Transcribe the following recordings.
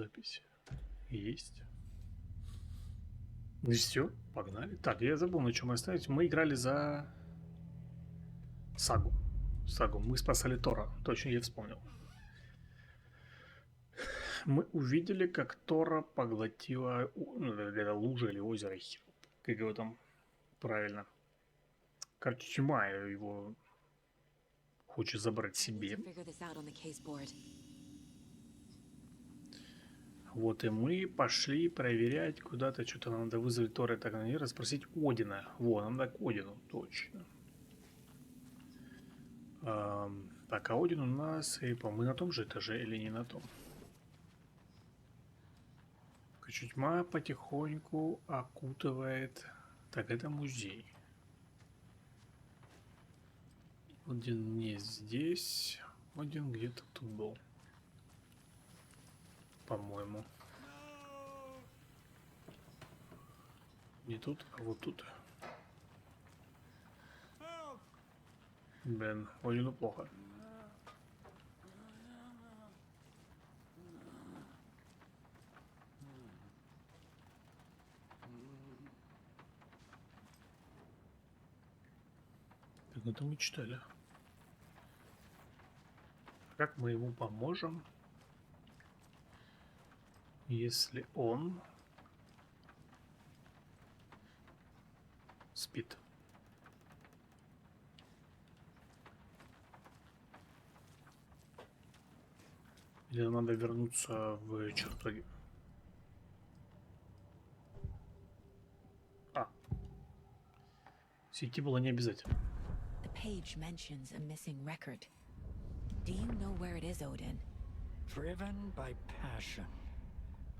запись. Есть. Ну все, погнали. Так, я забыл, на чем оставить. Мы играли за Сагу. Мы спасали Тора. Точно, я вспомнил. Мы увидели, как Тора поглотила лужа или озеро. Как его там правильно. Короче, тьма его хочет забрать себе. Вот и мы пошли проверять куда-то. Что-то нам надо вызвать Тора, так на ней расспросить Одина. Во, нам надо к Одину, точно. Так, а Один у нас, и, по-моему, мы на том же этаже или не на том? Тьма потихоньку окутывает. Так, это музей. Один не здесь. Один где-то тут был. По-моему. Не тут, а вот тут. Блин, Одину плохо. Так, это мы читали. Как мы ему поможем, если он спит? Или надо вернуться в чертоги? Идти было не обязательно. The page mentions a missing record. Do you know where it is, Odin? Driven by passion,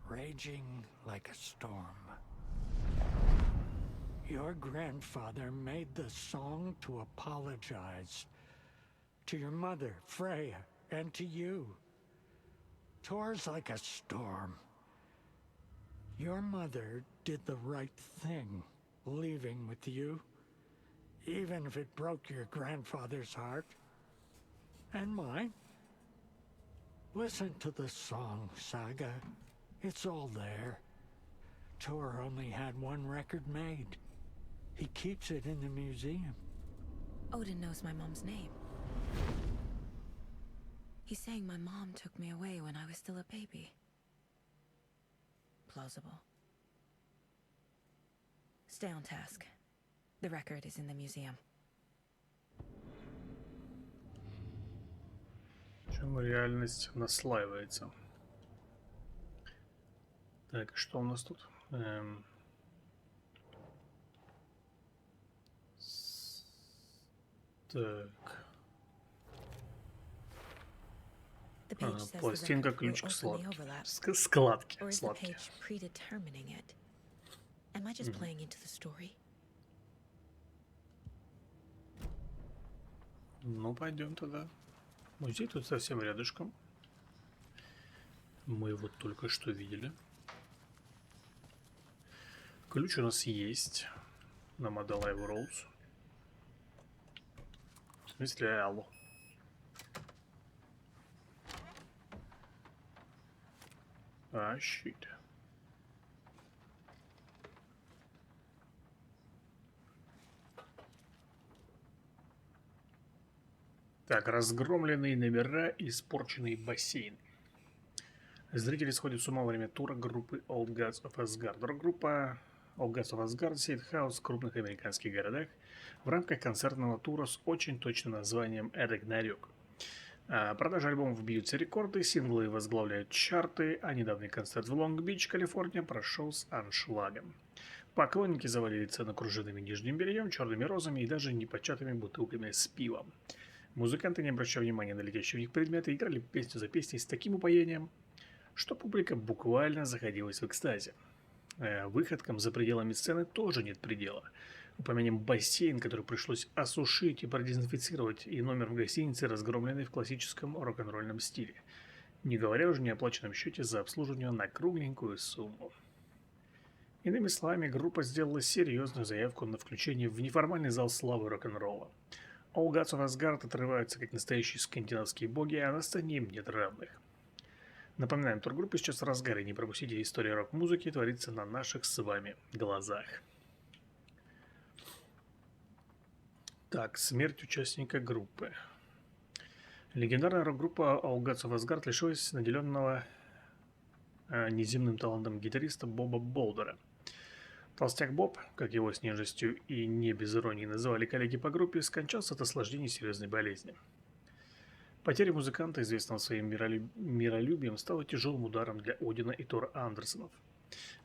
raging like a storm. Your grandfather made the song to apologize to your mother, Freya, and to you. Tor's like a storm. Your mother did the right thing, leaving with you, even if it broke your grandfather's heart. And mine. Listen to the song, Saga. It's all there. Tor only had one record made. He keeps it in the museum. Odin knows my mom's name. He's saying my mom took me away when I was still a baby. Plausible. Stay on task. The record is in the museum. Чем реальность наслаивается. Так, что у нас тут? Так. Пластинка, ключ к складке. Складки. Am I just playing into the story? Ну, пойдем тогда. Музей тут совсем рядышком. Мы его только что видели. Ключ у нас есть. Нам отдала его Роуз. В смысле, алло. Щит. Так, разгромленные номера, испорченный бассейн. Зрители сходят с ума во время тура группы Old Gods of Asgard. Группа Old Gods of Asgard сеет хаос в крупных американских городах в рамках концертного тура с очень точным названием «Рагнарёк». Продажи альбомов бьются рекорды, синглы возглавляют чарты, а недавний концерт в Лонг-Бич, Калифорния, прошел с аншлагом. Поклонники завалили цену кружевным нижним бельем, черными розами и даже непочатыми бутылками с пивом. Музыканты, не обращая внимания на летящие в них предметы, играли песню за песней с таким упоением, что публика буквально заходилась в экстазе. Выходкам за пределами сцены тоже нет предела. Упомянем бассейн, который пришлось осушить и продезинфицировать, и номер в гостинице, разгромленный в классическом рок-н-ролльном стиле. Не говоря уже о неоплаченном счете за обслуживание на кругленькую сумму. Иными словами, группа сделала серьезную заявку на включение в неформальный зал славы рок-н-ролла. All Gods of Asgard отрываются как настоящие скандинавские боги, а на сцене им нет равных. Напоминаем, тургруппа сейчас в разгаре. Не пропустите, история рок-музыки творится на наших с вами глазах. Так, смерть участника группы. Легендарная рок-группа All Gods of Asgard лишилась наделенного неземным талантом гитариста Боба Болдера. Толстяк Боб, как его с нежностью и не без иронии называли коллеги по группе, скончался от осложнений серьезной болезни. Потеря музыканта, известного своим миролюбием, стала тяжелым ударом для Одина и Тора Андерсонов.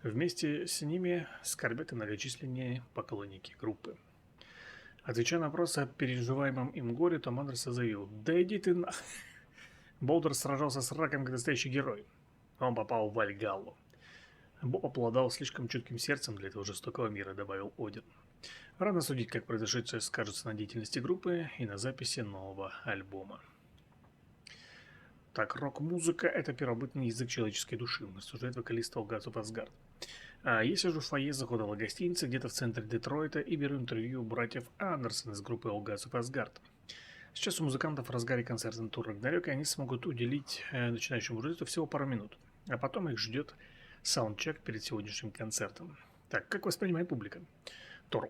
Вместе с ними скорбят и многочисленные поклонники группы. Отвечая на вопрос о переживаемом им горе, Том Андерсон заявил: «Да иди ты на...» Болдер сражался с раком как настоящий герой. Он попал в Вальгаллу. Боб обладал слишком чутким сердцем для этого жестокого мира, добавил Один. Рано судить, как произошедшее скажется на деятельности группы и на записи нового альбома. Так, рок-музыка — это первобытный язык человеческой души, рассуждает вокалист All Gods of Asgard. Я сижу в фойе заходовой гостиницы где-то в центре Детройта и беру интервью у братьев Андерсон из группы All Gods of Asgard. Сейчас у музыкантов в разгаре концертный тур Рагнарёк, и они смогут уделить начинающему журналисту всего пару минут. А потом их ждет саундчек перед сегодняшним концертом. Так, как воспринимает публика? Тор: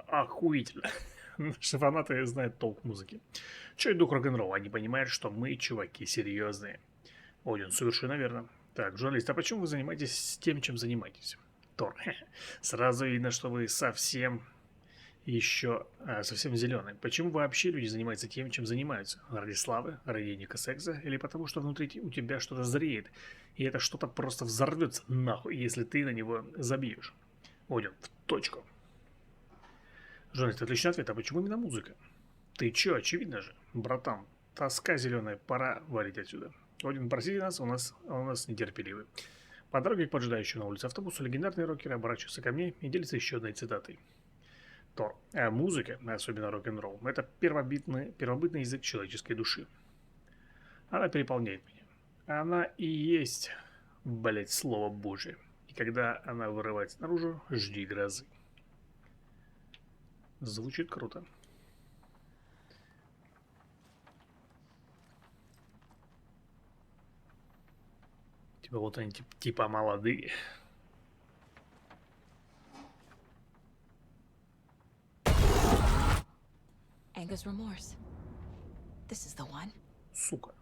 охуительно. Наши фанаты знают толк в музыке. Чё и дух рок-н-ролла, они понимают, что мы, чуваки, серьезные. Один: совершенно верно. Так, журналист, а почему вы занимаетесь тем, чем занимаетесь? Тор: сразу видно, что вы совсем зеленый. Почему вообще люди занимаются тем, чем занимаются? Ради славы, ради денег и секса? Или потому, что внутри у тебя что-то зреет, и это что-то просто взорвется нахуй, если ты на него забьешь? Один: в точку. Журналист: отличный ответ. А почему именно музыка? Ты чё, очевидно же. Братан, тоска зеленая, пора валить отсюда. Один: простите нас, у нас нетерпеливый. По дороге к поджидающему на улице автобусу легендарные рокеры оборачиваются ко мне и делятся еще одной цитатой. Тор: музыка, особенно рок-н-ролл, это первобытный язык человеческой души. Она переполняет меня. Она и есть, блять, слово Божие. И когда она вырывается наружу, жди грозы. Звучит круто. Типа вот они типа молодые. Anger's remorse. This is the one. Сука.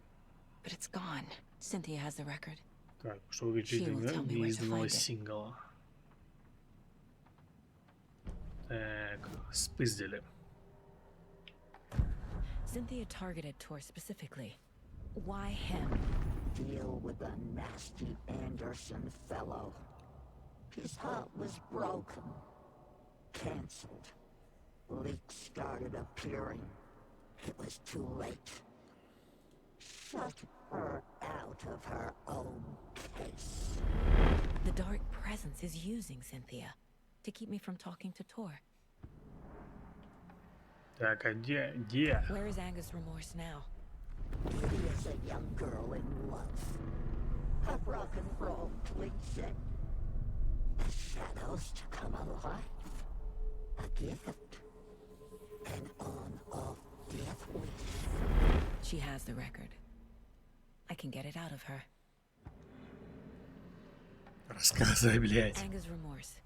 But it's gone. Cynthia has the record. Так, что вы говорите, неизданного сингла. Так, спиздили. Cynthia targeted Tor specifically. Why him? Deal with the nasty Anderson fellow. His heart was broken. Cancelled. Leaks started appearing. It was too late. Shut her out of her own case. The dark presence is using Cynthia to keep me from talking to Tor. Так, а где? Where is Anger's remorse now? He is a young girl in love. A rock and roll pleasing. The shadows to come alive. A gift. An on-off death wish. She has the record. I can get it out of her. Рассказывай, блядь. Anger's remorse.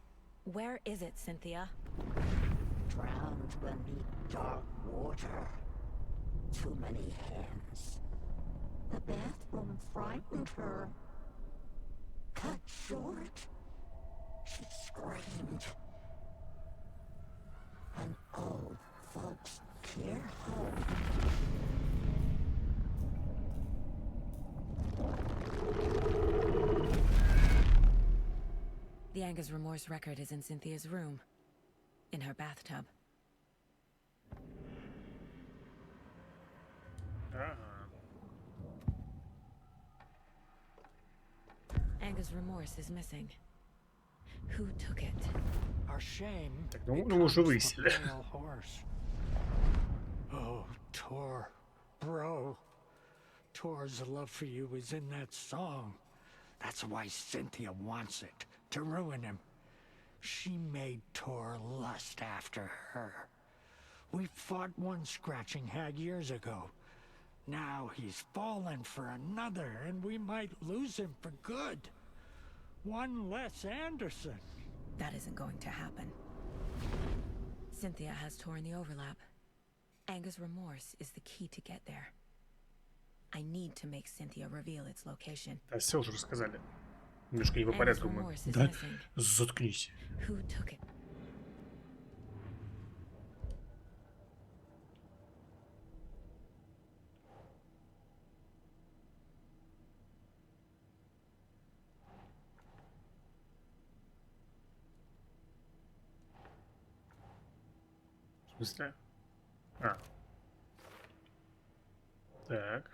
Where is it, Cynthia? Drowned beneath dark water. Too many hands. The bathroom frightened her. Cut short. She screamed. An old folks care home. The Anger's remorse record is in Cynthia's room. In her bathtub. Anger's remorse is missing. Who took it? Our shame. Так, ну becomes уже the выяснили. pale horse. Oh, Tor, bro. Tor's love for you is in that song. That's why Cynthia wants it, to ruin him. She made Tor lust after her. We fought one scratching hag years ago. Now he's fallen for another, and we might lose him for good. One less Anderson. That isn't going to happen. Cynthia has torn the overlap. Anger's remorse is the key to get there. I need to make Cynthia reveal its location. Да, все уже рассказали. Немножко не по Anger's порядку мы. remorse is Да, missing. заткнись. Who took it? В смысле? А. Так.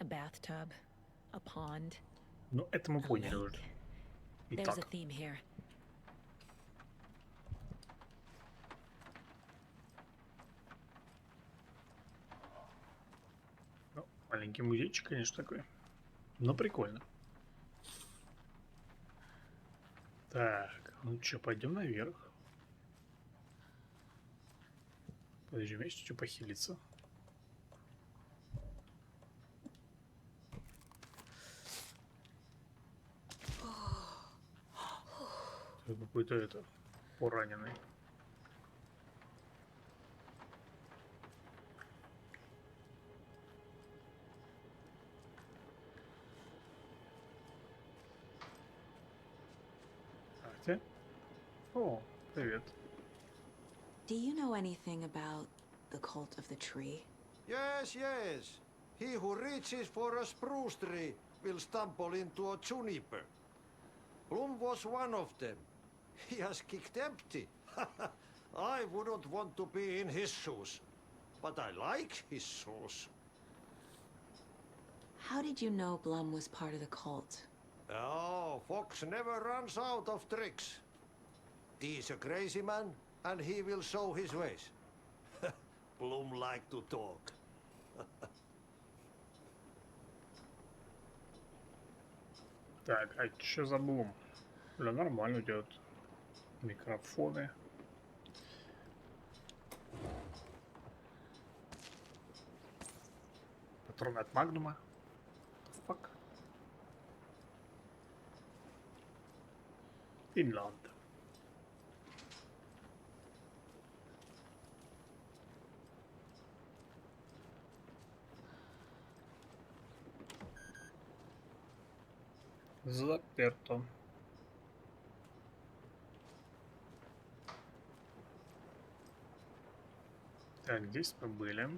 A bathtub, a pond, Ну, это мы a поняли lake. уже. There's a Итак. theme here. Ну, маленький музейчик, конечно, такой. Но прикольно. Так, ну что, пойдем наверх. Подожди, у меня есть что похилиться. Какой-то это пораненный. Кстати. О, привет. Do you know anything about the cult of the tree? Yes, yes. He who reaches for a spruce tree will stumble into a juniper. Bloom was one of them. He has kicked empty. I wouldn't want to be in his shoes. But I like his shoes. How did you know Blum was part of the cult? Oh, Fox never runs out of tricks. He's a crazy man, and he will show his ways. Bloom like to talk. Так, а что за Блум? Бля, нормально идет. Микрофоны. Патроны от Магнума. Фак. Финлянд. Заперто. Так, здесь мы были.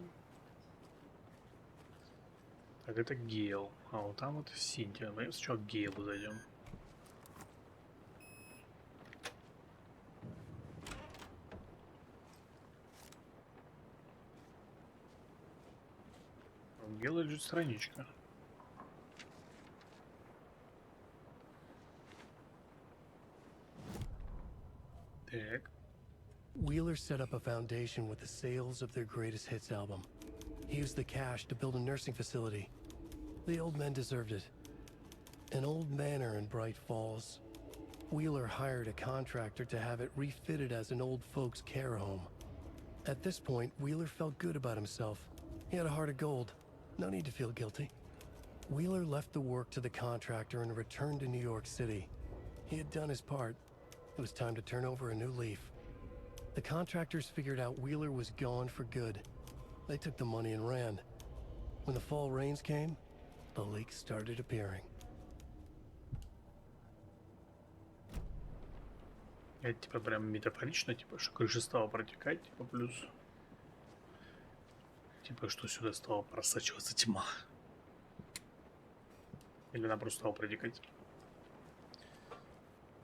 Так, это Гейл. А вот там вот Синтия. Мы сначала к Гейлу зайдем. У Гейла лежит страничка. Так. Wheeler set up a foundation with the sales of their greatest hits album. He used the cash to build a nursing facility. The old men deserved it. An old manor in Bright Falls. Wheeler hired a contractor to have it refitted as an old folks' care home. At this point, Wheeler felt good about himself. He had a heart of gold. No need to feel guilty. Wheeler left the work to the contractor and returned to New York City. He had done his part. It was time to turn over a new leaf. The contractors figured out Wheeler was gone for good. They took the money and ran. When the fall rains came, the leaks started appearing. Это типа прям метафорично, типа что крыша стала протекать, типа плюс. Типа что сюда стала просачиваться тьма. Или она просто стала протекать.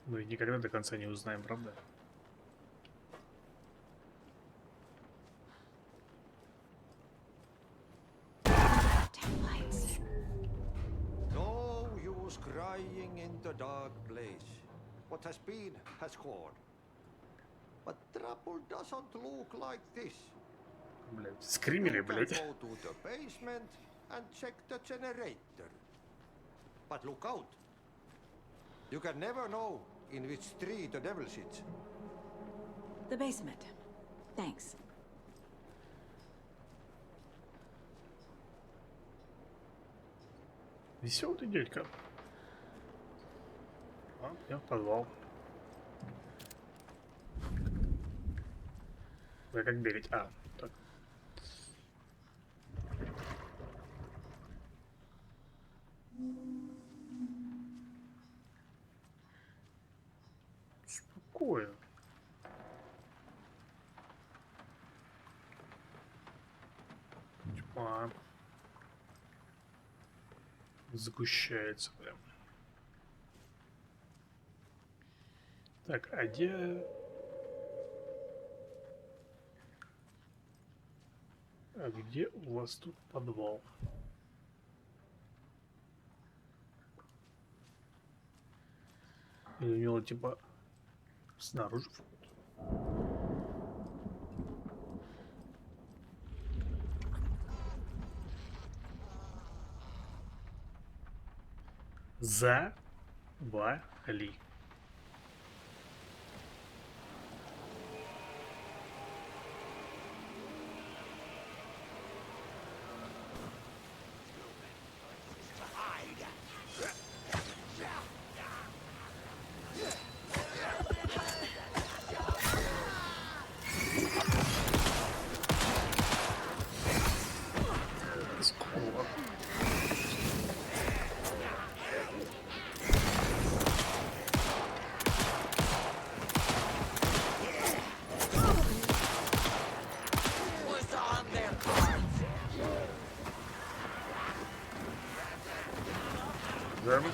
Мы ведь никогда до конца не узнаем, правда? Taillights. No use crying in the dark place. What has been has gone. But trouble doesn't look like this. Блядь, скримеры, You can блядь. go to the basement and check the generator. But look out. You can never know in which tree the devil sits. The basement. Thanks. Веселый ты дядька. А, я в подвал. Я как бегать? А, так. Спокойно. Тьма. Сгущается прям. Так, а где... А где у вас тут подвал? Или у него типа снаружи вход? Завали. Скоро. Them.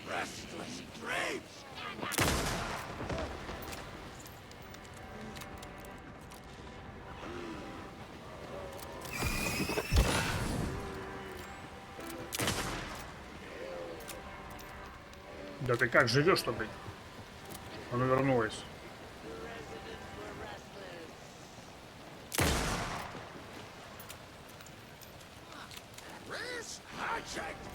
Restless dreams! Да ты как живешь-то, блядь? Она вернулась. Wrist hijacked!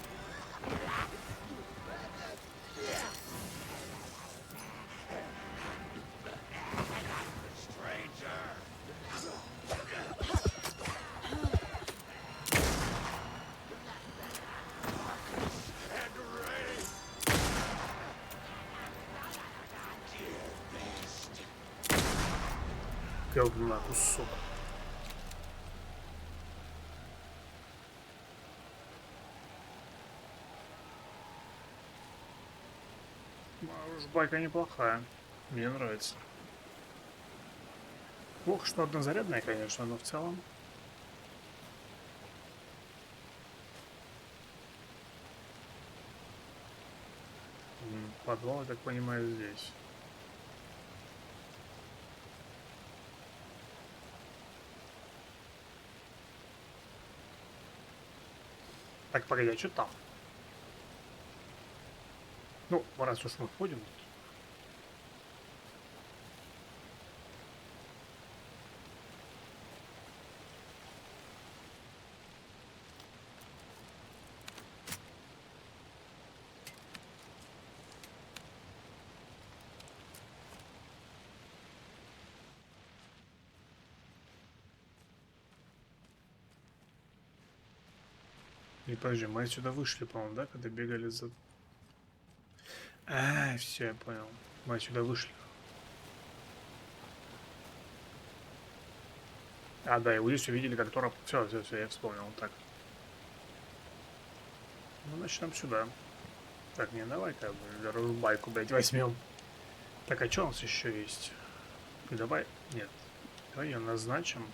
Говна кусок. А уж байка неплохая. Мне нравится. Плохо, что однозарядная, конечно, но в целом. Подвал, я так понимаю, здесь. Так, погоди, а что там? Ну, раз уж мы входим. И подожди, мы отсюда вышли, по-моему, да, когда бегали за... А, все, я понял. Мы отсюда вышли. А, да, и вот здесь увидели, как Тора... Все, я вспомнил, так. Ну, значит, нам сюда. Так, не, давай-ка рубайку, блядь, возьмем. Так, а что у нас еще есть? И давай... Нет. Давай ее назначим.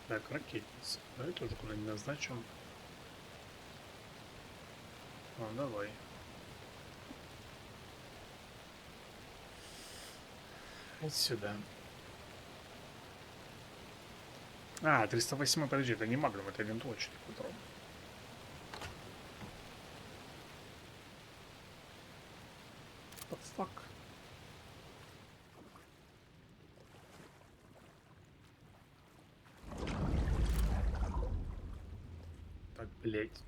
Так, ракетница. Давай тоже куда-нибудь назначим. Ну, давай. Вот сюда. А, 308, подожди, это не магнум, это винтовочный патрон. What the fuck? Так, блять.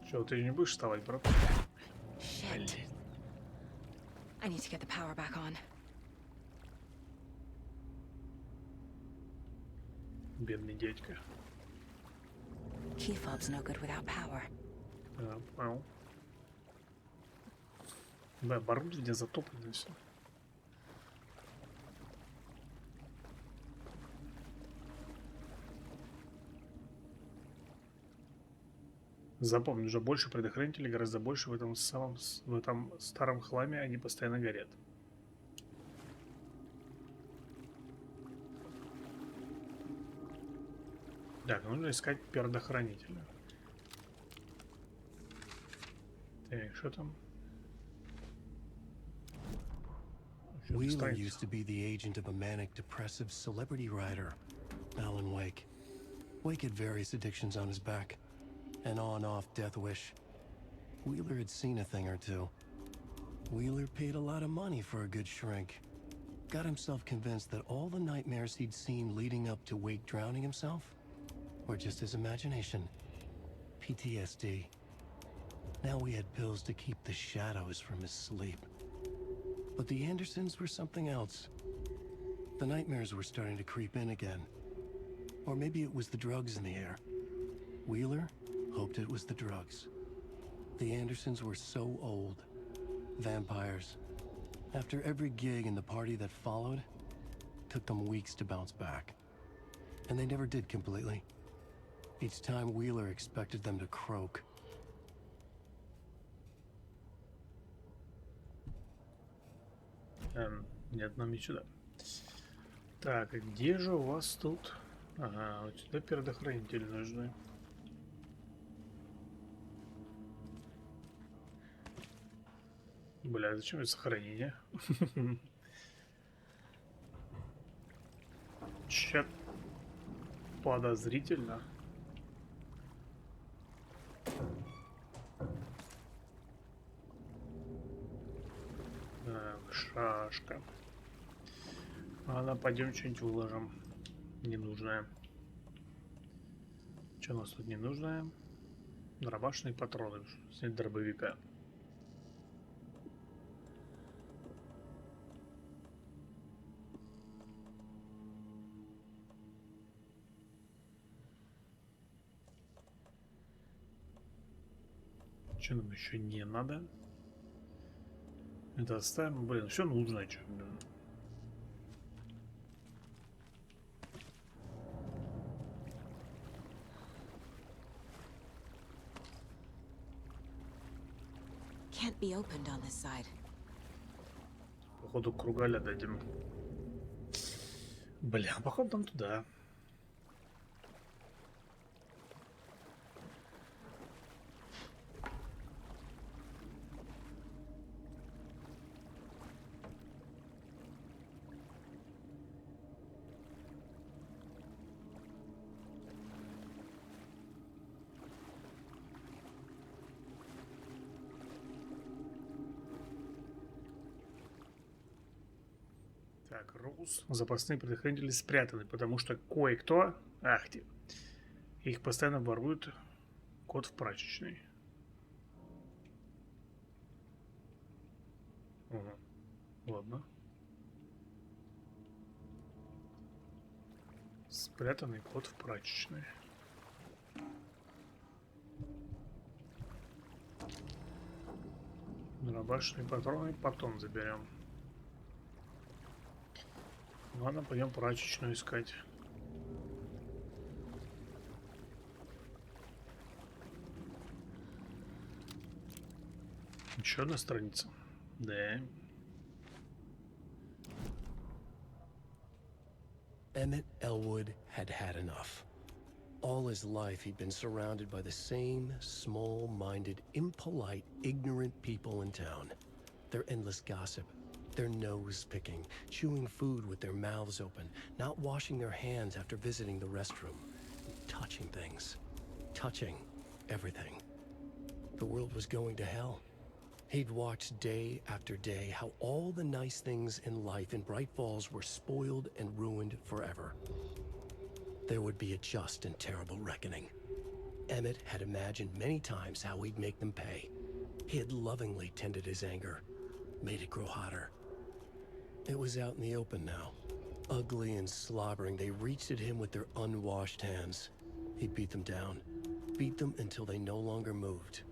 Че, ты не будешь вставать, брат? Shit. Блин. I need to get the power back on. Бедный дядька. Key fob's no good without power. Да, понял. Да, оборудование затоплено все. Запомни, уже больше предохранителей, гораздо больше в этом старом хламе, они постоянно горят. Так, нужно искать предохранителя. Так, что там? Wheeler used to be the agent of a manic depressive celebrity writer, Alan Wake. Wake had various addictions on his back. An on-off death wish. Wheeler had seen a thing or two. Wheeler paid a lot of money for a good shrink. Got himself convinced that all the nightmares he'd seen leading up to Wake drowning himself were just his imagination. PTSD. Now we had pills to keep the shadows from his sleep. But the Andersons were something else. The nightmares were starting to creep in again. Or maybe it was the drugs in the air. Wheeler hoped it was the drugs. The Andersons were so old. Vampires. After every gig and the party that followed, took them weeks to bounce back. And they never did completely. Each time Wheeler expected them to croak. Нет, нам не сюда. Так, а где же у вас тут? Ага, вот сюда предохранители нужны. Бля, зачем это сохранение? Чё подозрительно. Шашка. Ладно, пойдем что-нибудь выложим. Ненужное. Что у нас тут ненужное? Дробашные патроны. Снять дробовика. Что нам еще не надо? Это оставим. Блин, все нужно. Что? Can't be opened on this side. Походу кругаля дадим. Бля, походу там туда. Так, Роуз. Запасные предохранители спрятаны, потому что кое-кто, ах ты, их постоянно воруют. Кот в прачечной. Ага. Ладно. Спрятанный кот в прачечной. Дробашные патроны потом заберем. Ладно, пойдем прачечную искать. Еще одна страница. Да. Emmett Elwood had had enough. All his life, he'd been surrounded by the same small-minded, impolite, ignorant people in town. Their endless gossip, their nose-picking, chewing food with their mouths open, not washing their hands after visiting the restroom, touching things, touching everything. The world was going to hell. He'd watched day after day how all the nice things in life in Bright Falls were spoiled and ruined forever. There would be a just and terrible reckoning. Emmett had imagined many times how he'd make them pay. He had lovingly tended his anger, made it grow hotter. It was out in the open now. Ugly and slobbering, they reached at him with their unwashed hands. He'd beat them down, beat them until they no longer moved.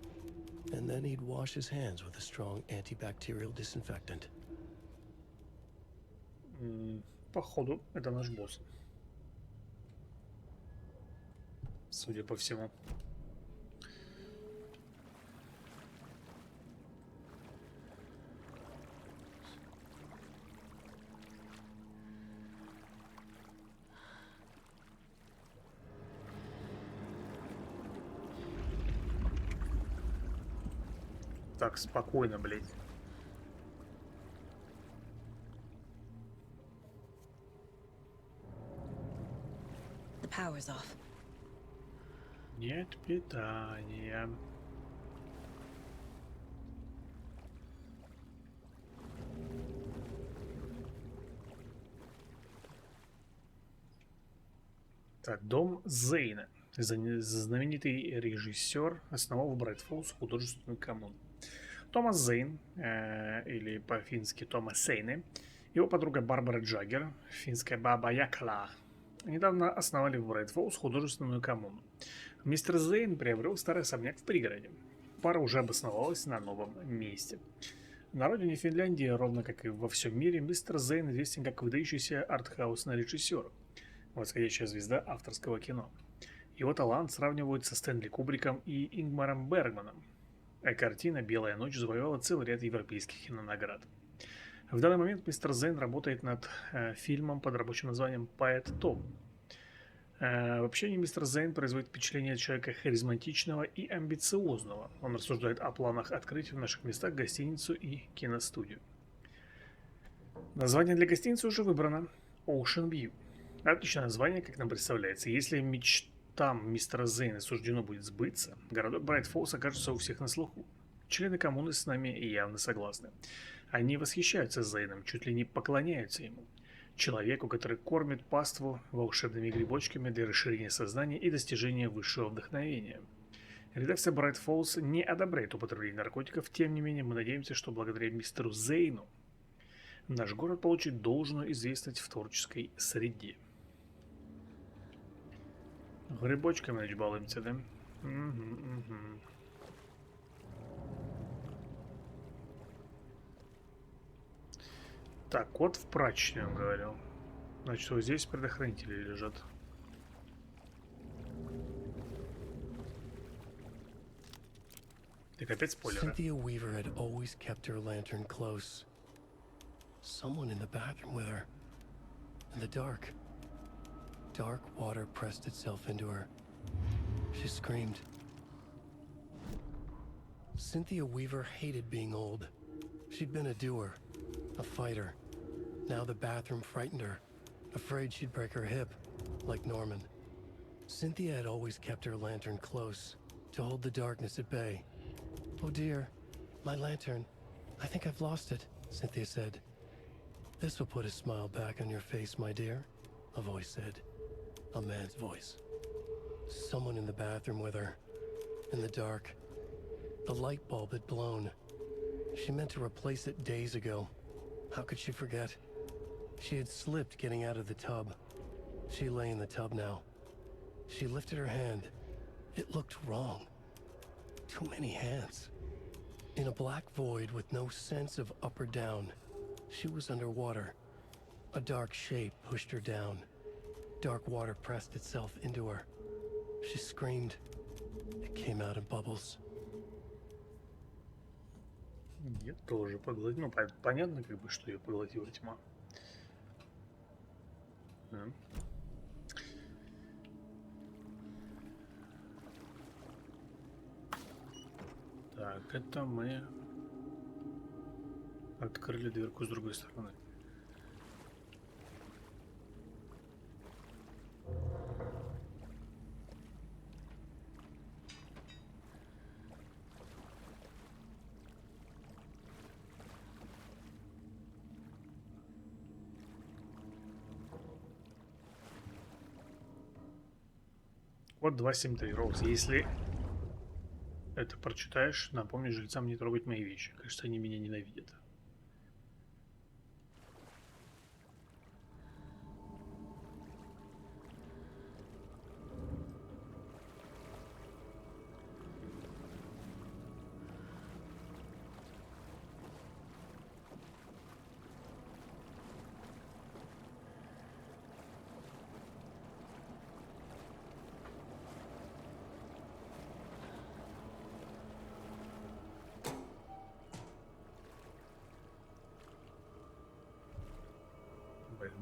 And then he'd wash his hands with a strong antibacterial disinfectant. Походу, это наш босс. Судя по всему. Так, спокойно, блядь. The power's off. Нет питания. Так, дом Зейна. Знаменитый режиссер основал в Брайт Фоллс художественную коммуну. Томас Зейн, или по-фински Томас Сейне, его подруга Барбара Джаггер, финская Баба Якла, недавно основали в Брайт Фоллс художественную коммуну. Мистер Зейн приобрел старый особняк в пригороде. Пара уже обосновалась на новом месте. На родине Финляндии, ровно как и во всем мире, мистер Зейн известен как выдающийся артхаусный режиссер, восходящая звезда авторского кино. Его талант сравнивают со Стэнли Кубриком и Ингмаром Бергманом, а картина «Белая ночь» завоевала целый ряд европейских кинонаград. В данный момент мистер Зейн работает над фильмом под рабочим названием «Поэт Том». В общении мистер Зейн производит впечатление человека харизматичного и амбициозного. Он рассуждает о планах открыть в наших местах гостиницу и киностудию. Название для гостиницы уже выбрано – Ocean View. Отличное название, как нам представляется. Если мечтам мистера Зейна суждено будет сбыться, городок Брайт Фоллс окажется у всех на слуху. Члены коммуны с нами явно согласны. Они восхищаются Зейном, чуть ли не поклоняются ему. Человеку, который кормит паству волшебными грибочками для расширения сознания и достижения высшего вдохновения. Редакция Bright Falls не одобряет употребление наркотиков, тем не менее мы надеемся, что благодаря мистеру Зейну наш город получит должную известность в творческой среде. Грибочками, значит, балуемся, да? Угу. Так, кот в прачечную, говорил. Значит, вот здесь предохранители лежат. Так, опять спойлеры. Cynthia Weaver had always kept her lantern close. Someone in the bathroom with her. In the dark. Dark water pressed itself into her. She screamed. Cynthia Weaver hated being old. She'd been a doer. A fighter. Now the bathroom frightened her, afraid she'd break her hip, like Norman. Cynthia had always kept her lantern close, to hold the darkness at bay. "Oh dear, my lantern. I think I've lost it," Cynthia said. "This will put a smile back on your face, my dear," a voice said. A man's voice. Someone in the bathroom with her. In the dark. The light bulb had blown. She meant to replace it days ago. How could she forget? She had slipped getting out of the tub. She lay in the tub now. She lifted her hand. It looked wrong. Too many hands. In a black void with no sense of up or down, she was underwater. A dark shape pushed her down. Dark water pressed itself into her. She screamed. It came out in bubbles. Я тоже поглотил. Ну, понятно, как бы, что ее поглотила тьма. Да. Так, это мы открыли дверку с другой стороны. Вот 273 Роуз. Если это прочитаешь, напомни жильцам не трогать мои вещи. Кажется, они меня ненавидят.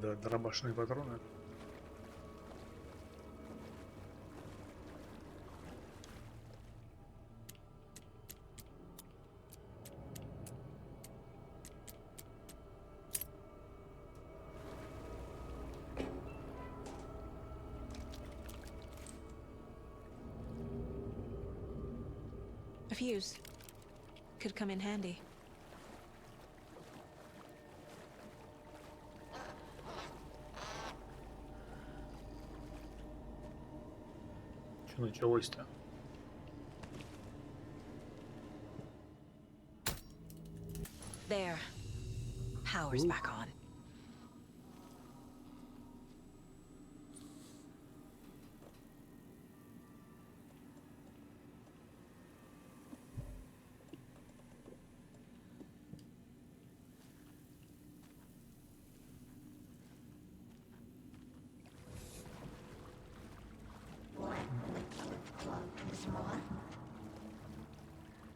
Да, дробашные патроны. A fuse. Could come in handy. Что началось-то? There. Power's back on.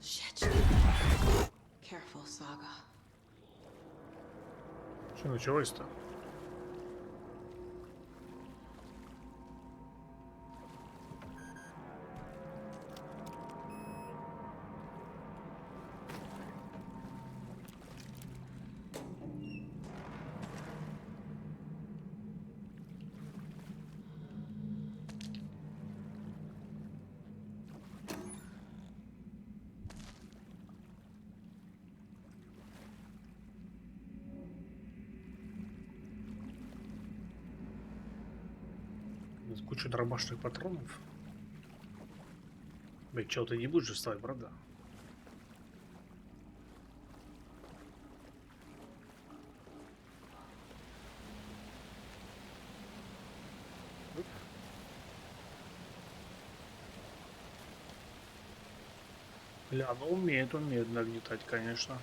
Shit. Careful, Saga. Что началось-то? Куча дробашных патронов. Блять, чего ты не будешь вставать, правда? Бля, ну умеет он медленно гнетать, конечно.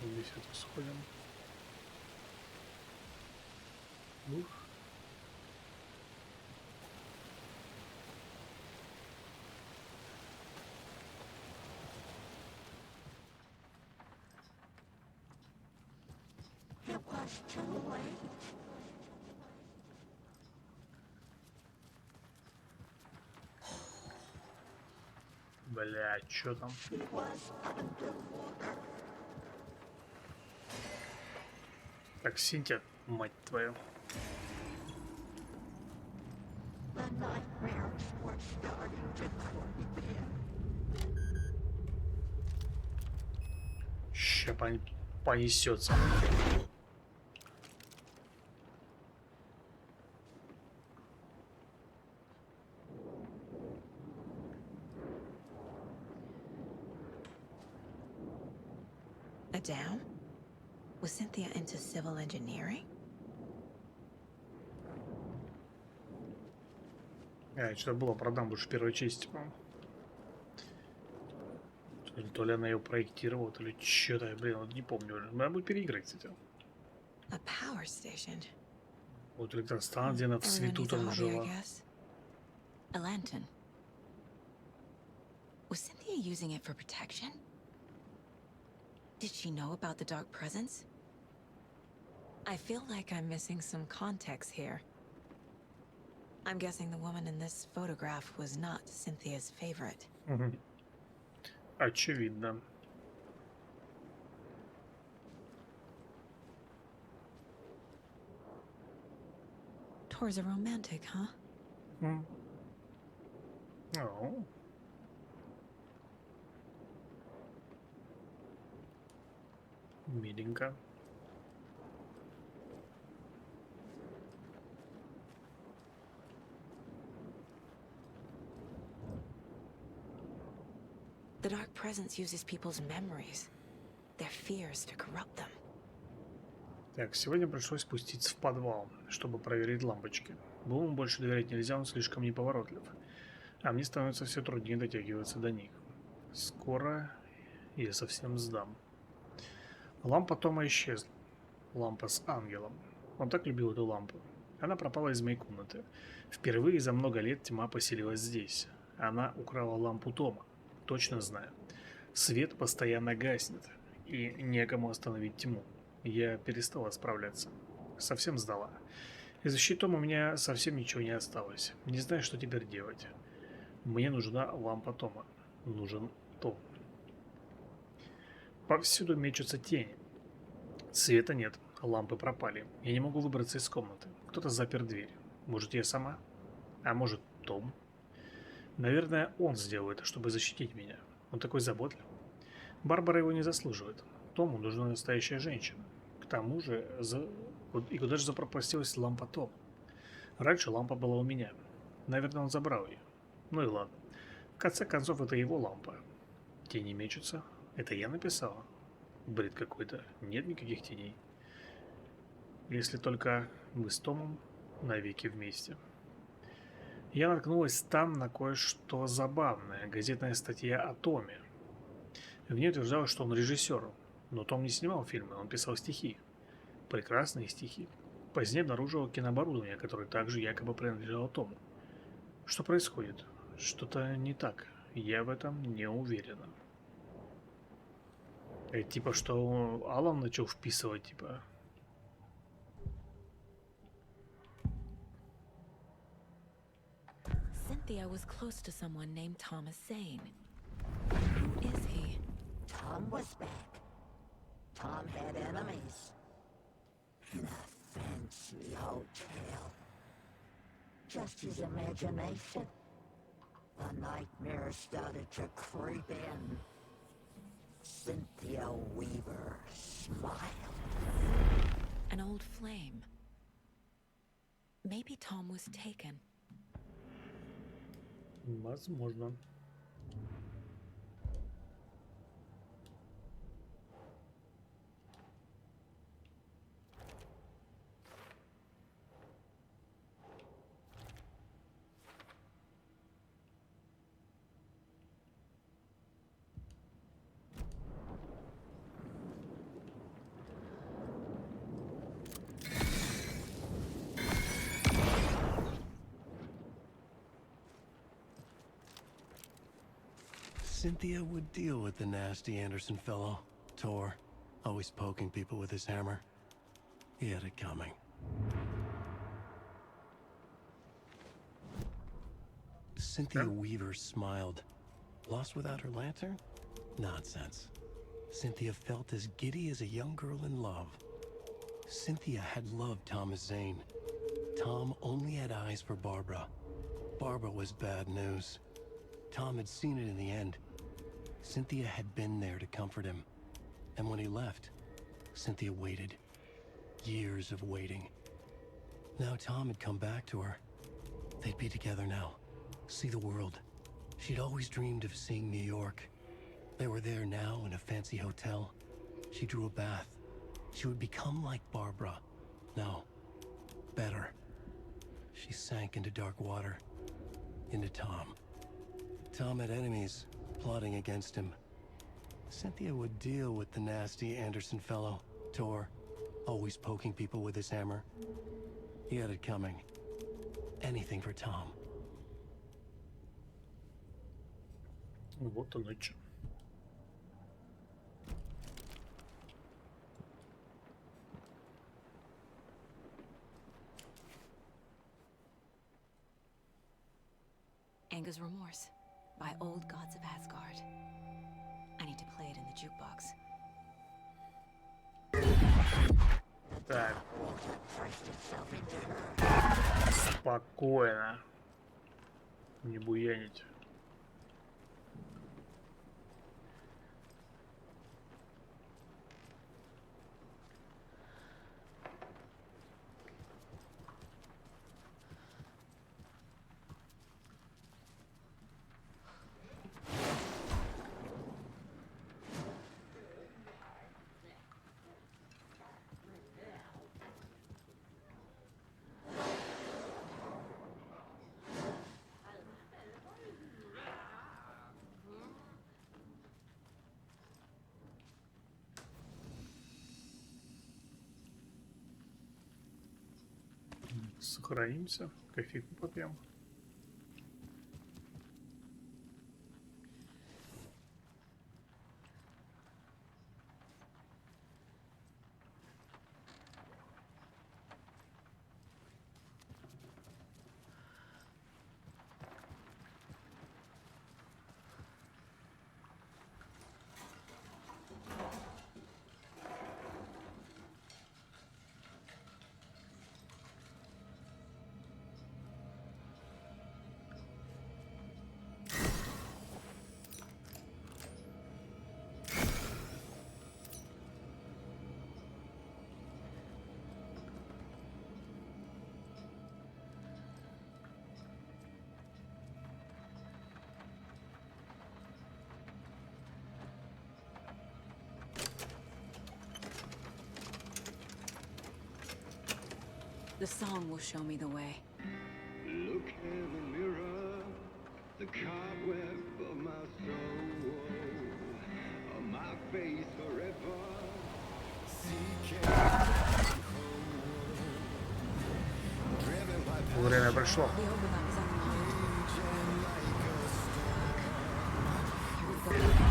Здесь это сходим. Ух. It was too late. Бля, чё там? It was underwater. Так, Синтия, мать твою. The nightmares were starting to creep in. Ща понесется. A dam? Was Cynthia into civil engineering? Что-то было про дамбу в первой части, по-моему. То ли она ее проектировала, то ли что-то, блин, вот не помню уже. Надо будет переиграть, кстати. A power station. Вот электростанция, она в Everyone свету needs a там hobby, I жила. guess. A lantern. Was Cynthia using it for protection? Did she know about the dark presence? I feel like I'm missing some context here. I'm guessing the woman in this photograph was not Cynthia's favorite. Очевидно. Tor's a romantic, huh? Oh. Миленько. The dark presence uses people's memories, their fears to corrupt them. Так, сегодня пришлось спуститься в подвал, чтобы проверить лампочки. Буму больше доверять нельзя, он слишком неповоротлив. А мне становится все труднее дотягиваться до них. Скоро я совсем сдам. Лампа Тома исчезла. Лампа с ангелом. Он так любил эту лампу. Она пропала из моей комнаты. Впервые за много лет тьма поселилась здесь. Она украла лампу Тома. Точно знаю. Свет постоянно гаснет, и некому остановить тьму. Я перестала справляться. Совсем сдала. Из вещей Тома у меня совсем ничего не осталось. Не знаю, что теперь делать. Мне нужна лампа Тома. Нужен Том. Повсюду мечутся тени. Света нет, лампы пропали. Я не могу выбраться из комнаты. Кто-то запер дверь. Может, я сама? А может, Том? Наверное, он сделал это, чтобы защитить меня. Он такой заботливый. Барбара его не заслуживает. Тому нужна настоящая женщина. К тому же, и куда же запропастилась лампа Тома? Раньше лампа была у меня. Наверное, он забрал ее. Ну и ладно. В конце концов, это его лампа. Тени мечутся. Это я написала? Бред какой-то. Нет никаких теней. Если только мы с Томом навеки вместе. Я наткнулась там на кое-что забавное. Газетная статья о Томе. В ней утверждалось, что он режиссер. Но Том не снимал фильмы, он писал стихи. Прекрасные стихи. Позднее обнаружил кинооборудование, которое также якобы принадлежало Тому. Что происходит? Что-то не так. Я в этом не уверена. Типа, что Алан начал вписывать, типа... Cynthia was close to someone named Thomas Zane. Who is he? Tom was back. Tom had enemies. In a fancy hotel. Just his imagination. The nightmare started to creep in. Cynthia Weaver smiled. An old flame. Maybe Tom was taken. Возможно. Cynthia would deal with the nasty Anderson fellow, Tor, always poking people with his hammer. He had it coming. Cynthia Weaver smiled. Lost without her lantern? Nonsense. Cynthia felt as giddy as a young girl in love. Cynthia had loved Thomas Zane. Tom only had eyes for Barbara. Barbara was bad news. Tom had seen it in the end. Cynthia had been there to comfort him. And when he left, Cynthia waited. Years of waiting. Now Tom had come back to her. They'd be together now. See the world. She'd always dreamed of seeing New York. They were there now in a fancy hotel. She drew a bath. She would become like Barbara. No. Better. She sank into dark water. Into Tom. Tom had enemies plotting against him. Cynthia would deal with the nasty Anderson fellow, Tor, always poking people with his hammer. He had it coming. Anything for Tom. Вот он и чё. Anger's Remorse by Old Gods of Asgard. I need to play it in the jukebox. Так. Спокойно. Не буянить. Сохранимся, кофейку попьем. The song will show me the way. Look in the mirror, the cobweb of my soul, on my face forever. Время пришло. The overlap is unlocked. Here we go.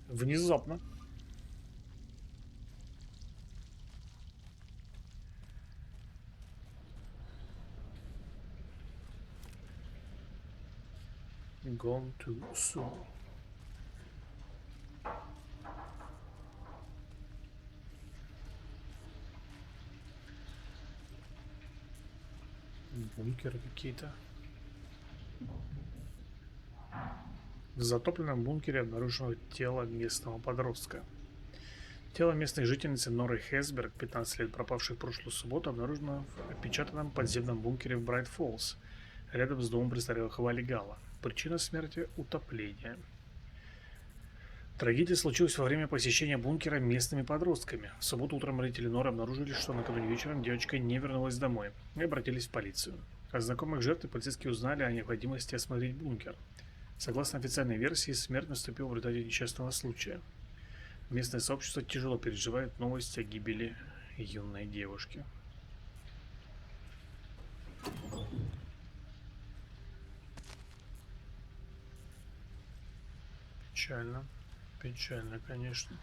Внезапно. Gone too soon. Бункеры какие-то. В затопленном бункере обнаружено тело местного подростка. Тело местной жительницы Норы Хесберг, 15 лет пропавшей в прошлую субботу, обнаружено в опечатанном подземном бункере в Брайт-Фоллс, рядом с домом престарелых Валигала. Причина смерти – утопление. Трагедия случилась во время посещения бункера местными подростками. В субботу утром родители Норы обнаружили, что накануне вечером девочка не вернулась домой, и обратились в полицию. От знакомых жертв полицейские узнали о необходимости осмотреть бункер. Согласно официальной версии, смерть наступила в результате несчастного случая. Местное сообщество тяжело переживает новость о гибели юной девушки. Печально. Печально, конечно.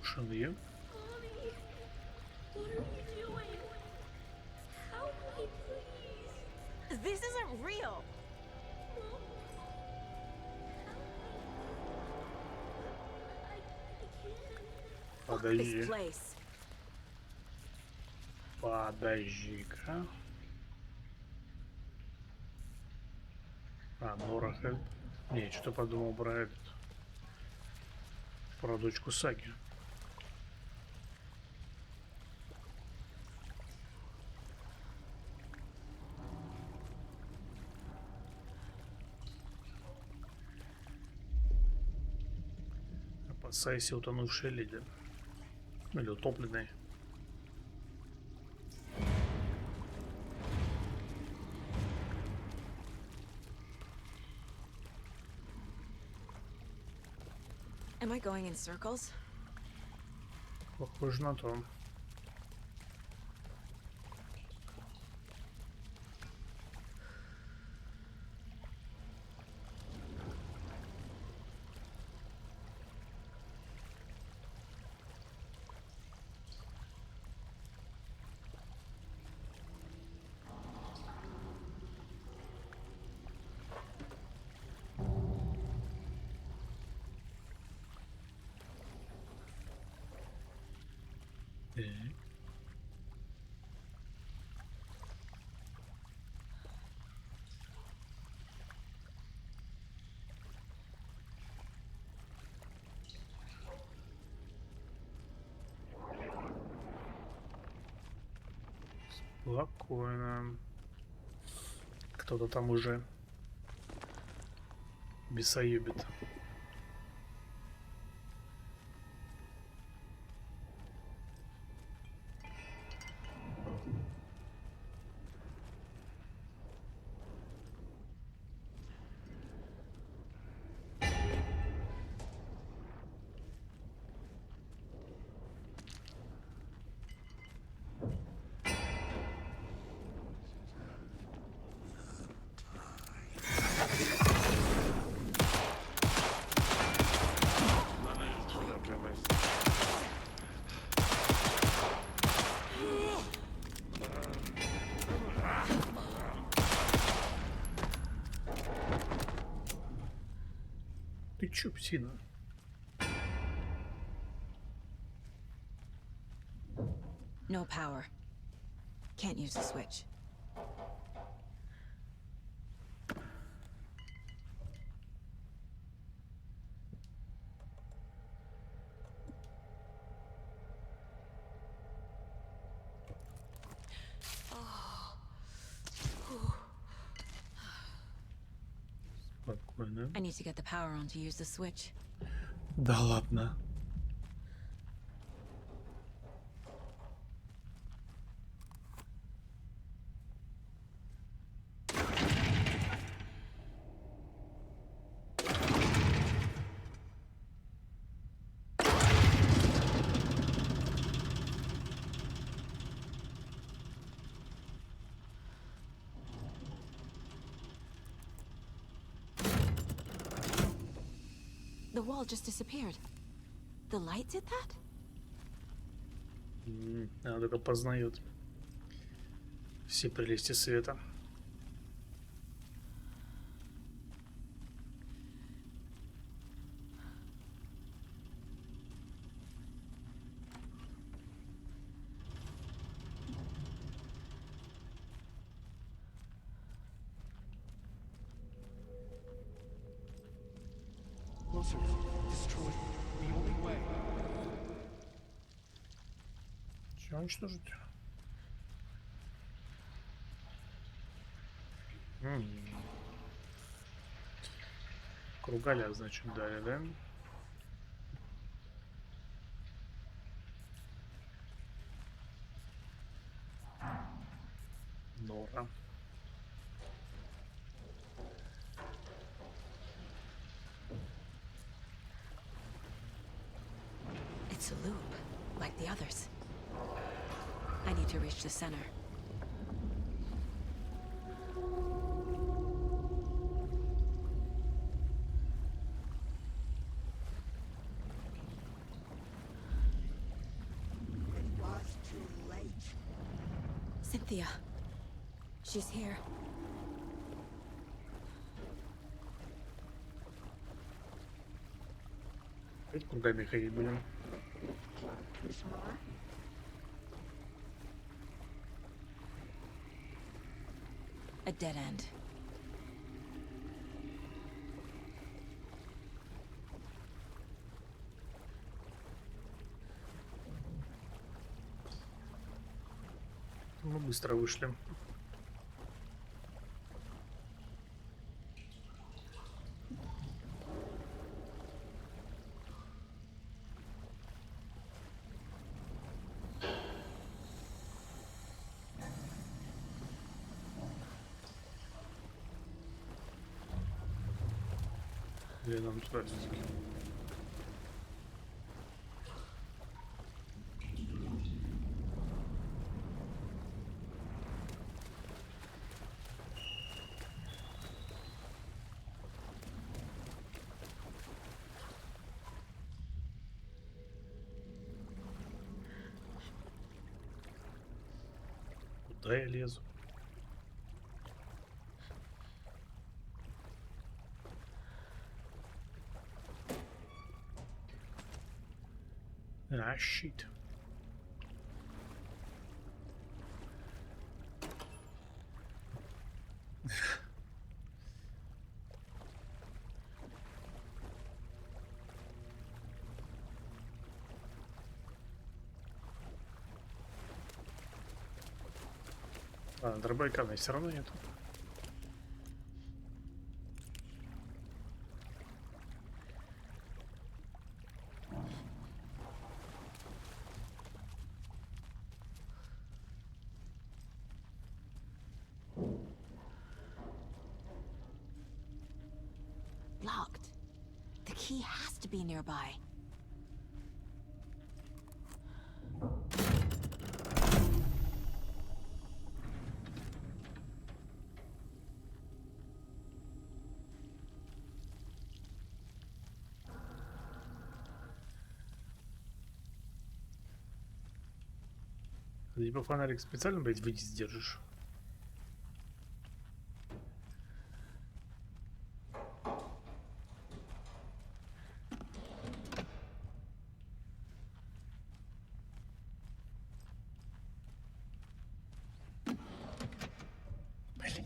Ушли. Mommy, what are you doing? Help me, please. This isn't real. Mom, help me. I can't. Fuck Подожди. this place. Подожди-ка. А, Нора Хелп. Не, что-то подумал про этот. Про дочку Саги. спасайся, утонувшая леди. Или утопленная. Am I going in circles? Похоже на то. Спокойно. Кто-то там уже бесоюбит. Ты чё, псина? No power. Can't use the switch. Спокойно. I need to get the power on to use the switch. Да ладно. The wall just disappeared. The light did that? Она только познает все прелести света. Closer. Destroy. The only way. Все уничтожить. Кругаля, значит, дали, да? Нора. It's a loop, like the others. I need to reach the center. It was too late. Cynthia. She's here. Опять кругами ходить будем. There's more? A dead end. Мы быстро вышли. Или нам туда все-таки? Куда я лезу? А, щит. А, дробовика все равно нету. Locked. The key has to be nearby. Либо фонарик специально, блядь, вниз держишь. Блядь.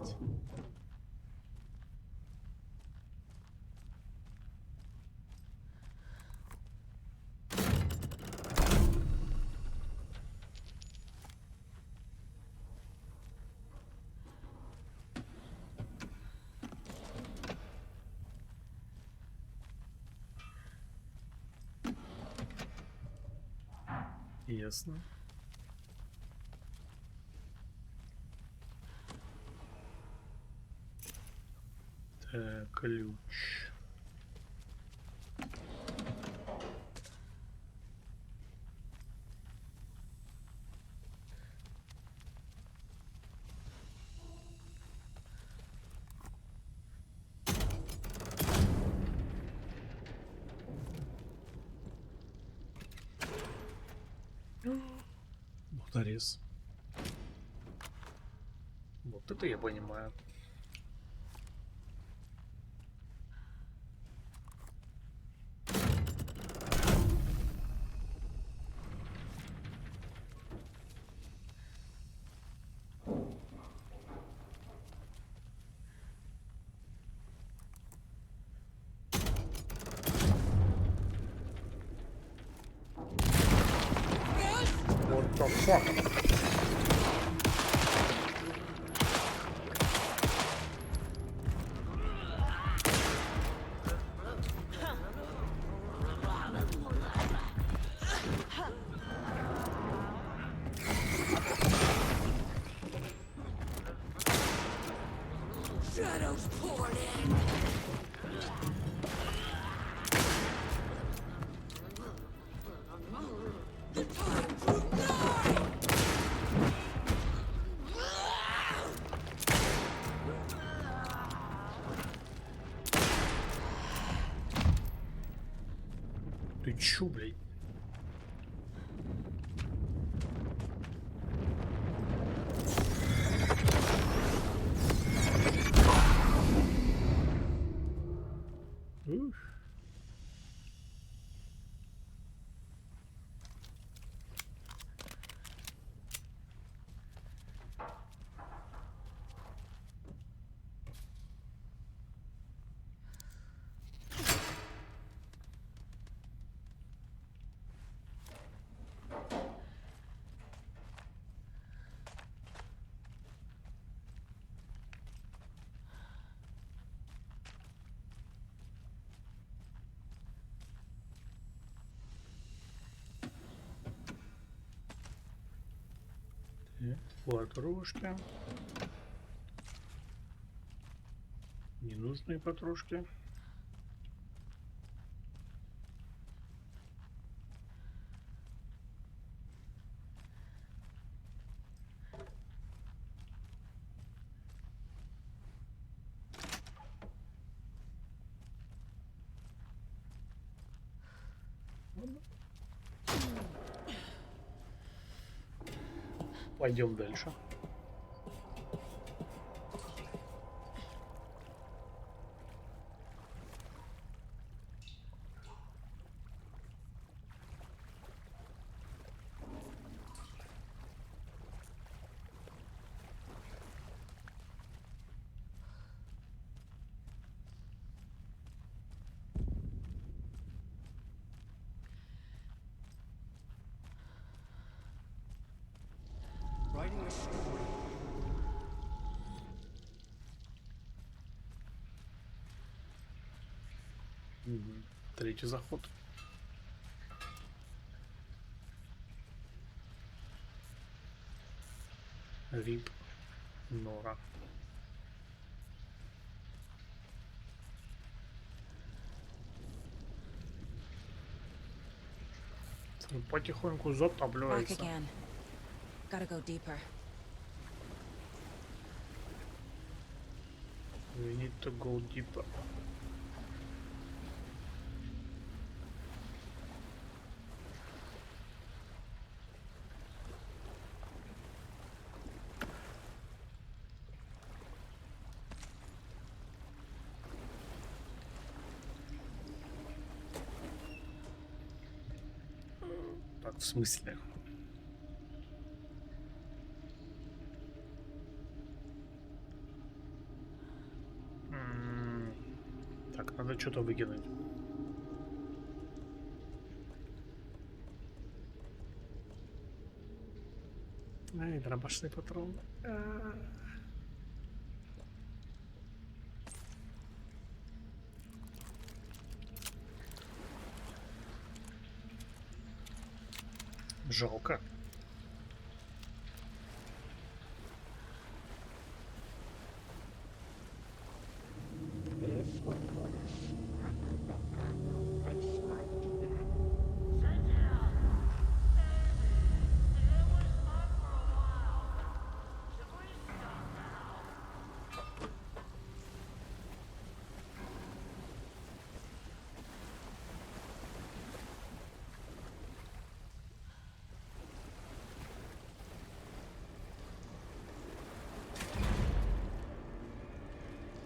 Ясно. Так, ключ. Болторез. Вот это я понимаю. What the fuck? Shadows poured in. The time drew nigh. Ты чё, блядь? Ух. Патрушки. Ненужные патрушки. Пойдем дальше. Writing a story. Третий заход. Рип Нора. Потихоньку Back затапливается. again. Gotta go deeper. We need to go deeper. Так, в смысле? Так, надо что-то выкинуть. Ай, дробашный патрон. Жалко.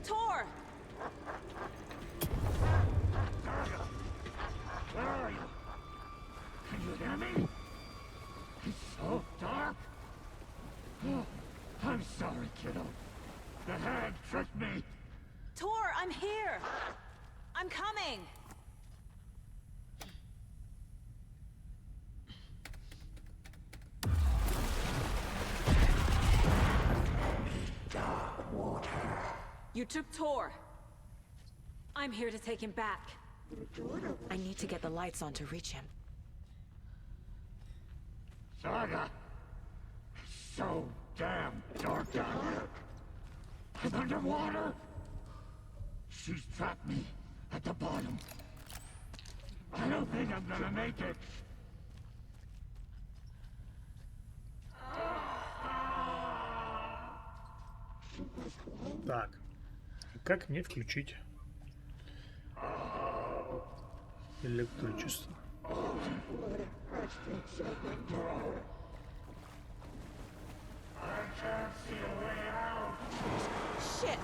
Tor! Where are you? Can you hear me? It's so dark. Oh, I'm sorry, kiddo. The hag tricked me. Tor, I'm here! I'm coming! You took Tor. I'm here to take him back. I need to get the lights on to reach him. Saga. It's so damn dark down here. I'm underwater. She's trapped me at the bottom. I don't think I'm gonna make it. Так, как мне включить электричество? Shit!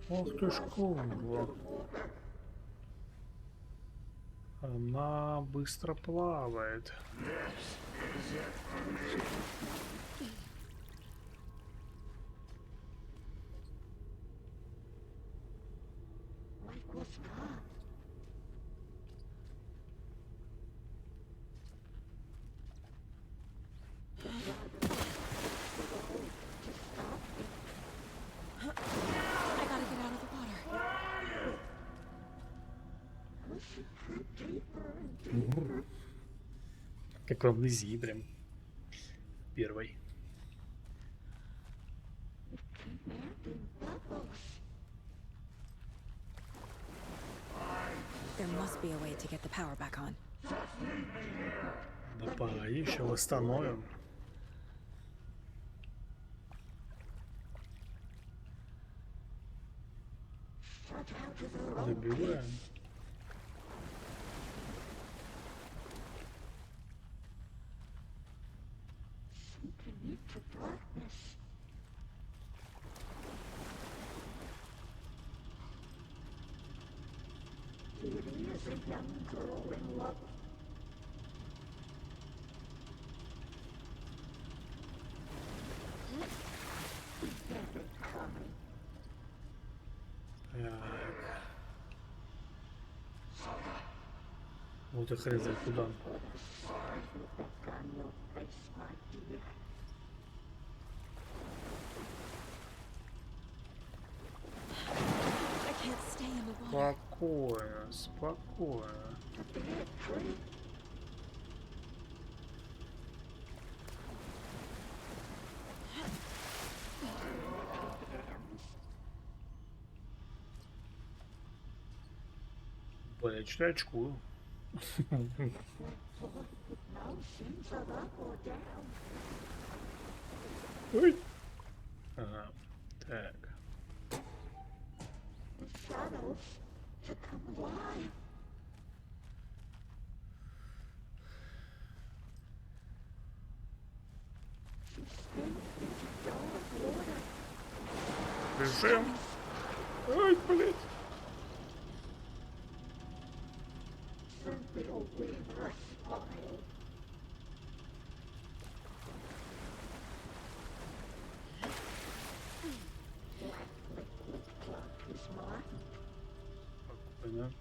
Ох ты ж курва. Она быстро плавает. I gotta get out of the water. Как в амнезии прям. Первой. There must be a way to get the power back on. Да пора, еще восстановим. Добиваем. Вот и хрен знает куда. I can't stay in the water. Спокойно, спокойно. Бля, я что-то очкую. Ой. Ага. Так. Бежим. Ой, блядь. Спокойно.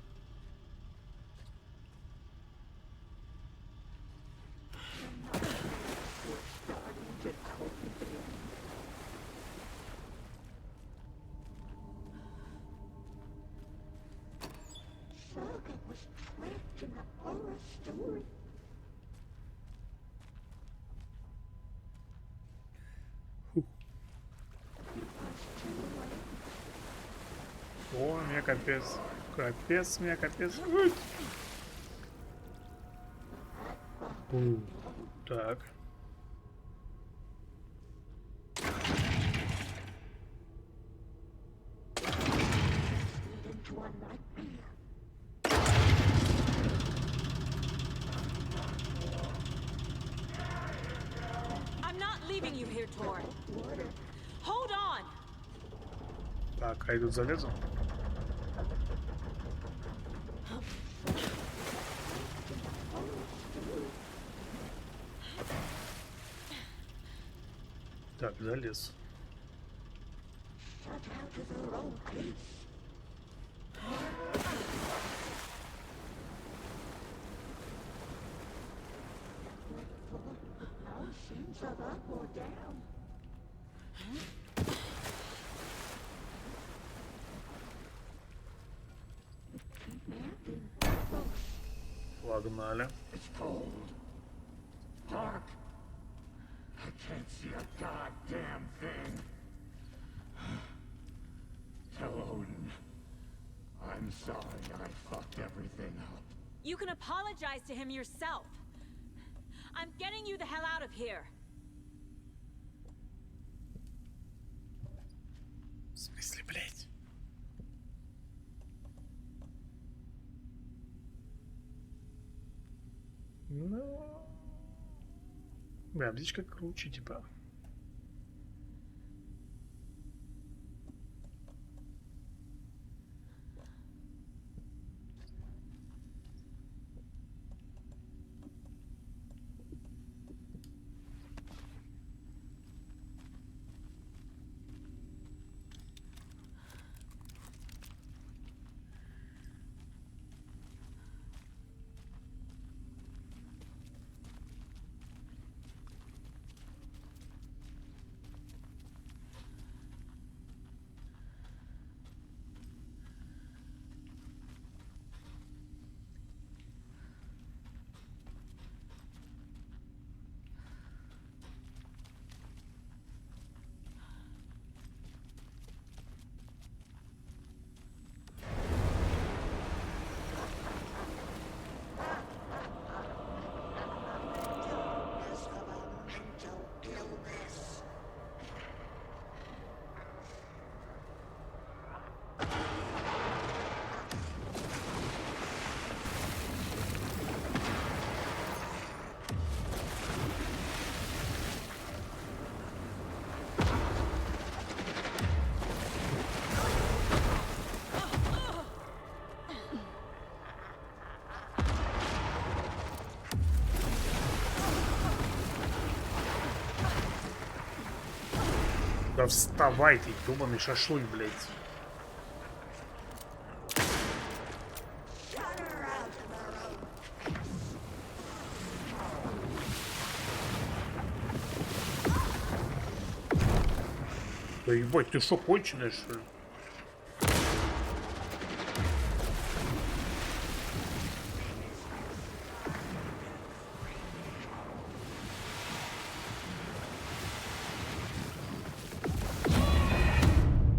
О, мне капец. Капец, мне капец. Ой. Так. I'm not leaving you here, Tor. Hold on. Так, а я тут залезу? Так, залез. Погнали. It's cold. Dark. I can't see a goddamn thing. Tell Odin. I'm sorry I fucked everything up. You can apologize to him yourself. I'm getting you the hell out of here. В смысле, блядь? Ну... Бля, птичка круче, типа. Да вставай ты, ёбаный шашлык, блядь. Да ебать, ты шо, конченый, что ли?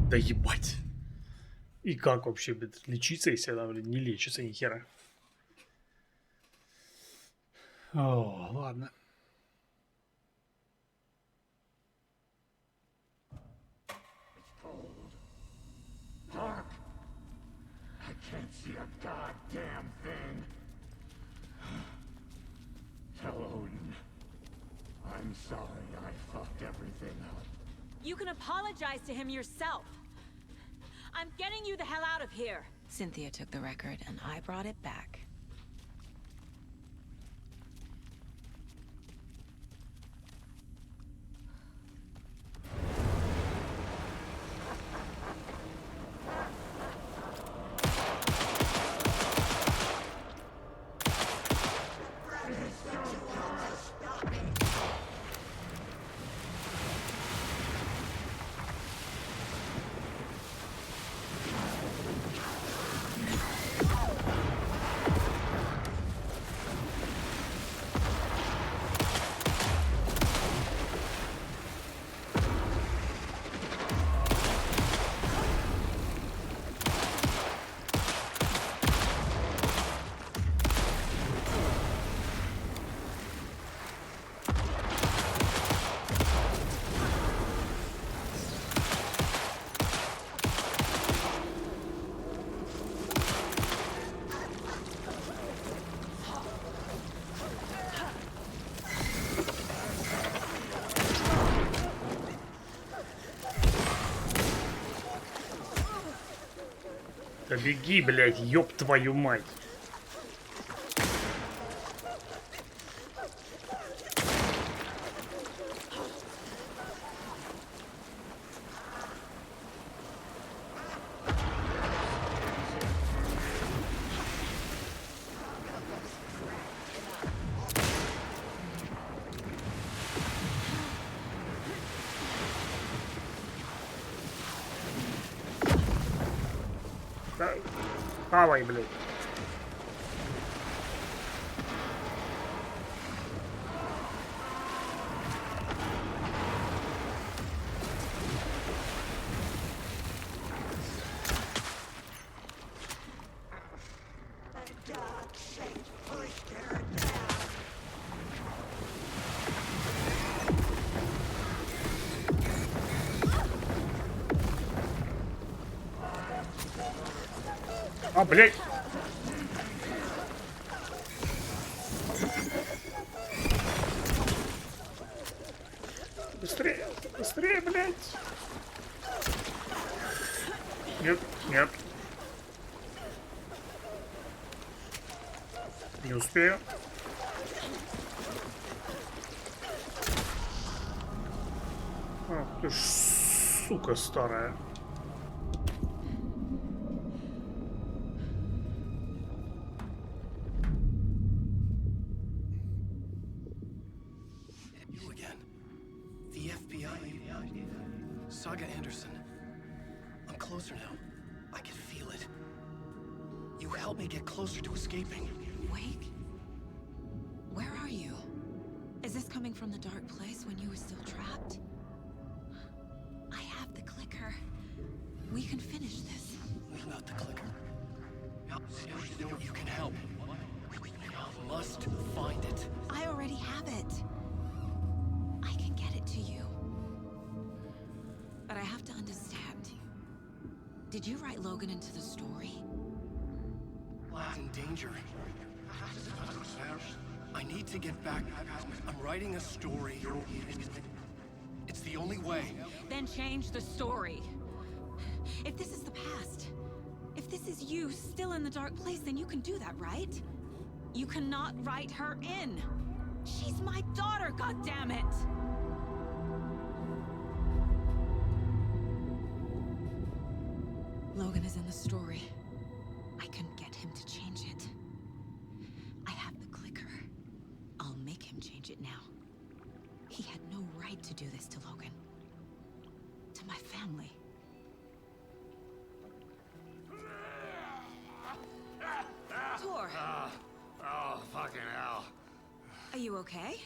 Да ебать. И как вообще, блядь, лечиться, если она, блядь, не лечится ни хера? О, ладно. Dark. I can't see a goddamn thing. Tell Odin. I'm sorry I fucked everything up. You can apologize to him yourself. I'm getting you the hell out of here. Cynthia took the record and I brought it back. Да беги, блядь, ёб твою мать. Да, хавай, блядь. А, блядь. Быстрее, быстрее, блядь. Нет, нет. Не успею. Ах ты ж, сука старая. You again. The FBI. Saga Anderson. I'm closer now. I can feel it. You helped me get closer to escaping. Wake? Where are you? Is this coming from the dark place when you were still trapped? I have the clicker. We can finish this. Without the clicker. You can help. I must find it. I already have it. I can get it to you. But I have to understand. Did you write Logan into the story? Lad's in danger. I need to get back. I'm writing a story. It's the only way. Then change the story. If this is the past, if this is you still in the dark place, then you can do that, right? You cannot write her in. She's my daughter, goddammit! Logan is in the story. I couldn't get him to change it. I have the clicker. I'll make him change it now. He had no right to do this to Logan. To my family. Tor! Oh, fucking hell. Are you okay?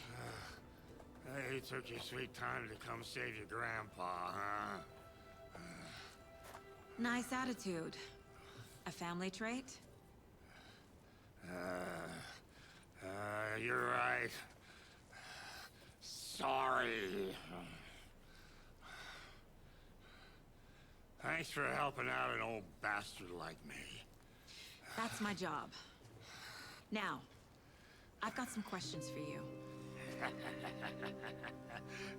You took your sweet time to come save your grandpa, huh? Nice attitude. A family trait? You're right. Sorry. Thanks for helping out an old bastard like me. That's my job. Now, I've got some questions for you.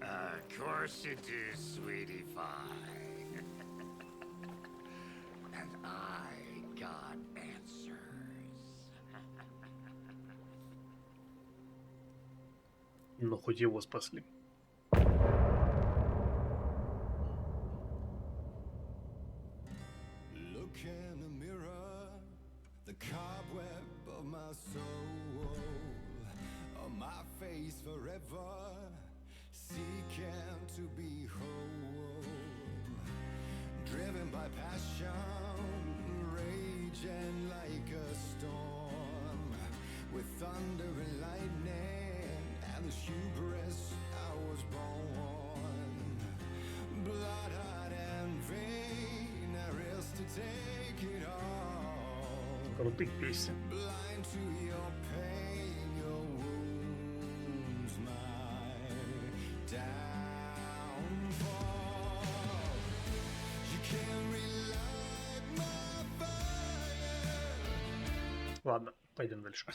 Of course you do, sweetie pie. And I got answers. Но хоть его спасли. Look in the mirror, the cobweb of my soul, on my face forever, seeking to be whole, driven by passion, raging like a storm, with thunder and lightning, and the hubris I was born, blood-hot and vain, I risk to take it all. Крутых песен. Blind to your pain, your wounds, my downfall. You can't relight my fire. Ладно, пойдем дальше.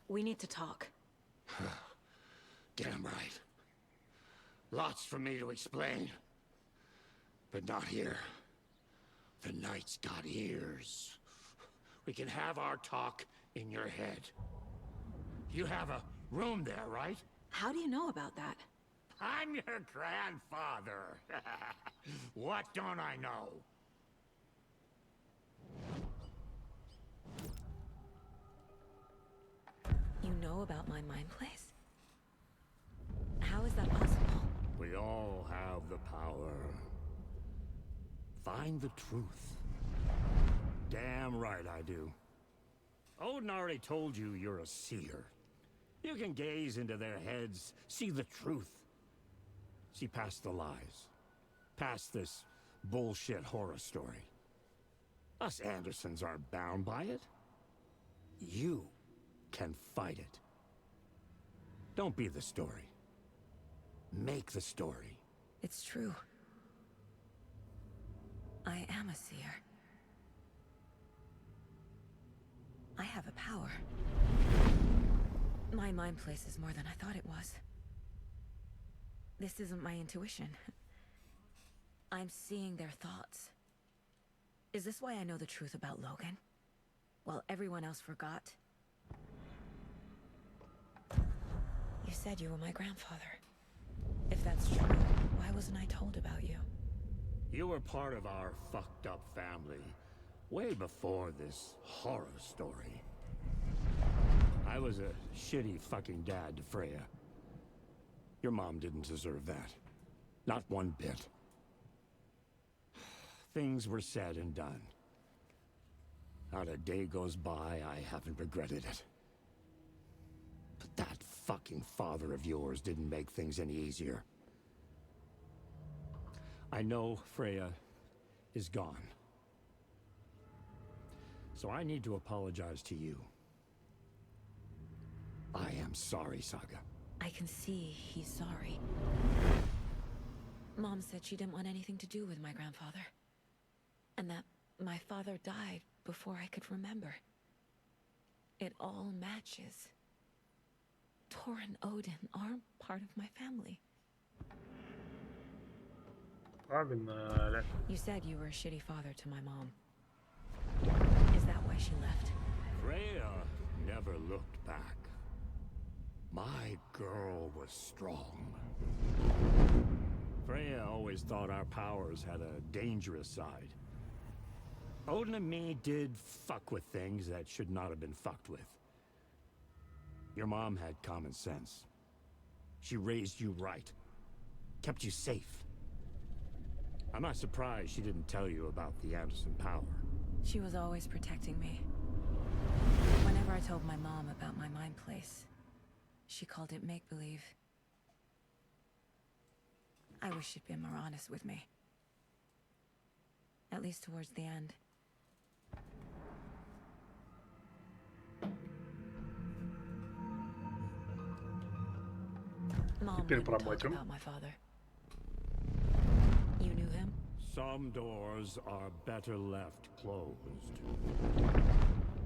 We need to talk. Damn right. Lots for me to explain. But not here. The night's got ears. We can have our talk in your head. You have a room there, right? How do you know about that? I'm your grandfather. What don't I know? You know about my mind place? How is that possible? We all have the power. Find the truth. Damn right I do. Odin already told you you're a seer. You can gaze into their heads, see the truth. See past the lies. Past this bullshit horror story. Us Andersons aren't bound by it. You can fight it. Don't be the story. Make the story. It's true. I am a seer. I have a power. My mind place is more than I thought it was. This isn't my intuition. I'm seeing their thoughts. Is this why I know the truth about Logan? While everyone else forgot? You said you were my grandfather. If that's true, why wasn't I told about you? You were part of our fucked up family way before this horror story. I was a shitty fucking dad to Freya. Your mom didn't deserve that. Not one bit. Things were said and done. Not a day goes by I haven't regretted it. But that fucking father of yours didn't make things any easier. I know Freya is gone. So I need to apologize to you. I am sorry, Saga. I can see he's sorry. Mom said she didn't want anything to do with my grandfather. And that my father died before I could remember. It all matches. Tor and Odin are part of my family. Погнали. You said you were a shitty father to my mom. Is that why she left? Freya never looked back. My girl was strong. Freya always thought our powers had a dangerous side. Odin and me did fuck with things that should not have been fucked with. Your mom had common sense. She raised you right. Kept you safe. I'm not surprised she didn't tell you about the Anderson power. She was always protecting me. Whenever I told my mom about my mind place, she called it make-believe. I wish she'd been more honest with me. At least towards the end. Mom Теперь wouldn't talk поработаем. about my father. You knew him? Some doors are better left closed.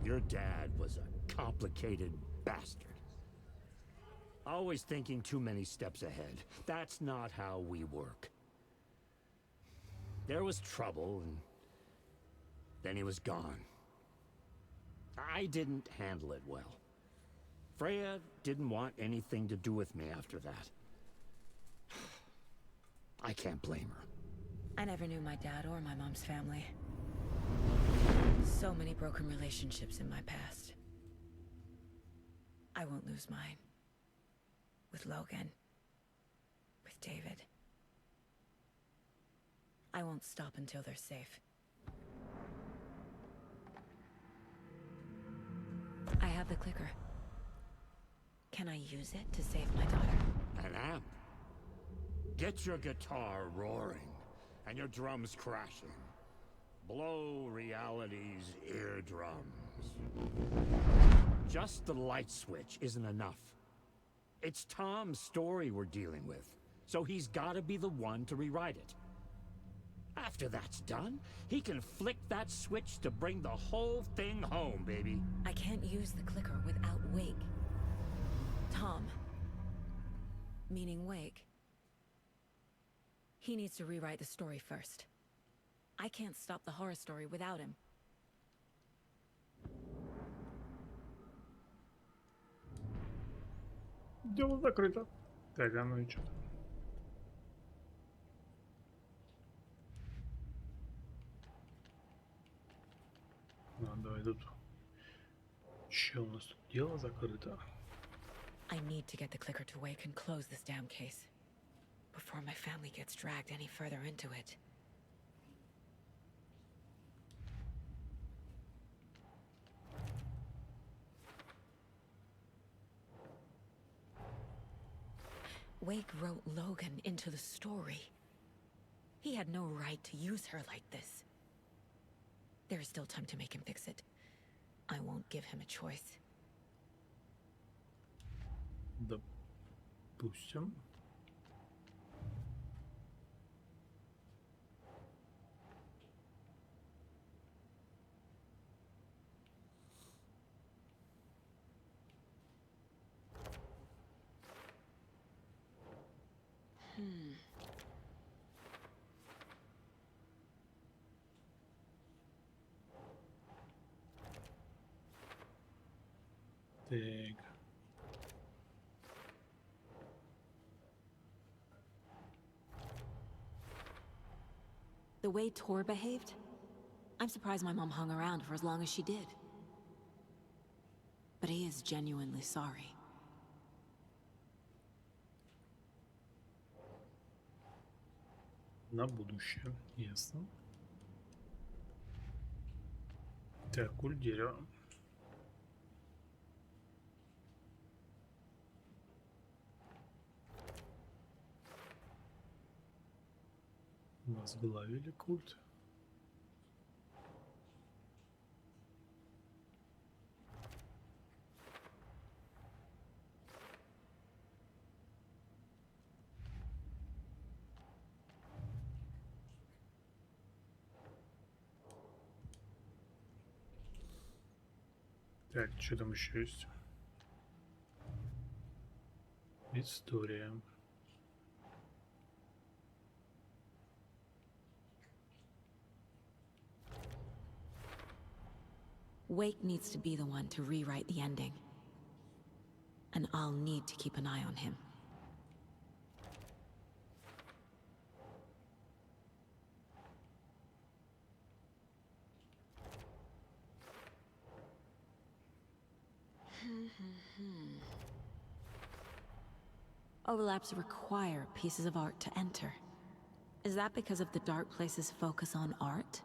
Your dad was a complicated bastard. Always thinking too many steps ahead. That's not how we work. There was trouble, and then he was gone. I didn't handle it well. Freya didn't want anything to do with me after that. I can't blame her. I never knew my dad or my mom's family. So many broken relationships in my past. I won't lose mine. With Logan. With David. I won't stop until they're safe. I have the clicker. Can I use it to save my daughter? An amp. Get your guitar roaring and your drums crashing. Blow reality's eardrums. Just the light switch isn't enough. It's Tom's story we're dealing with, so he's gotta be the one to rewrite it. After that's done, he can flick that switch to bring the whole thing home, baby. I can't use the clicker without Wake. Tom. Meaning Wake. He needs to rewrite the story first. I can't stop the horror story without him. Дело закрыто. Так, а ну и что? Давай тут. Че у нас тут? Дело закрыто. I need to get the clicker to Wake and close this damn case. Before my family gets dragged any further into it. Wake wrote Logan into the story. He had no right to use her like this. There is still time to make him fix it. I won't give him a choice. Допустим. Так. The way Tor behaved? I'm surprised my mom hung around for as long as she did. But he is genuinely sorry. На будущее. Ясно. Так, куль дерева. Возглавили культ. Так, что там еще есть? История. Wake needs to be the one to rewrite the ending. And I'll need to keep an eye on him. Overlaps require pieces of art to enter. Is that because of the dark place's focus on art?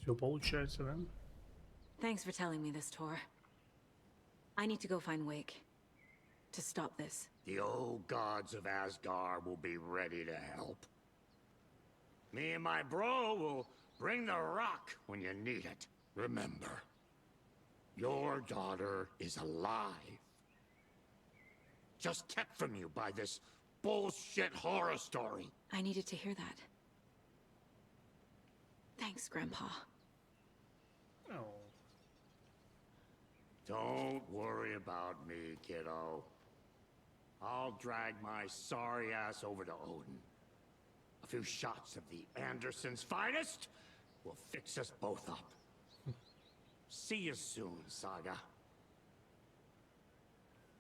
Все получается, да? Thanks for telling me this, Tor. I need to go find Wake. To stop this. The old gods of Asgard will be ready to help. Me and my bro will bring the rock when you need it. Remember, your daughter is alive. Just kept from you by this bullshit horror story. I needed to hear that. Thanks, Grandpa. Oh. Don't worry about me, kiddo. I'll drag my sorry ass over to Odin. A few shots of the Andersons' finest will fix us both up. See you soon, Saga.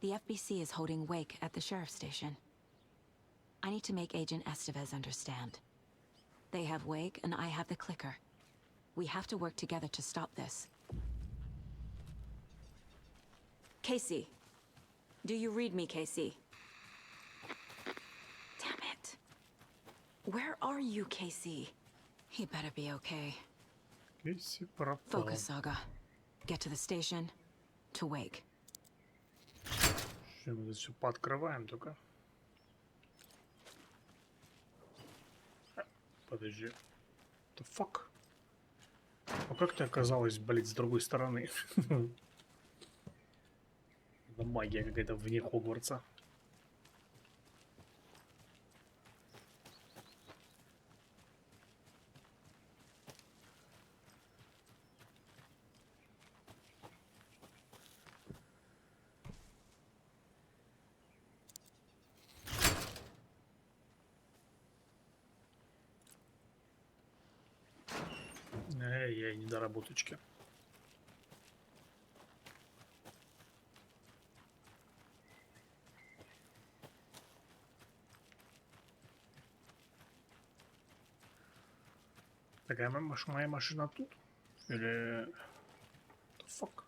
The FBC is holding Wake at the sheriff's station. I need to make Agent Estevez understand. They have Wake, and I have the clicker. We have to work together to stop this. Casey. Do you read me, Casey? Damn it. Where are you, Casey? He better be okay. Кейси пропал. Focus, Saga. Get to the station. To Wake. Сейчас мы это все пооткрываем только. Подожди. The fuck? Ну как ты оказалась, блядь, с другой стороны? Это магия какая-то вне Хогвартса. Эй, недоработочки. Такая моя машина тут? Или... The fuck?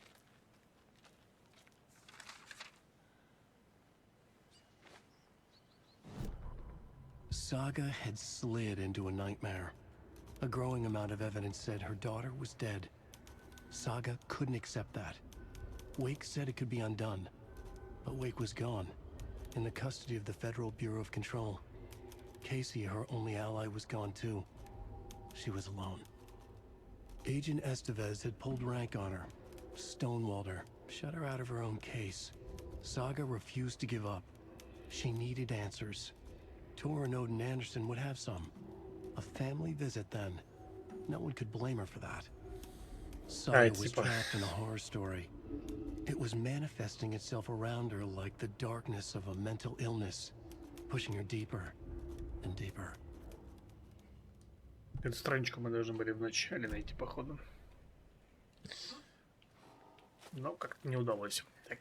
Saga had slid into a nightmare. A growing amount of evidence said her daughter was dead. Saga couldn't accept that. Wake said it could be undone. But Wake was gone, in the custody of the Federal Bureau of Control. Casey, her only ally, was gone too. She was alone. Agent Estevez had pulled rank on her, stonewalled her, shut her out of her own case. Saga refused to give up. She needed answers. Tor and Odin Anderson would have some. A family visit then. No one could blame her for that. Saga was trapped in a horror story. It was manifesting itself around her like the darkness of a mental illness, pushing her deeper and deeper. Эту страничку мы должны были вначале найти, походу. Но как-то не удалось. Так,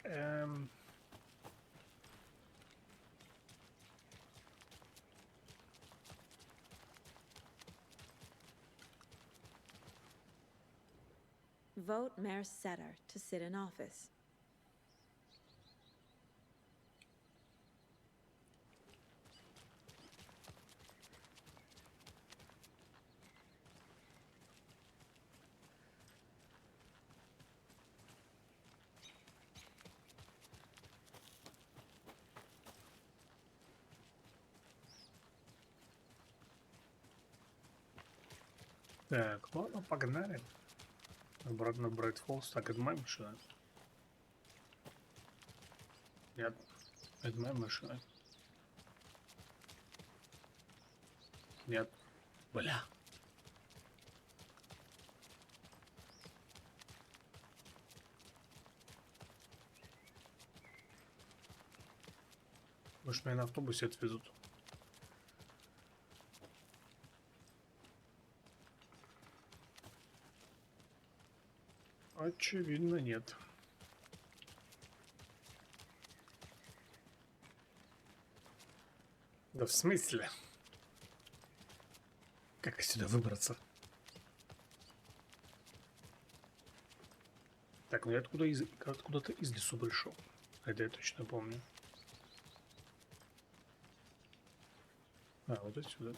Vote Mayor Setter to sit in office. Так, ладно, погнали. Обратно в Брайт Фоллс. Так, это моя машина. Нет, это моя машина. Нет. Бля. Может, меня на автобусе отвезут? Очевидно, нет. Да в смысле? Как сюда выбраться? Так, ну я откуда-то из лесу пришел. Это я точно помню. А, вот отсюда.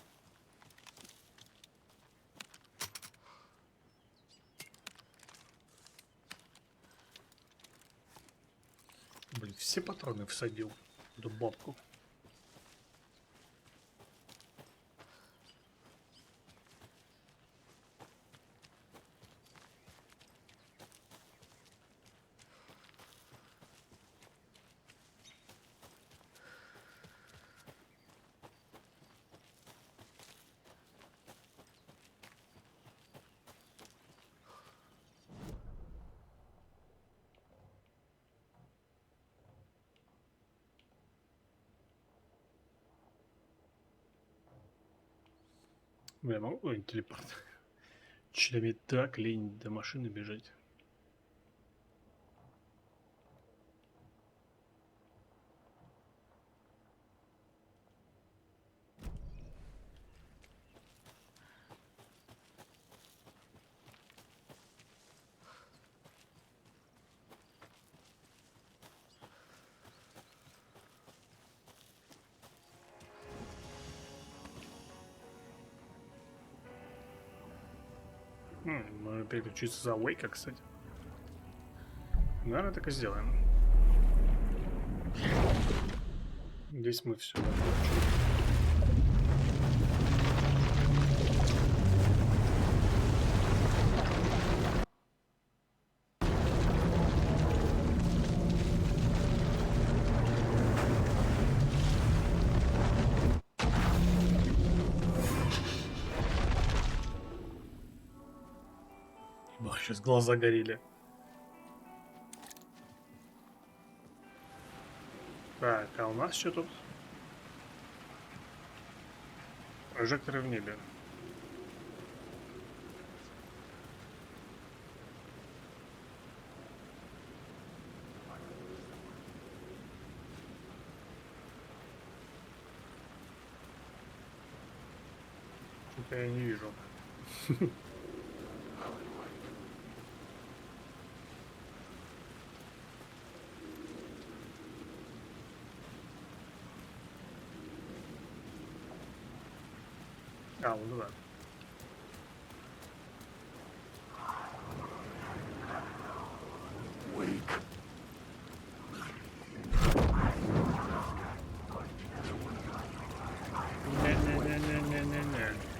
Блин, все патроны всадил в эту бабку. Я могу какой-нибудь телепорт? Че-то мне так лень до машины бежать. Можно переключиться за Уэйка, кстати. Наверное, так и сделаем. Здесь мы все закончили. Сейчас глаза горели. Так, а у нас что тут? Прожекторы в небе. Что-то я не вижу. А, ну да. Не-не-не-не-не-не-не.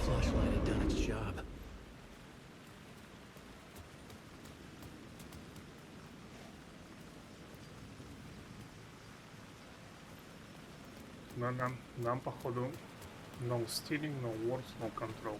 Flashlight had done its job. Но нам походу no stealing, no wars, no control.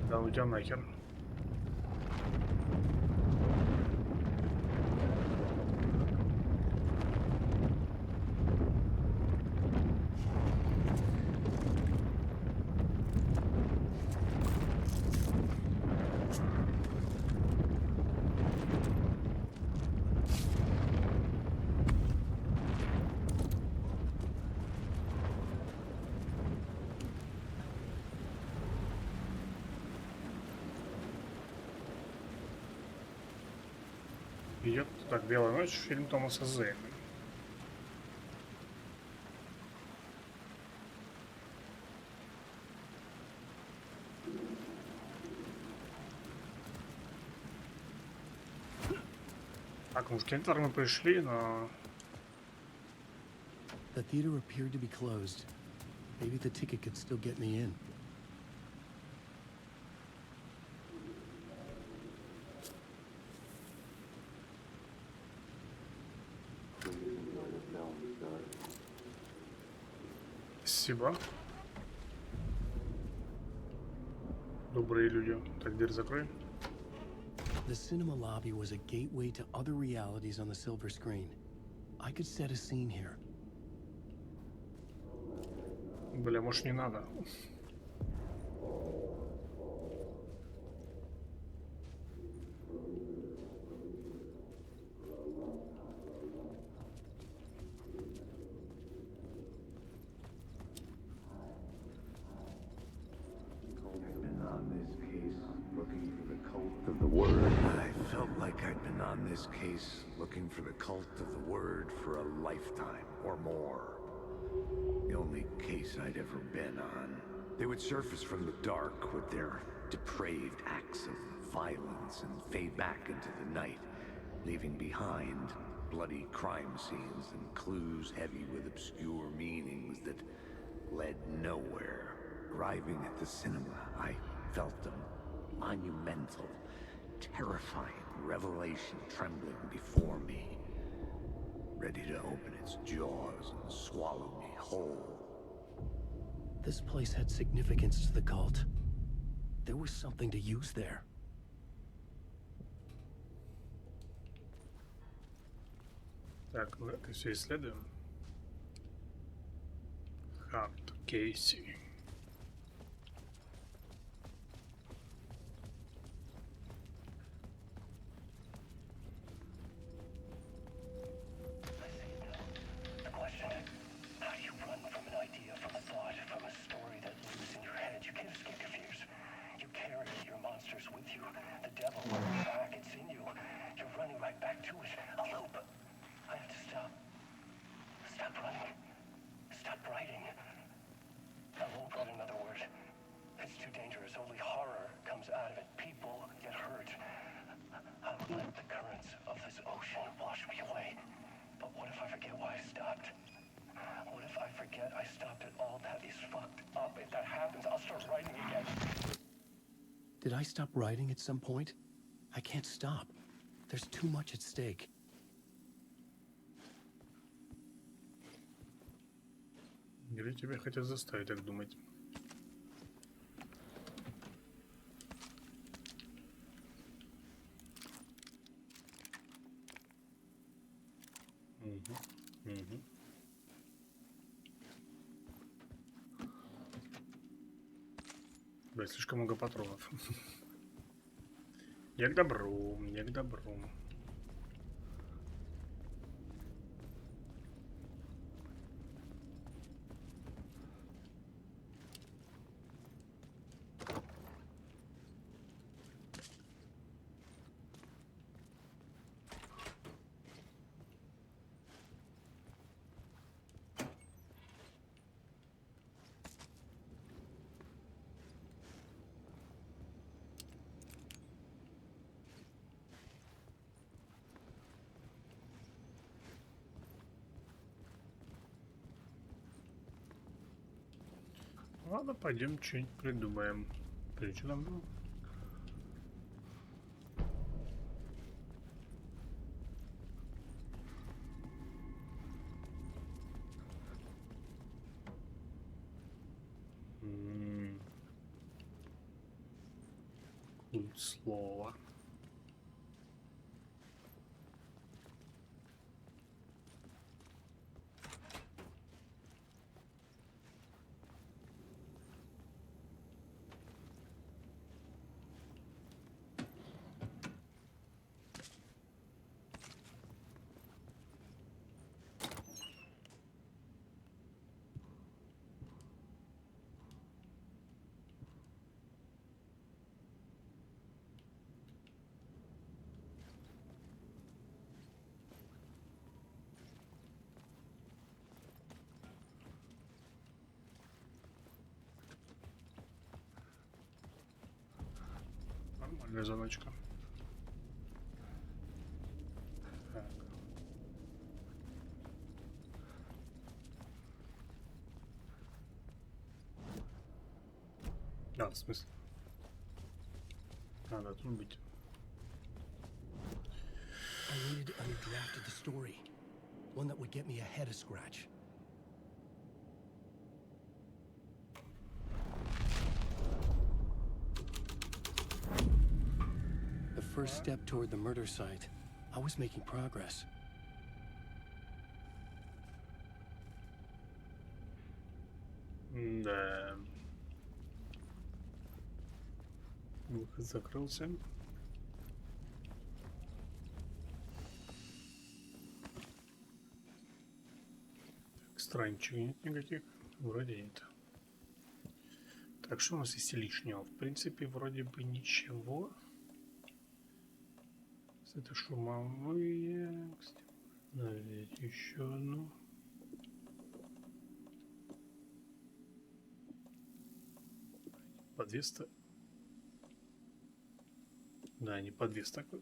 Да ну тебя нахер. Идет так, «Белая ночь», фильм Томаса Зейна. Так, ну в кинотеатр мы пришли, но... The theater appeared to be closed. Maybe the ticket could still get me in. Спасибо. Добрые люди. Так, дверь закрой. The cinema lobby was a gateway to other realities on the silver screen. I could set a scene here. Бля, может, не надо. I felt like I'd been on this case looking for the cult of the word for a lifetime or more. The only case I'd ever been on. They would surface from the dark with their depraved acts of violence and fade back into the night, leaving behind bloody crime scenes and clues heavy with obscure meanings that led nowhere. Arriving at the cinema, I felt a monumental, terrifying revelation trembling before me, ready to open its jaws and swallow me whole. This place had significance to the cult. There was something to use there. Так, мы это все исследуем. Харт Кейси. Did I stop writing at some point? I can't stop. There's too much at stake. Или тебя хотят заставить так думать? Угу. Блять, слишком много патронов. Не к добру, не к добру. Ладно, пойдем что-нибудь придумаем. Ты что там был? Слово. Нормальная задачка. Так. Да, в смысле. Надо тут быть. I needed a new draft of the story. One that would get me ahead of Scratch. The first step toward the murder site. I was making progress. Да. Выход закрылся. Так, странничек нет никаких? Вроде нет. Так, что у нас есть лишнего? В принципе, вроде бы ничего. Это шумовые. Наведь еще одну. Подвес-то. Да, не подвес такой.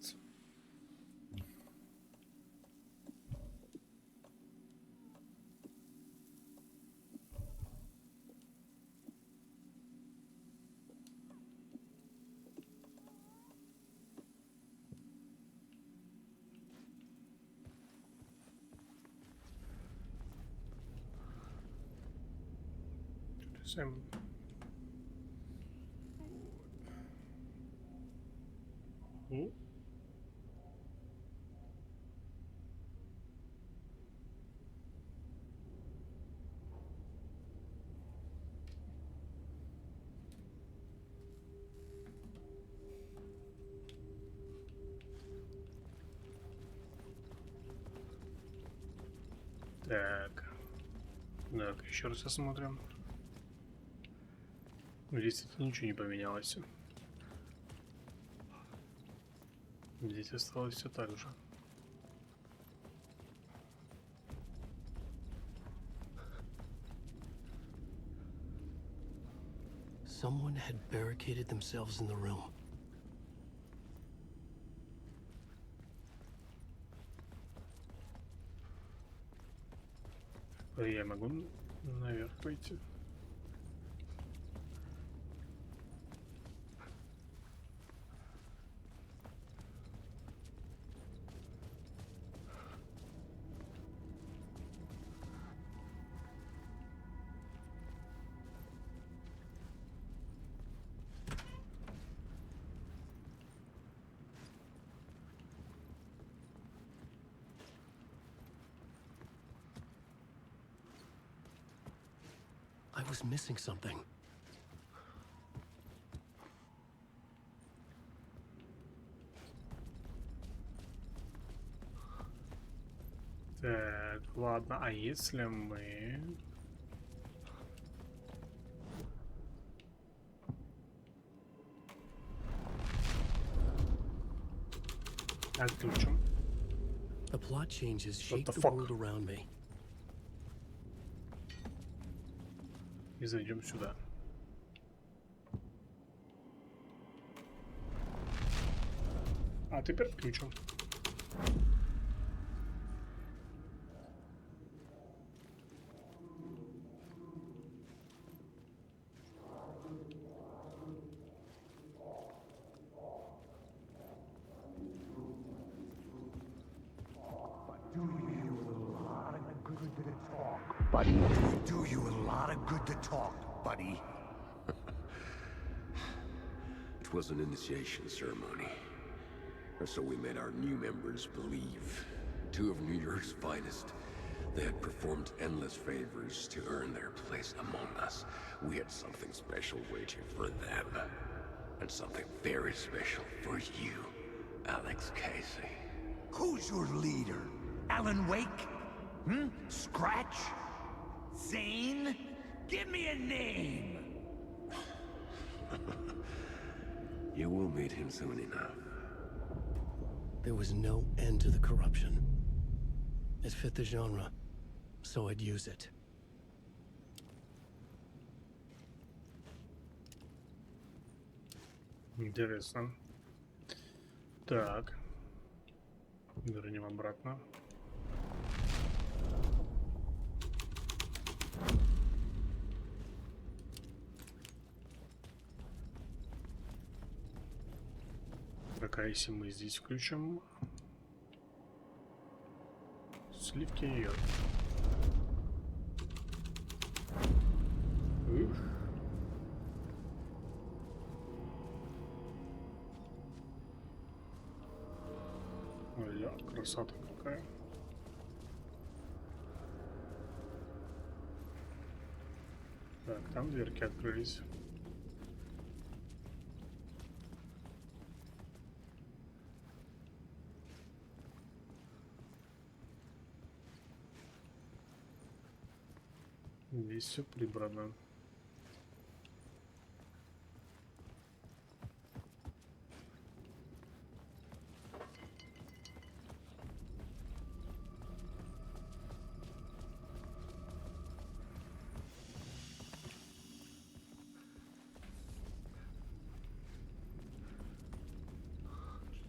Сэм. Так. Так, еще раз осмотрим. Здесь это ничего не поменялось. Здесь осталось все так же. Someone had barricaded themselves in the room. Я могу наверх пойти. I was missing something. Так, ладно, а если мы... Отключим. The plot changes shake the the fuck? world around me. И зайдем сюда. А теперь включим. Buddy, do you a lot of good to talk, buddy. This was an initiation ceremony. Or so we made our new members believe. Two of New York's finest. They had performed endless favors to earn their place among us. We had something special waiting for them. And something very special for you, Alex Casey. Who's your leader? Alan Wake? Scratch? Zane? Give me a name! You will meet him soon enough. There was no end to the corruption. It fit the genre, so I'd use it. Интересно. Так. Вернем обратно. Так, а если мы здесь включим сливки ее. Ух. Ой, красота какая. Так, там дверки открылись. Здесь все прибрано.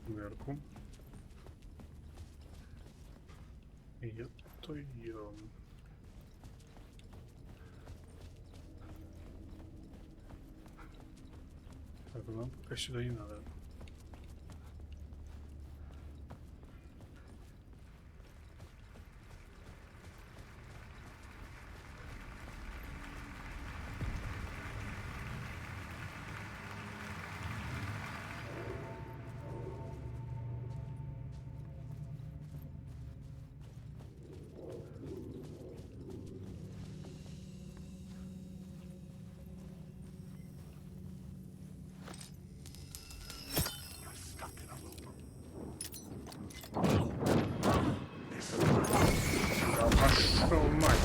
Сверху. И это ее. Так, нам пока сюда не надо. Пошел мать.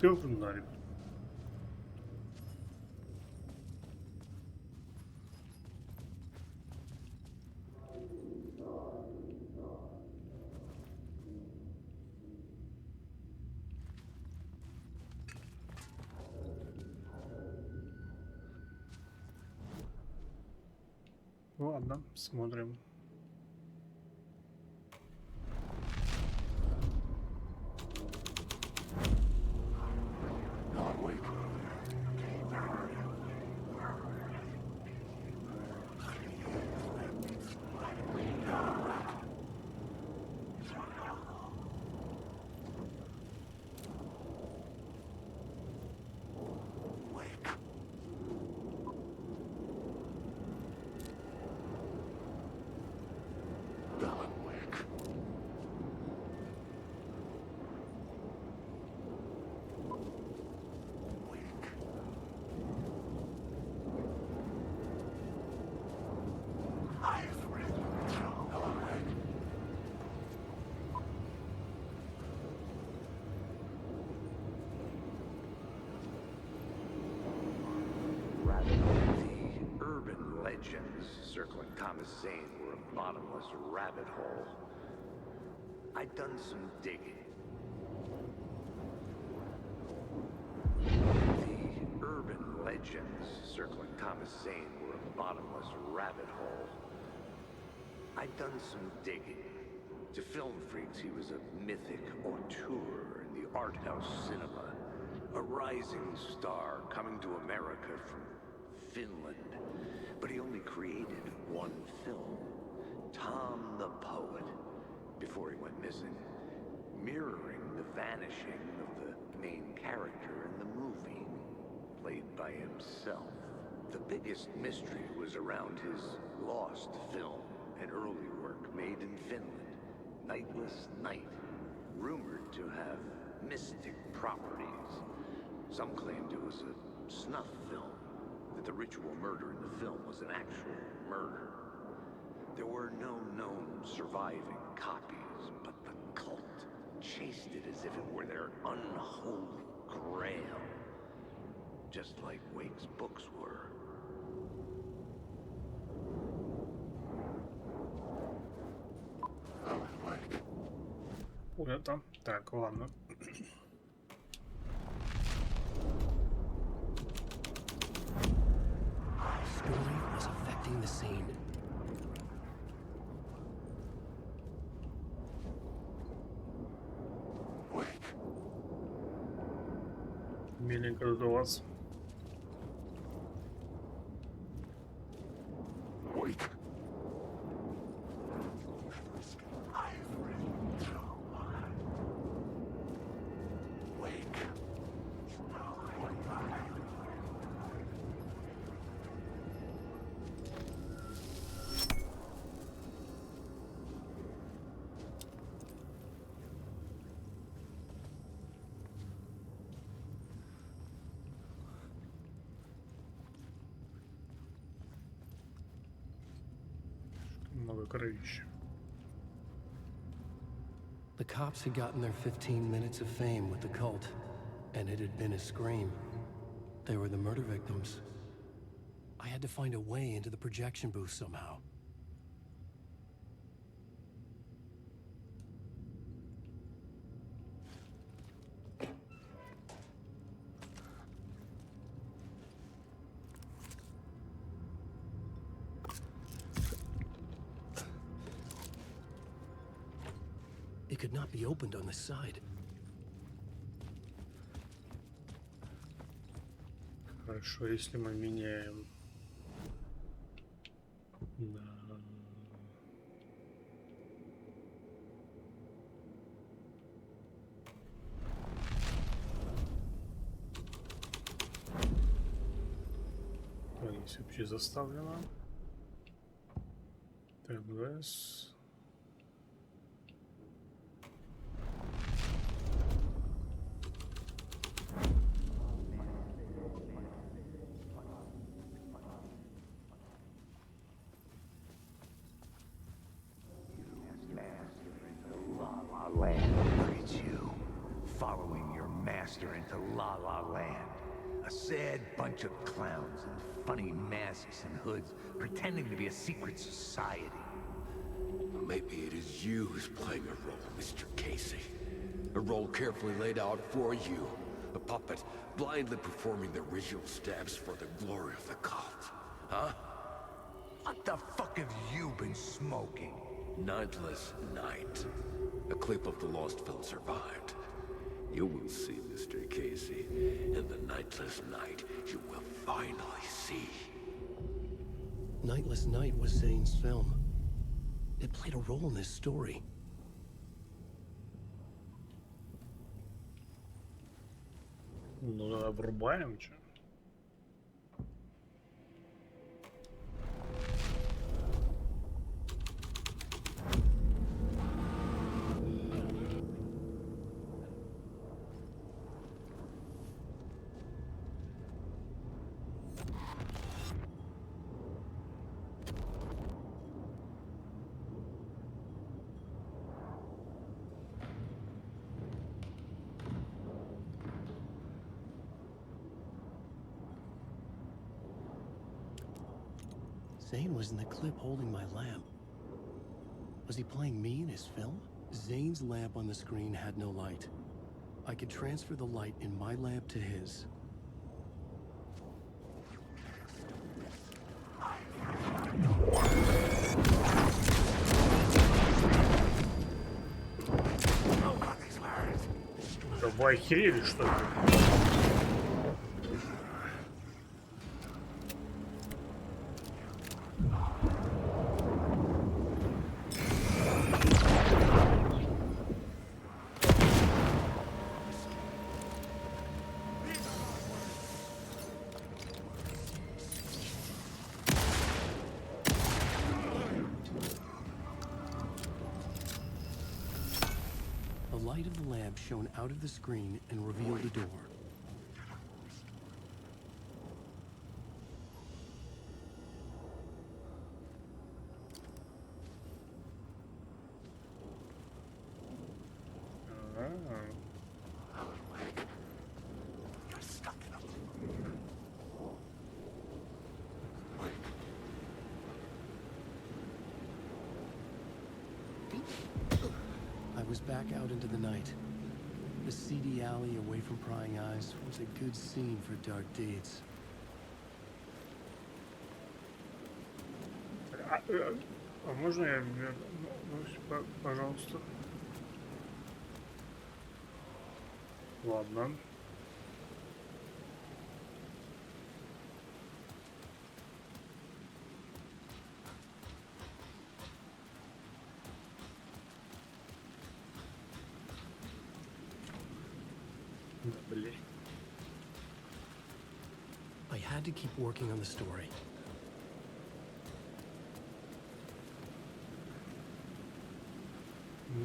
Говнарик. Ладно, смотрим. The urban legends circling Thomas Zane were a bottomless rabbit hole. I'd done some digging. The urban legends circling Thomas Zane were a bottomless rabbit hole. I'd done some digging. To film freaks, he was a mythic auteur in the art house cinema. A rising star coming to America from Finland. But he only created one film, Tom the Poet, before he went missing. mirroring the vanishing of the main character in the movie, played by himself. The biggest mystery was around his lost film, an early work made in Finland, Nightless Night, rumored to have mystic properties. Some claimed it was a snuff film, that the ritual murder in the film was an actual murder. There were no known surviving copies, but the cult chased it as if it were their unholy grail. Just like Wake's books were. Куда-то. Так, ладно. Story was affecting the scene. Миленько тут у вас. Много кровища. The cops had gotten their 15 minutes of fame with the cult, and it had been a scream. They were the murder victims. I had to find a way into the projection booth somehow. It could not be opened on the side. Хорошо, если мы меняем на... Здесь вообще заставлено. ТБС. Into La La Land. A sad bunch of clowns in funny masks and hoods pretending to be a secret society. Maybe it is you who's playing a role, Mr. Casey. A role carefully laid out for you. A puppet blindly performing the ritual steps for the glory of the cult. Huh? What the fuck have you been smoking? Nightless Night. A clip of the lost film survived. You will see, Mr. Casey. In the Nightless Night, you will finally see. Nightless Night was Zane's film. It played a role in this story. Ну да, врубаем, чё? Zane was in the clip holding my lamp. Was he playing me in his film? Zane's lamp on the screen had no light. I could transfer the light in my lamp to his. Да вы охерели, что ли? The light of the lamp shone out of the screen and revealed the door. I was back out into the night. The seedy alley away from prying eyes was a good scene for dark deeds. А можно я вернусь, пожалуйста? Ладно. I had to keep working on the story.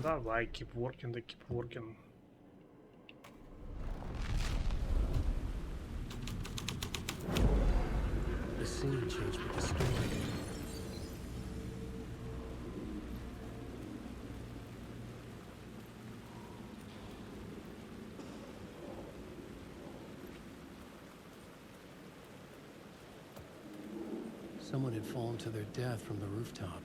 Давай, keep working, да keep working. The scene changed with the story. Someone had fallen to their death from the rooftop.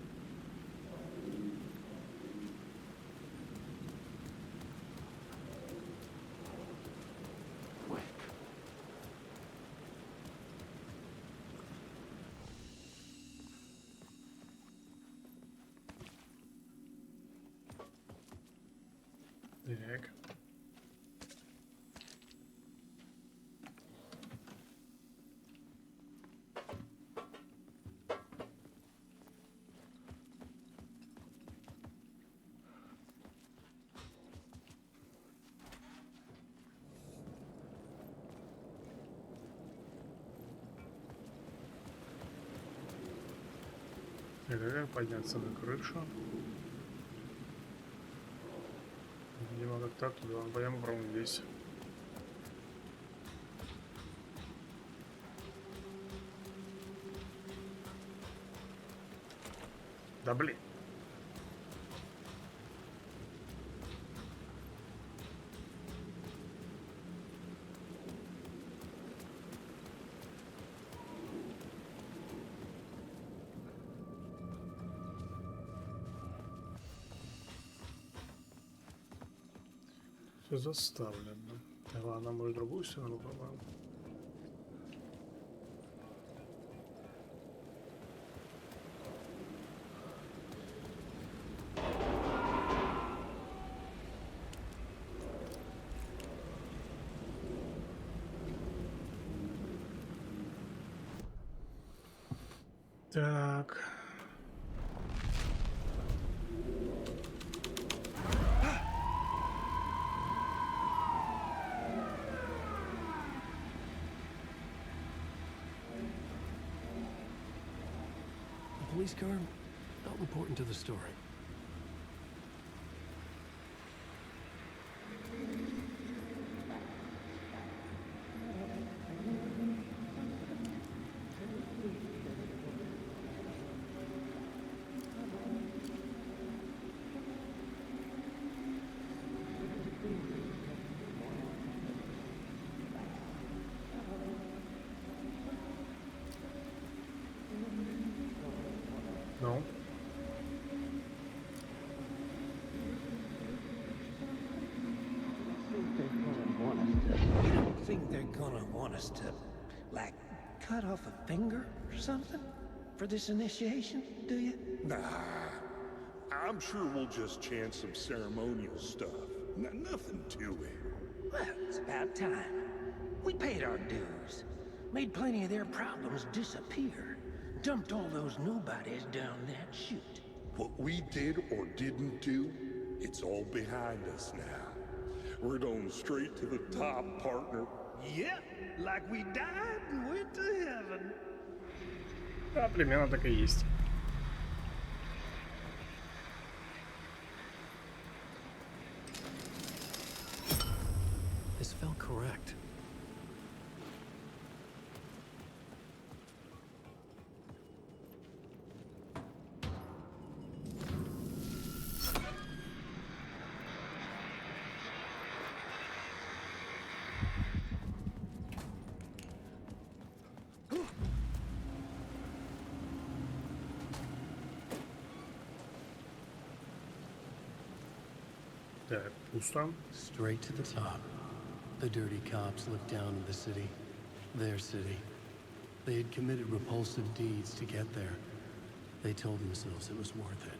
Так. Как подняться на крышу? Видимо, как-то оттуда. Пойдем попробуем здесь. Да блин. Все заставлено. Ладно, может, другую сторону попробуем. Так. The police car felt important to the story. Ну. You don't think they're gonna want us to, like, cut off a finger or something for this initiation, do you? Nah, I'm sure we'll just chant some ceremonial stuff. Nothing to it. Well, it's about time. We paid our dues. Made plenty of their problems disappear. Dumped all those nobodies down that chute. What we did or didn't do, it's all behind us now. We're going straight to the top, partner. Yep, like we died and went to heaven. Да, примерно так и есть. Так, пусто. Straight to the top. The dirty cops looked down on the city. Their city. They had committed repulsive deeds to get there. They told themselves it was worth it.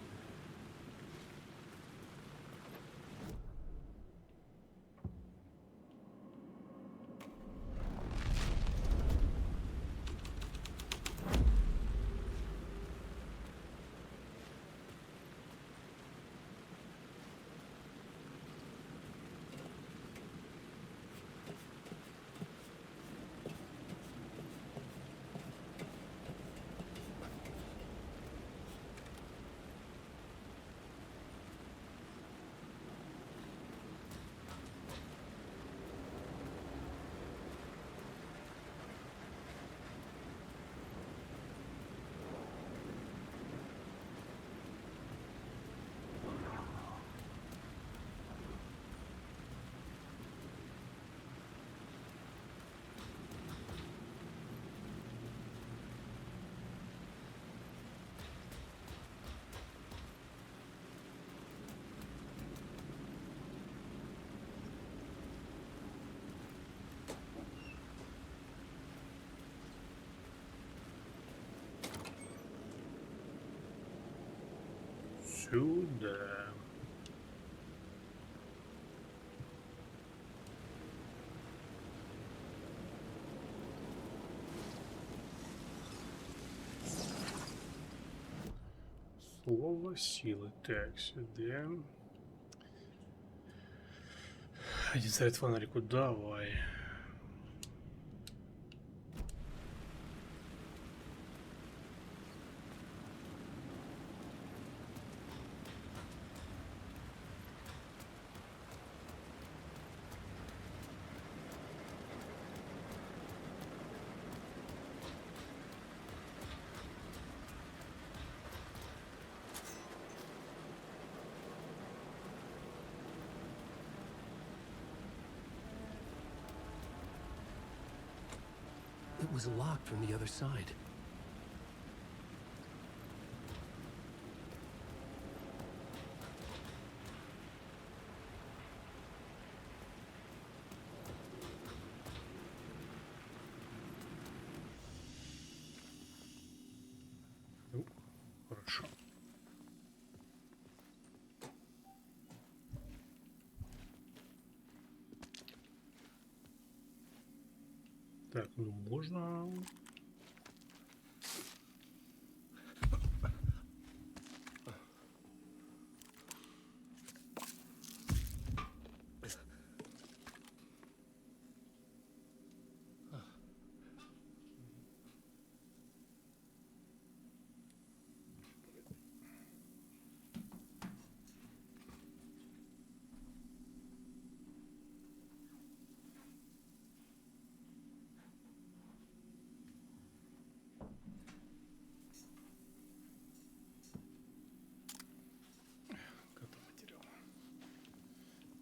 Сюда. Слово силы. Так, сюда. Один ставит фонарику. Давай. It was locked from the other side. Ну, хорошо. Так, ну можно... Кота потерял.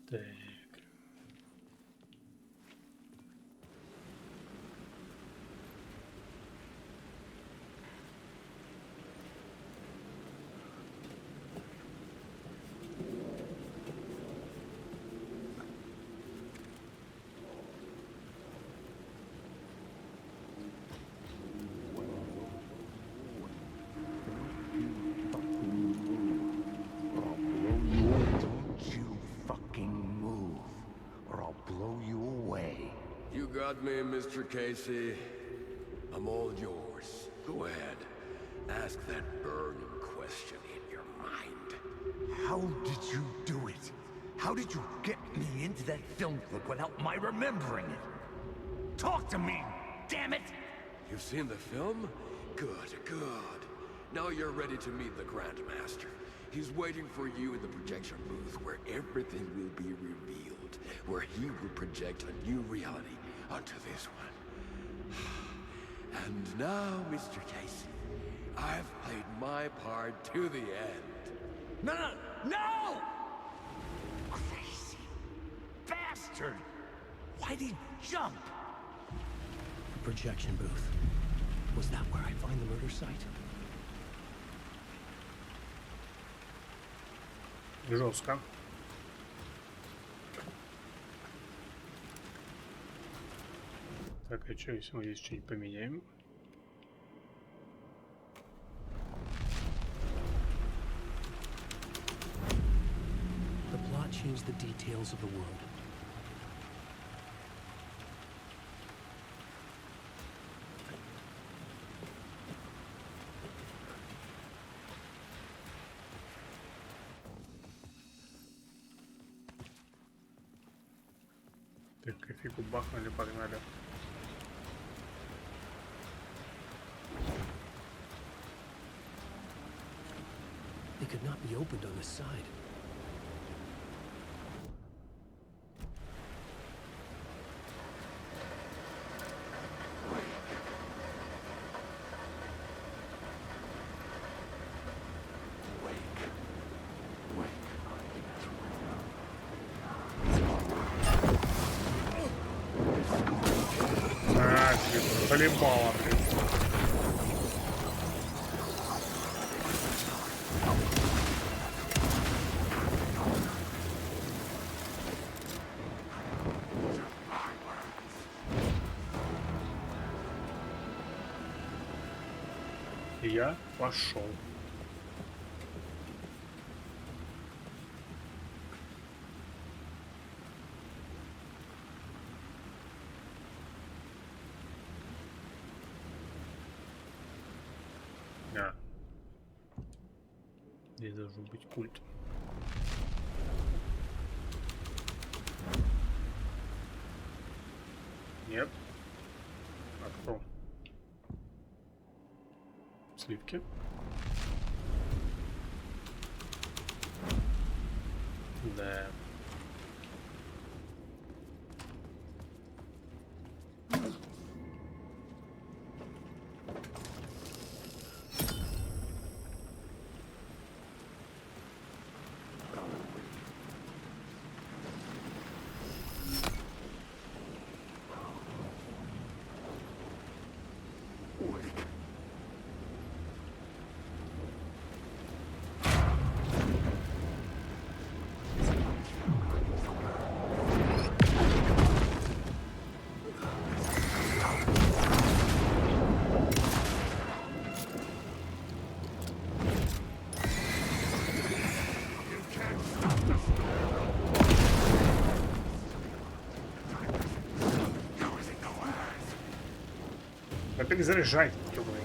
Так. Don't you fucking move, or I'll blow you away. You got me, Mr. Casey. I'm all yours. Go ahead. Ask that burning question in your mind. How did you do it? How did you get me into that film clip without my remembering it? Talk to me, damn it! You've seen the film? Good, good. Now you're ready to meet the Grandmaster. He's waiting for you in the projection booth where everything will be revealed, where he will project a new reality onto this one. And now, Mr. Casey, I've played my part to the end. No, no, no! Crazy bastard! Why'd he jump? Projection booth. Was that where I find the murder site? Жестко. Так, а что, если мы здесь что-нибудь поменяем? The plot changed the details of the world. Так, кофейку бахнули, погнали. It could not be opened on this side. А, блин, полимало, блин. Я пошел. А. Здесь должен быть культ. Нет. А кто? Сливки. Да. А перезаряжать, ёбаный.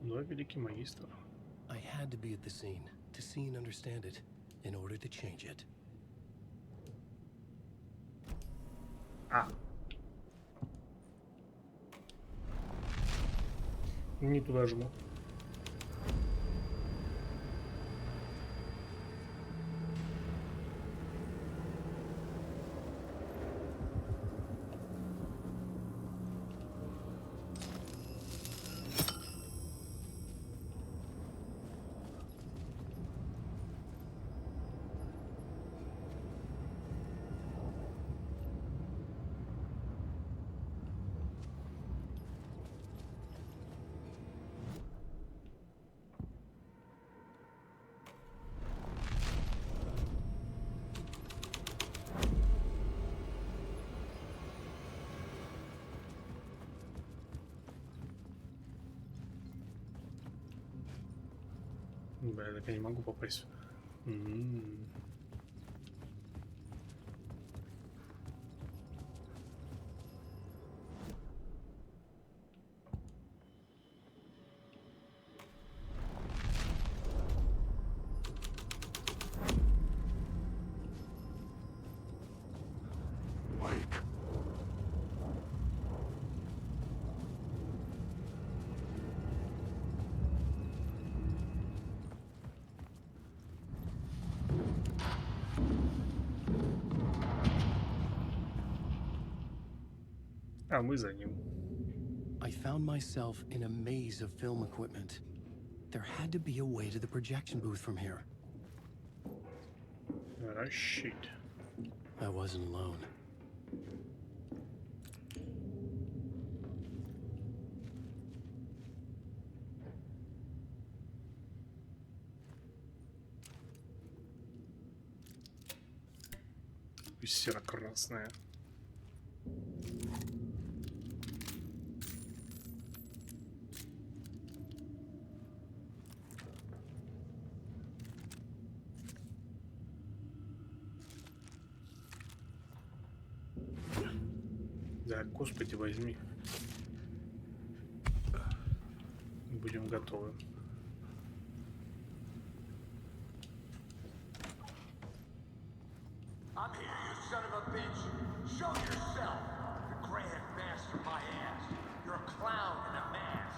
Но великий магистр. I had to be at the scene, to see and understand it, in order to change it. А. Не туда жму. Бля, так я не могу попасть. А мы за ним. I found myself in a maze of film equipment. There had to be a way to the projection booth from here. Shit. I wasn't alone. Серо-красная. Да, Господи, возьми. Будем готовы. I'm here, you son of a bitch. Show yourself. The grand master my ass. You're a clown in a mask.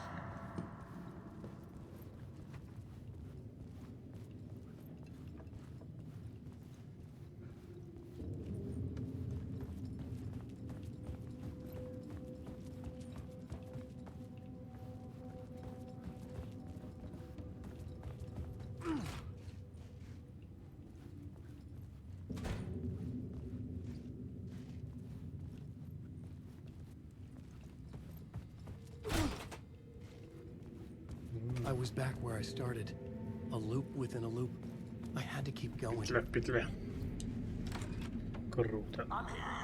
I was back where I started. A loop within a loop. I had to keep going. Петля в петле. Круто.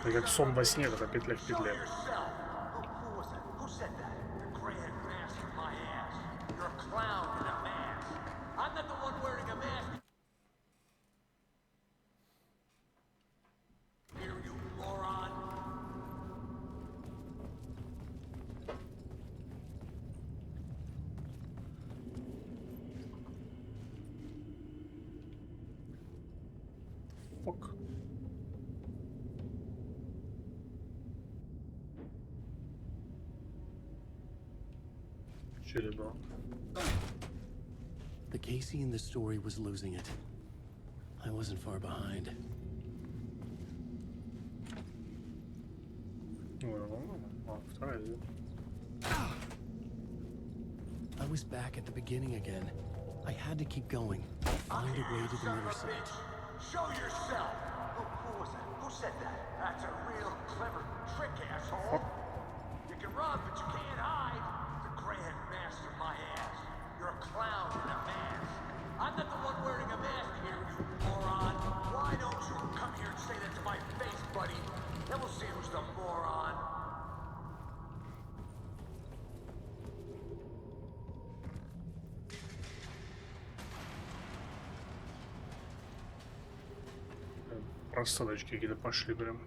Это как сон во сне, это петля в петле. Who was it? Who said that? The grand master my ass. You're a clown in a mask. I'm not the one wearing a mask. Here, you moron. Fuck. Черебро. The Casey in the story was losing it. I wasn't far behind. Вторая. I was back at the beginning again. I had to keep going. Find a way to the mirror site. Show yourself. Who was that? Who said that? That's a real clever trick, asshole. You can run, but you can't hide. The grand master my ass. You're a clown in a mask. I'm not the one wearing a mask here, you moron. Why don't you come here and say that to my face, buddy? Then we'll see who's the moron. Просадочки какие-то пошли прям.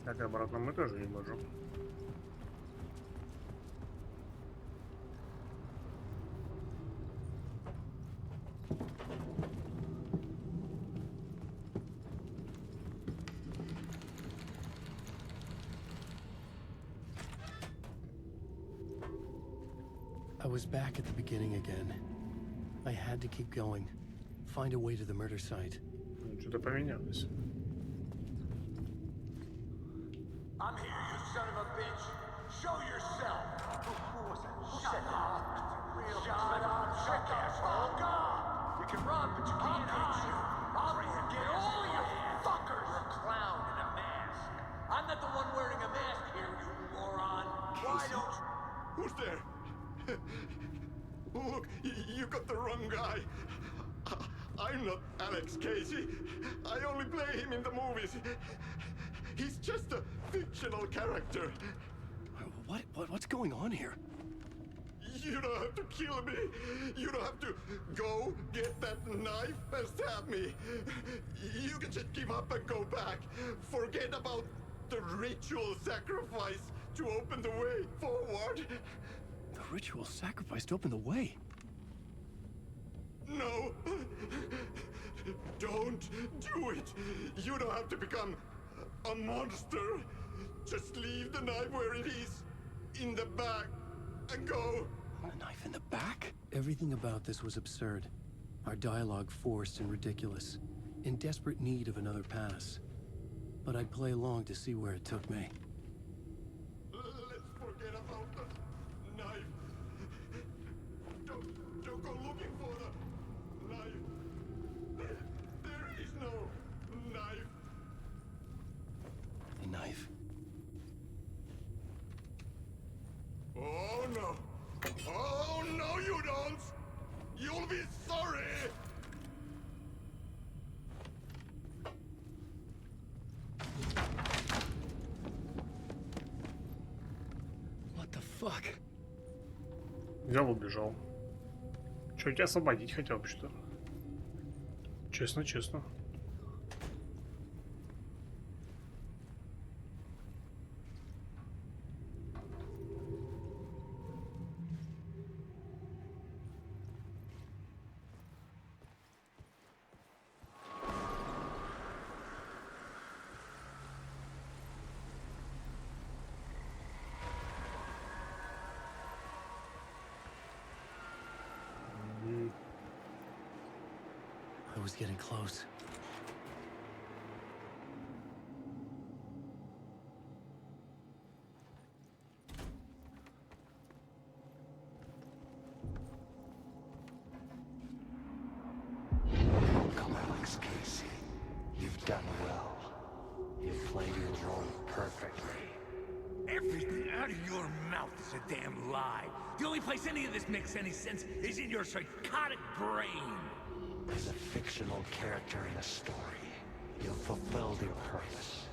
Так, обратно мы тоже не можем. I was back at the beginning again. I had to keep going. Find a way to the murder site. Что-то поменялось. I'm here, you son of a bitch. Show yourself. Who was it? Who said that? Real shut up, trick asshole. God. You can run, but you can't hide. I'll get all you fuckers. You're a clown in a mask. I'm not the one wearing a mask here, you moron. Why don't you? Who's there? Look, you got the wrong guy. I'm not Alex Casey. I only play him in the movies. He's just a fictional character. What's going on here? You don't have to kill me. You don't have to go get that knife and stab me. You can just give up and go back. Forget about the ritual sacrifice to open the way forward. The ritual sacrifice to open the way? No. Don't do it. You don't have to become a monster. Just leave the knife where it is, in the back, and go. A knife in the back? Everything about this was absurd. Our dialogue forced and ridiculous. In desperate need of another pass. But I'd play along to see where it took me. Let's forget about the knife. Don't go looking for the knife. There is no knife. The knife? Oh no! Oh no, you don't! You'll be sorry! What the fuck? Взял, убежал. Че, тебя освободить хотел бы, что? Честно, честно. I was getting close. Welcome, Alex Casey. You've done well. You've played your role perfectly. Everything out of your mouth is a damn lie. The only place any of this makes any sense is in your psychotic brain. As a fictional character in a story, you've fulfilled your purpose.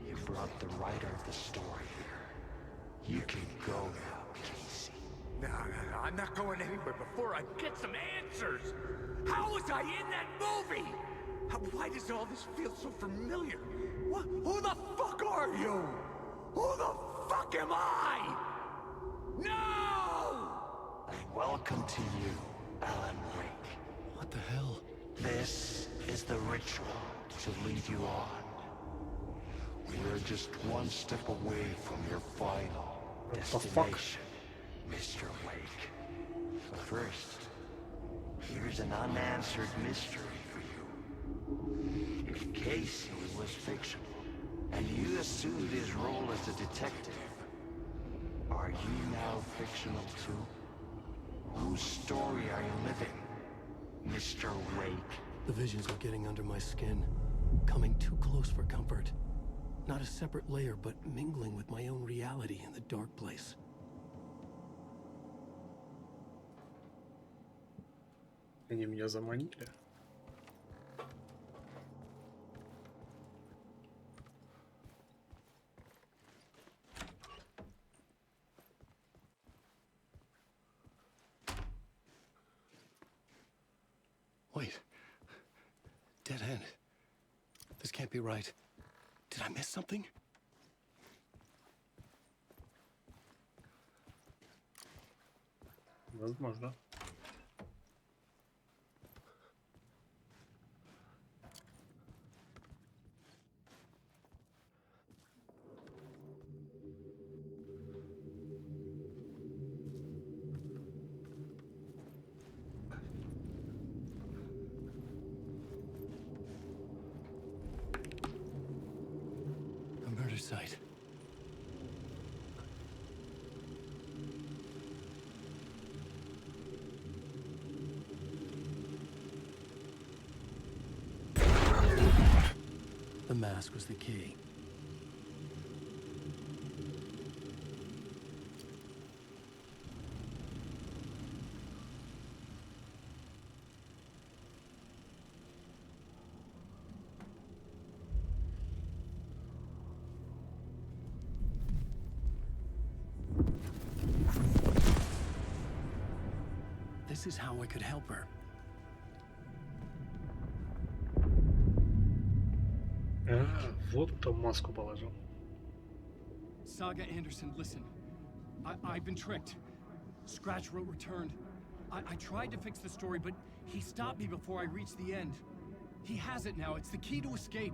You brought the writer of the story here. You can go now, Casey. No, I'm not going anywhere before I get some answers. How was I in that movie? Why does all this feel so familiar? Who the fuck are you? Who the fuck am I? No! And welcome to you, Alan Wake. What the hell? This is the ritual to lead you on. We're just one step away from your final destination, Mr. Wake. But first, here's an unanswered mystery for you. If Casey was fictional, and you assumed his role as a detective, are you now fictional too? Whose story are you living, Mr. Wake? The visions were getting under my skin, coming too close for comfort. Not a separate layer, but mingling with my own reality in the dark place. Они меня заманили. Wait. Dead end. This can't be right. Did I miss something? Возможно. A murder site. The mask was the key. This is how I could help her. Вот кто маску положил. Saga Anderson, listen. I've been tricked. Scratch wrote returned. I tried to fix the story, but he stopped me before I reached the end. He has it now. It's the key to escape.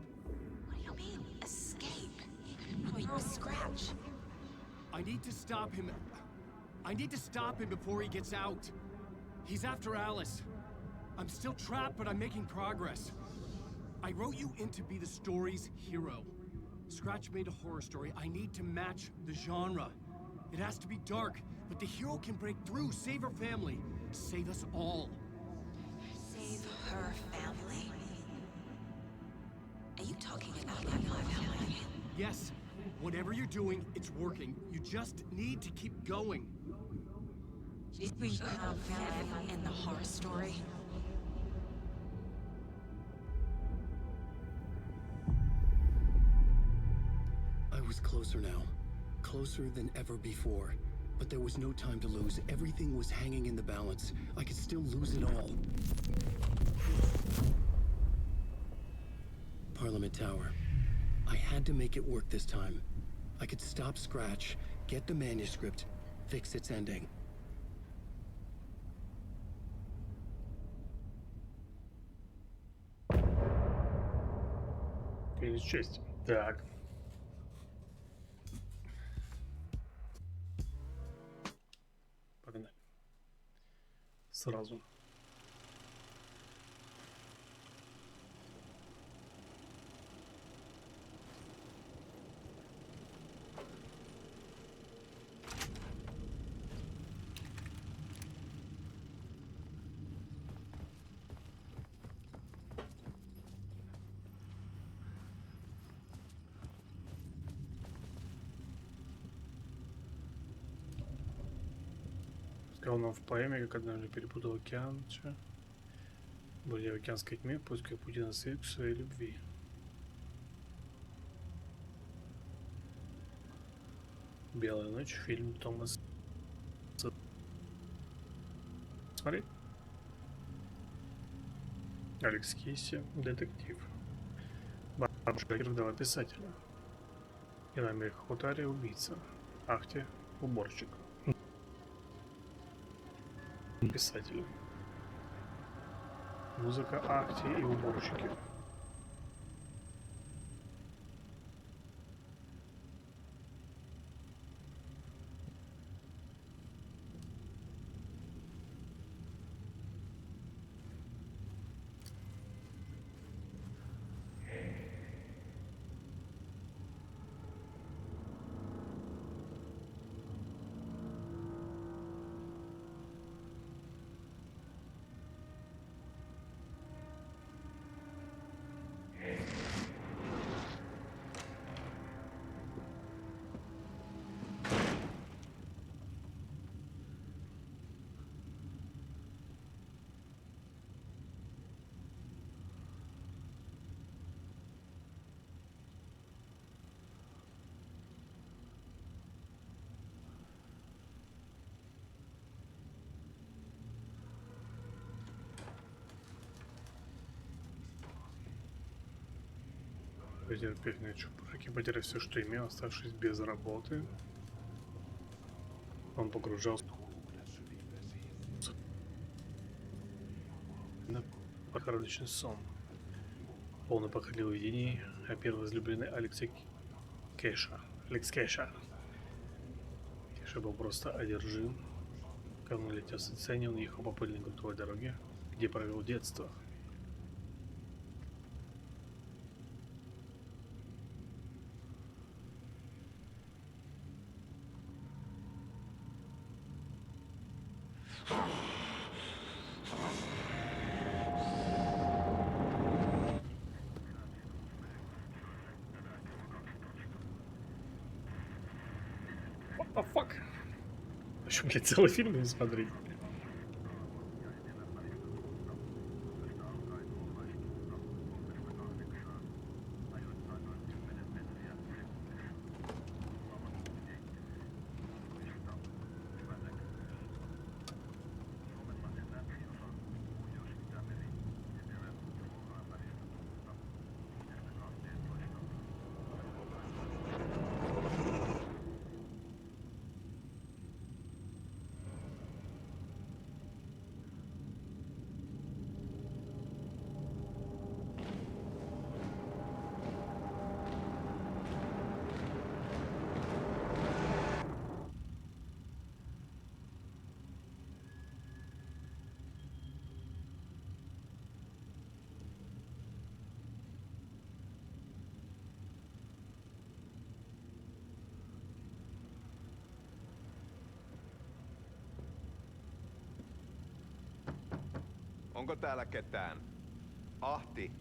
What do you mean, escape? You're a Scratch. I need to stop him. I need to stop him before he gets out. He's after Alice. I'm still trapped, but I'm making progress. I wrote you in to be the story's hero. Scratch made a horror story. I need to match the genre. It has to be dark, but the hero can break through, save her family, save us all. Save her family? Are you talking about my family? Yes. Whatever you're doing, it's working. You just need to keep going. Did we have family in the horror story? I was closer now. Closer than ever before. But there was no time to lose. Everything was hanging in the balance. I could still lose it all. Parliament Tower. I had to make it work this time. I could stop Scratch, get the manuscript, fix its ending. Перед честью. Так. Погнали. Сразу. Сказал нам в поэме, как однажды перепутал океан. Че? Были в океанской тьме, поиская пути на свет к своей любви. Белая ночь, фильм Томас. Смотри. Алекс Кейси, детектив. Бабушка ждала писателя. И на мех Хутаре убийца. Ахте уборщик. Писатель. Музыка Ахти и уборщики. Потерпеть нечего. Прыки потеряв все, что имел, оставшись без работы. Он погружался на лихорадочный сон. Полный похотливых видений, а первый возлюбленный Алекс Кэша. Кэша был просто одержим. Когда он летел с сцене, он ехал по пыльной грунтовой дороге, где провел детство. What the fuck? Еще, блядь, целый фильм не смотреть. Onko täällä ketään? Ahti.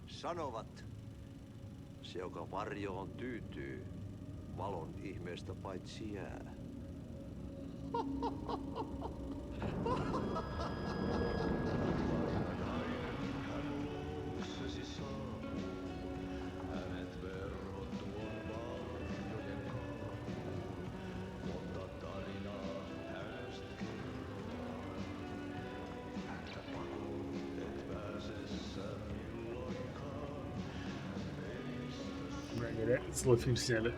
Sanovat, se joka varjoon tyytyy, valon ihmeestä paitsi jää. Zlой фильм сняли.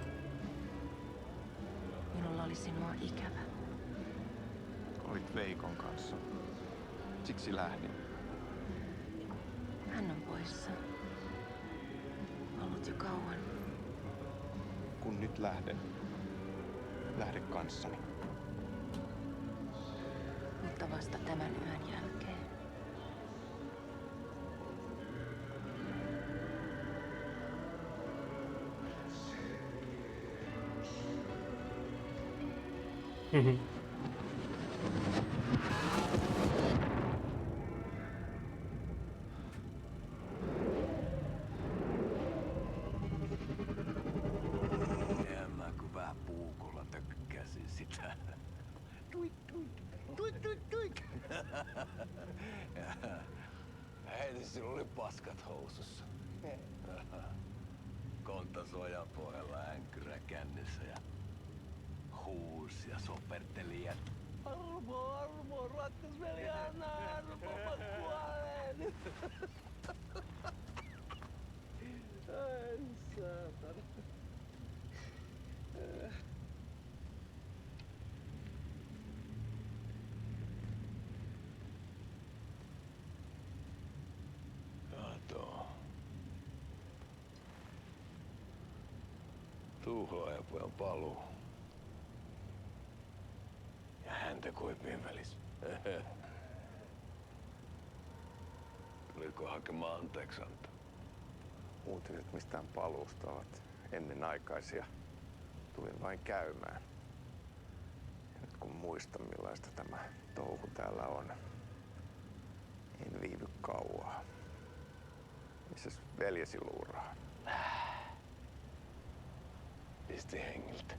Minulla oli sinua ikävä. Olit Veikon kanssa. Siksi lähdin. Hän on poissa. Ollut jo kauan. Kun nyt lähden, lähde kanssani. Mutta vasta tämän yön jälkeen. En mä kun vähän puukolla tökkäsin sitä. Tuik, tuik, tuik, tuik, tuik. Heti sinulla oli paskat housussa. Kontasuojan pohjalla änkyrä kännissä ja huusi ja soperteli ja Armo, rakkasveli, anna armo, mä kuolen. Ai saatana. Kato. Tuhlaajapojan paluu. Ja häntä koipien välis. Tulitko hakemaan anteeksiantoa? Uutiset mistään paluusta ovat ennenaikaisia. Tulin vain käymään. Ja nyt kun muistan millaista tämä touhu täällä on, en viivy kauaa. Missäs veljesi luuraa? Pisti hengiltä.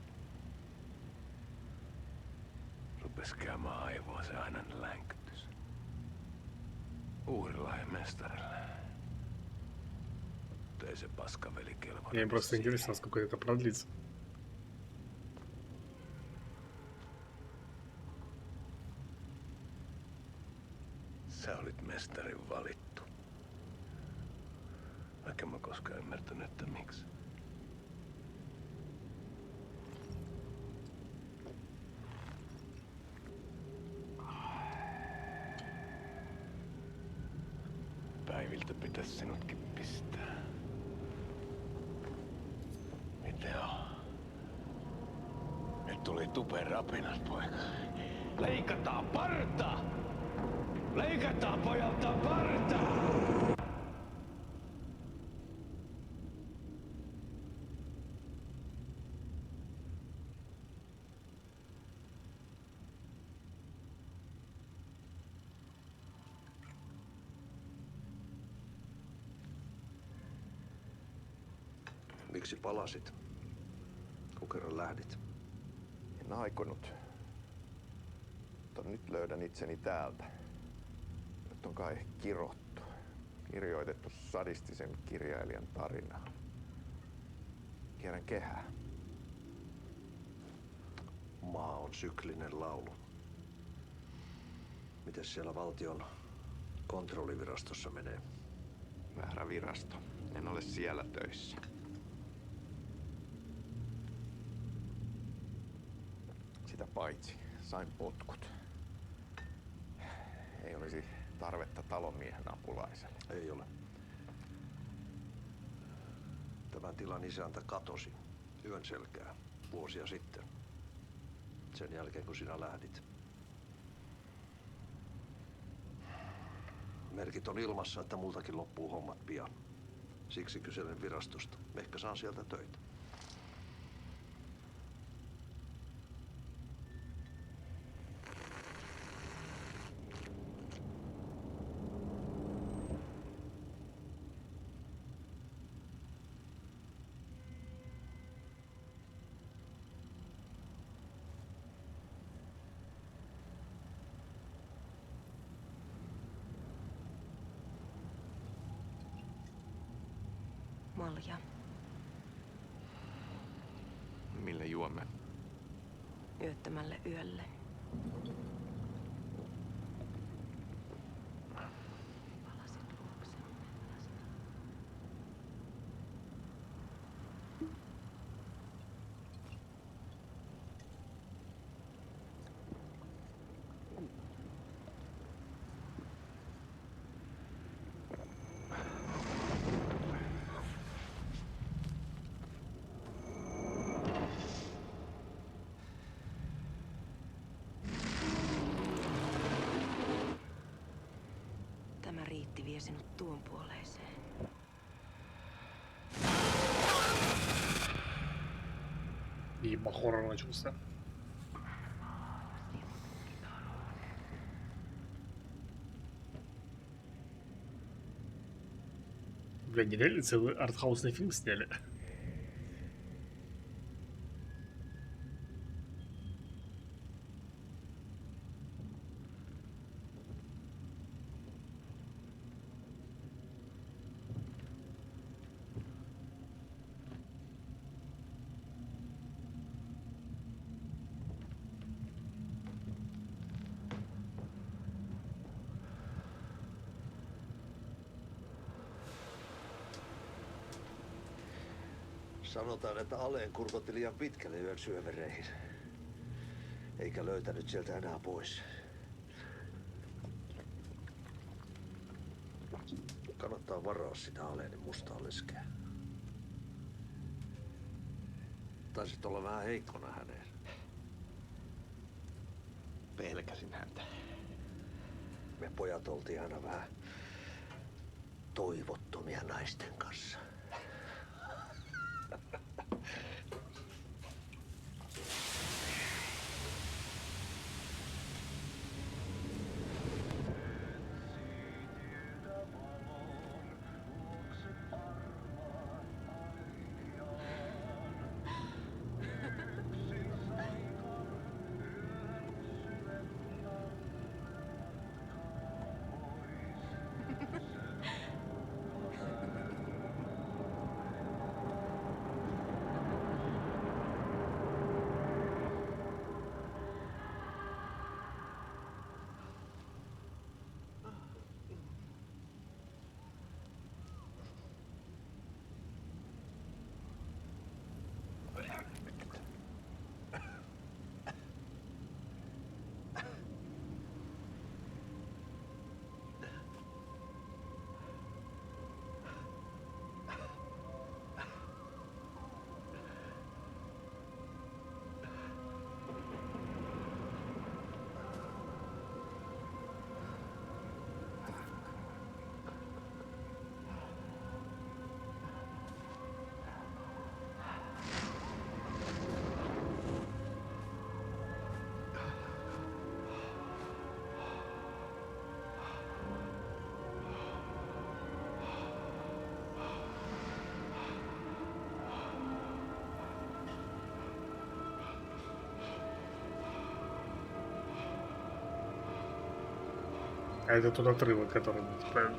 Rupes käymään aivoon se aina länkytys. Uudella ja mestarilla. ei se paskaveli kelvannut. Мне просто интересно, насколько это продлится. Sä olit mestarin valittu. Vaikka mä koskaan ymmärtänyt, että miksi. Päiviltä pitäisi sinutkin pistää. Mitä on? Nyt tuli tupen rapinat, poika. Leikataan parta! Leikataan pojalta parta! Miksi palasit? Kun kerran lähdit? En aikonut. Mutta nyt löydän itseni täältä. Nyt on kai kirottu. Kirjoitettu sadistisen kirjailijan tarina. Kierrän kehää. Maa on syklinen laulu. Mites siellä valtion kontrollivirastossa menee? Väärä virasto. En ole siellä töissä. Sitä paitsi sain potkut. Ei olisi tarvetta talonmiehen apulaiselle. Ei ole. Tämän tilan isäntä katosi yön selkää vuosia sitten. Sen jälkeen kun sinä lähdit. Merkit on ilmassa, että multakin loppuu hommat pian. Siksi kyselen virastosta. Ehkä saan sieltä töitä. Malja. Mille juomme? Yöttömälle yölle. Palasit luoksemme. Tämä riitti vie sinut tuon puoleiseen. И похоже начался. Бля, нереально целый артхаусный фильм сняли. Sanotaan, että Aleen kurkotti liian pitkälle yön syövereihin. Eikä löytänyt sieltä enää pois. Kannattaa varaa sitä Aleenin mustaa leskeä. Taisit olla vähän heikkona häneen. Pelkäsin häntä. Me pojat oltiin aina vähän toivottomia naisten kanssa. А это тот отрывок, который мы, типа...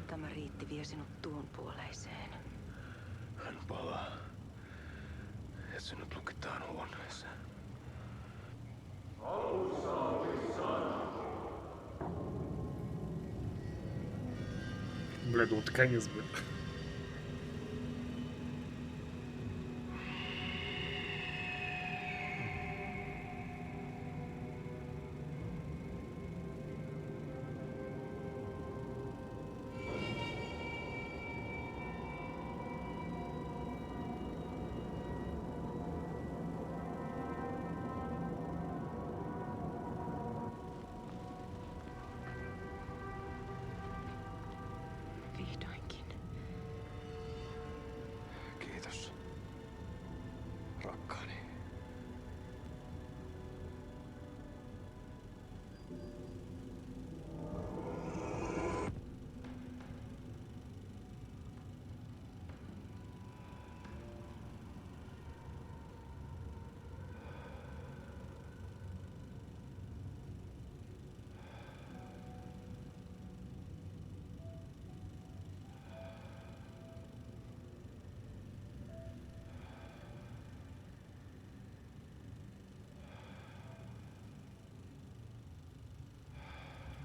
Tämä riitti vie sinut tuon puoleiseen. Hän palaa. Ja sinut lukitaan huoneeseen. Бля, ну вот конец, блин. Vihdoinkin. Kiitos. Rakkaani.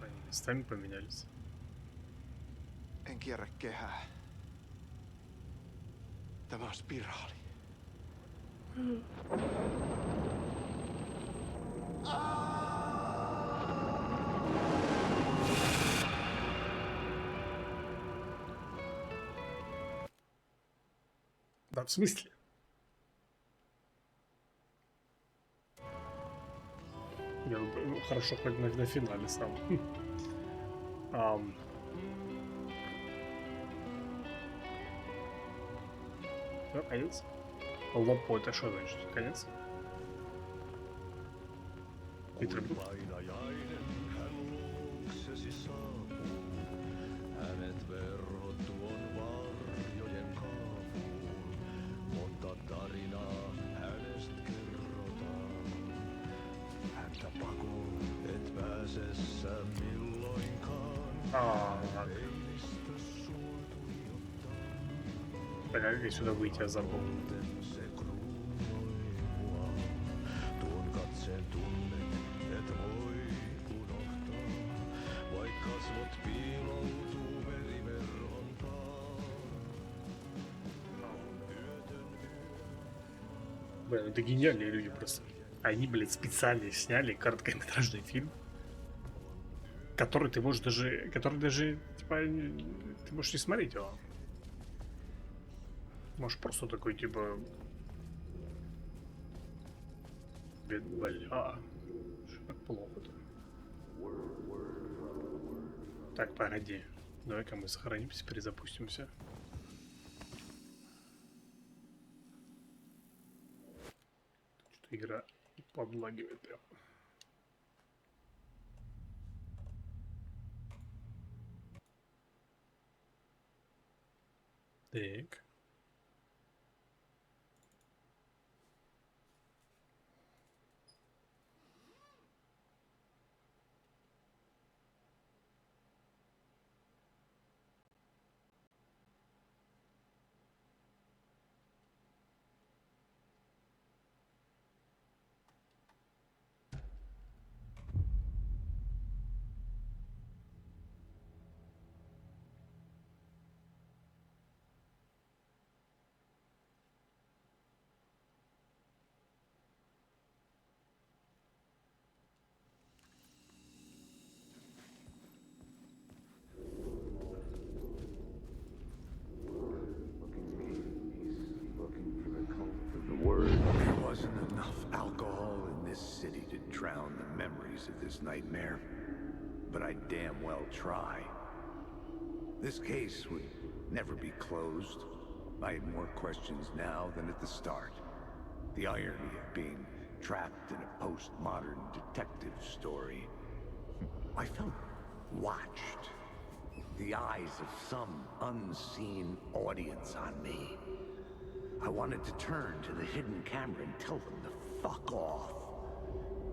Они местами поменялись. En kierrä kehää. Tämä on spiraali. Да, в смысле? Я, ну, хорошо, хоть на финале сам. Ну, конец. Лопо, это что значит? Конец? Питер Брук. Так, а как сюда выйти, я забыл. Блин, это гениальные люди просто. Они, блядь, специально сняли короткометражный фильм, который ты можешь даже... Который даже, типа, ты можешь не смотреть его. Можешь просто такой, типа... Бля, что так плохо-то? Так, погоди. Давай-ка мы сохранимся, перезапустимся. Что-то игра подлагивает прям. Так. memories of this nightmare, but I damn well try. This case would never be closed. I had more questions now than at the start. The irony of being trapped in a postmodern detective story. I felt watched. The eyes of some unseen audience on me. I wanted to turn to the hidden camera and tell them to fuck off.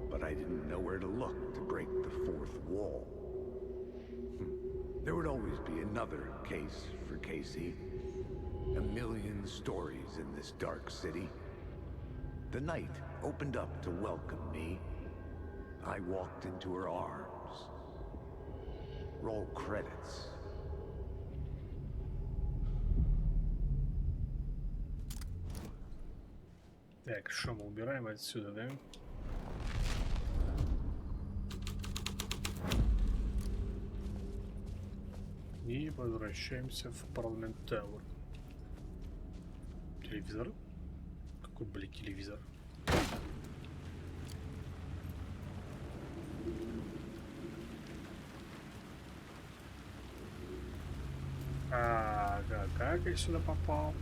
But I didn't know where to look to break the fourth wall. There would always be another case for Casey. A million stories in this dark city. The night opened up to welcome me. I walked into her arms. Roll credits. Так, что мы убираем отсюда, да? И возвращаемся в Парламент Тауэр. Телевизор? Какой, блядь, телевизор? Как я сюда попал?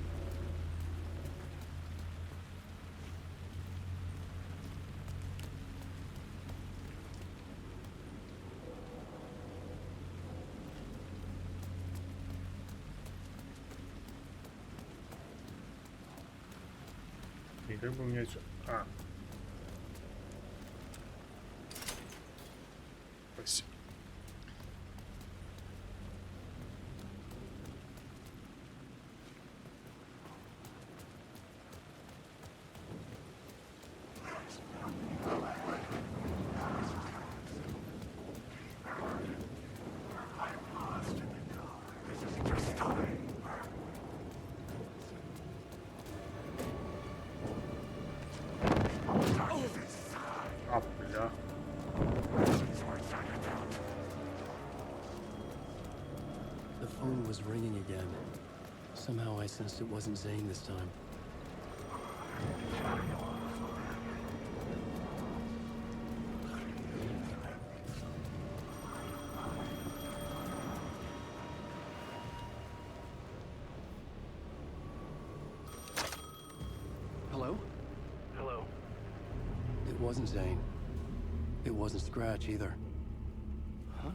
И как бы у меня все... Спасибо. The phone was ringing again. Somehow I sensed it wasn't Zane this time. Hello? Hello. It wasn't Zane. It wasn't Scratch either. Huh?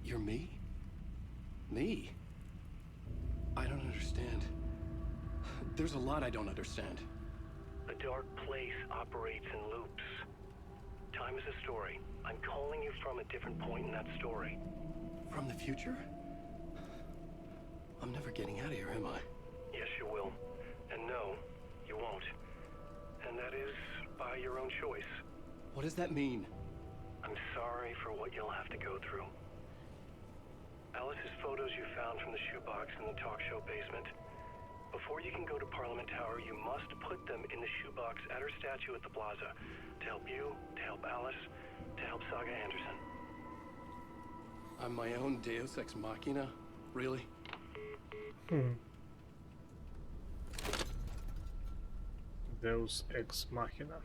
You're me? Me? I don't understand. There's a lot I don't understand. The dark place operates in loops. Time is a story. I'm calling you from a different point in that story. From the future? I'm never getting out of here, am I? Yes, you will. And no, you won't. And that is by your own choice. What does that mean? I'm sorry for what you'll have to go through. Alice's photos you found from the shoebox in the talk show basement. Before you can go to Parliament Tower, you must put them in the shoebox at her statue at the plaza. To help you, to help Alice, to help Saga Anderson. I'm my own Deus Ex Machina? Really? Deus Ex Machina.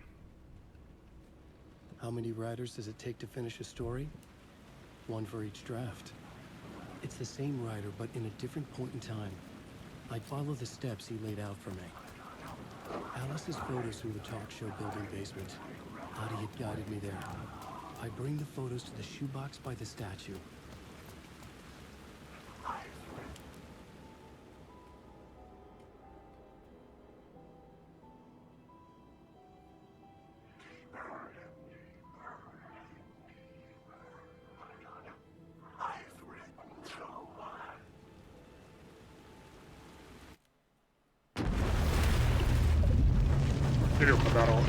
How many writers does it take to finish a story? One for each draft. It's the same writer, but in a different point in time. I'd follow the steps he laid out for me. Alice's photos from the talk show building basement. Adi had guided me there. I bring the photos to the shoebox by the statue. Илюха, здорово.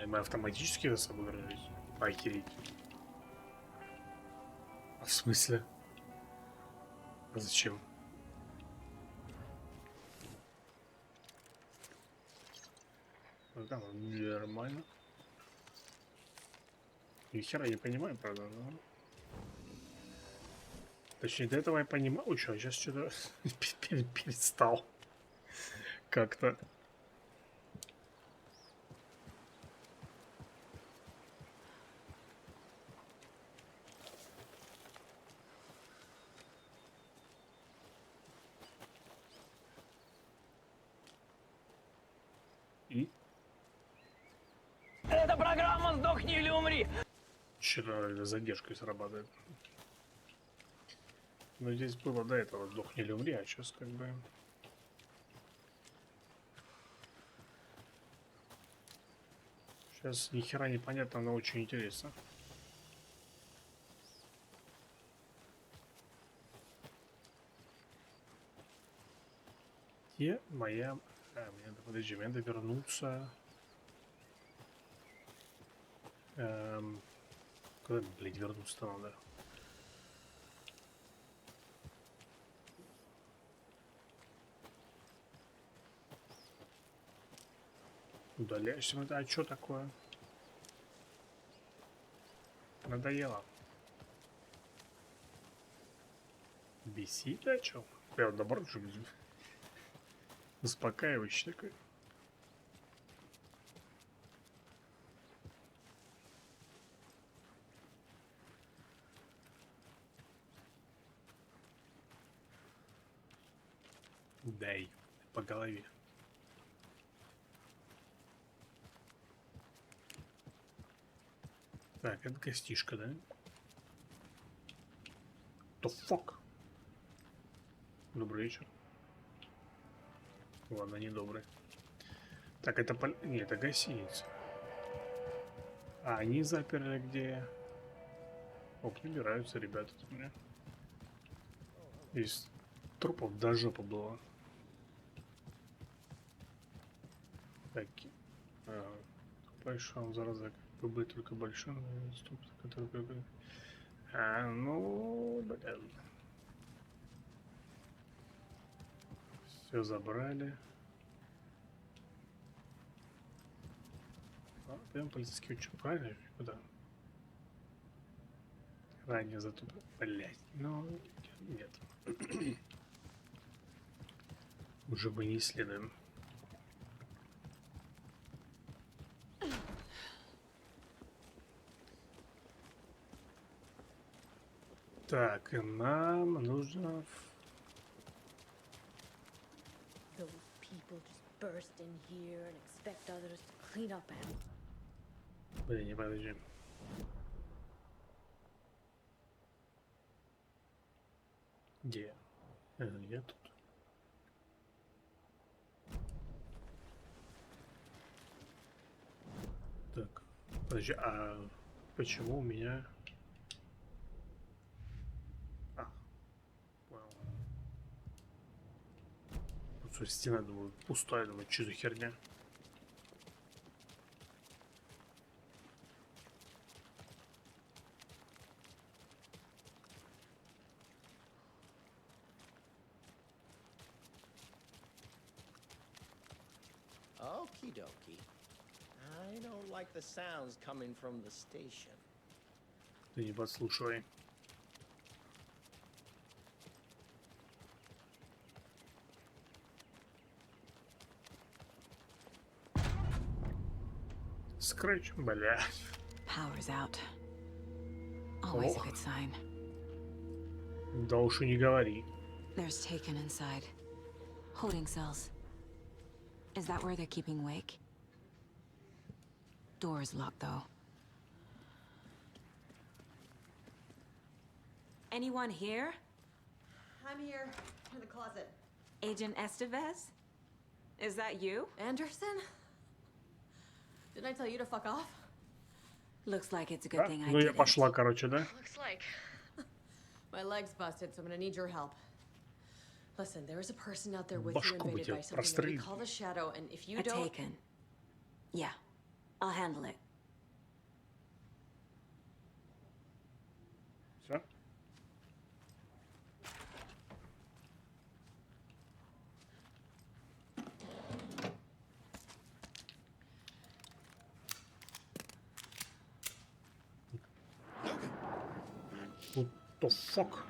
И мы автоматически за собой грались? Охереть. А в смысле? А зачем? Ну, там нормально. Ни хера не понимаю, правда, но... Точнее, до этого я понимал. Ой, что, сейчас что-то перестал. Как-то. И? Это программа «Сдохни или умри». Что-то задержкой срабатывает. Но здесь было до этого «Сдохни или умри», а сейчас как бы... Сейчас ни хера не понятно, но очень интересно. Где моя... мне надо, подожди, мне надо вернуться... Куда, блядь, вернуться-то надо? Удаляешься, это, а что такое? Надоело. Бесит, а чё? Я вот наоборот, что успокаивающий такой. Дай по голове. Так, это гостишка, да? The fuck? Добрый вечер. Ладно, не добрый. Так, это нет, это гостиница. А они заперли где? О, прибираются ребята тут у меня. Из трупов до жопы было. Так. Большой зараза, как бы только большой, который... А, ну, блин. Все забрали. А, прям полицейский учет, правильно? Куда? Ранее зато... Блять, ну, нет. Уже бы не исследуем. Так, и нам нужно... Those people just burst in here and expect others to clean up after. Блин, не подожди. Где? Я тут. Так, подожди, а почему у меня... А, понял. Вот стена, думаю, пустая, думаю, что за херня? Okie dokie. I don't like the sounds coming from the station. Ты не подслушивай. Скрэч, блядь. Power's out. Always a good sign. Да уж и не говори. There's Taken inside. Holding cells. Is that where they're keeping Wake? Door's locked, though. Anyone here? I'm here, in the closet. Agent Estevez? Is that you? Anderson? Didn't I tell you to fuck off? Looks like it's a good thing I Ну я didn't. пошла, короче, да? Looks like. My leg's busted, so I'm gonna need your help. Listen, there is a person out there with you Башку бы invaded тебе by something that we прострелить. call the Shadow, and if you A don't... Taken. Yeah, I'll handle it. Все? the fuck?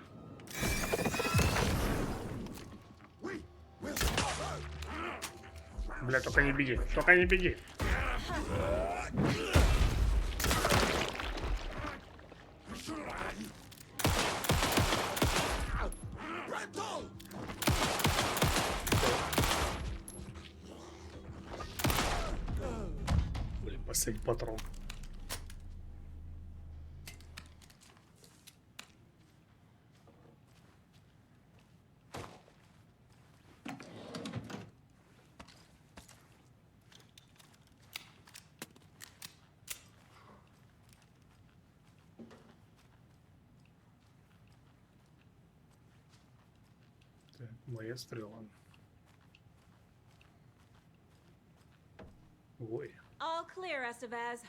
Бля, только не беги, только не беги. Блин, последний патрон. Моя стрела. Ой. All clear, Estevez.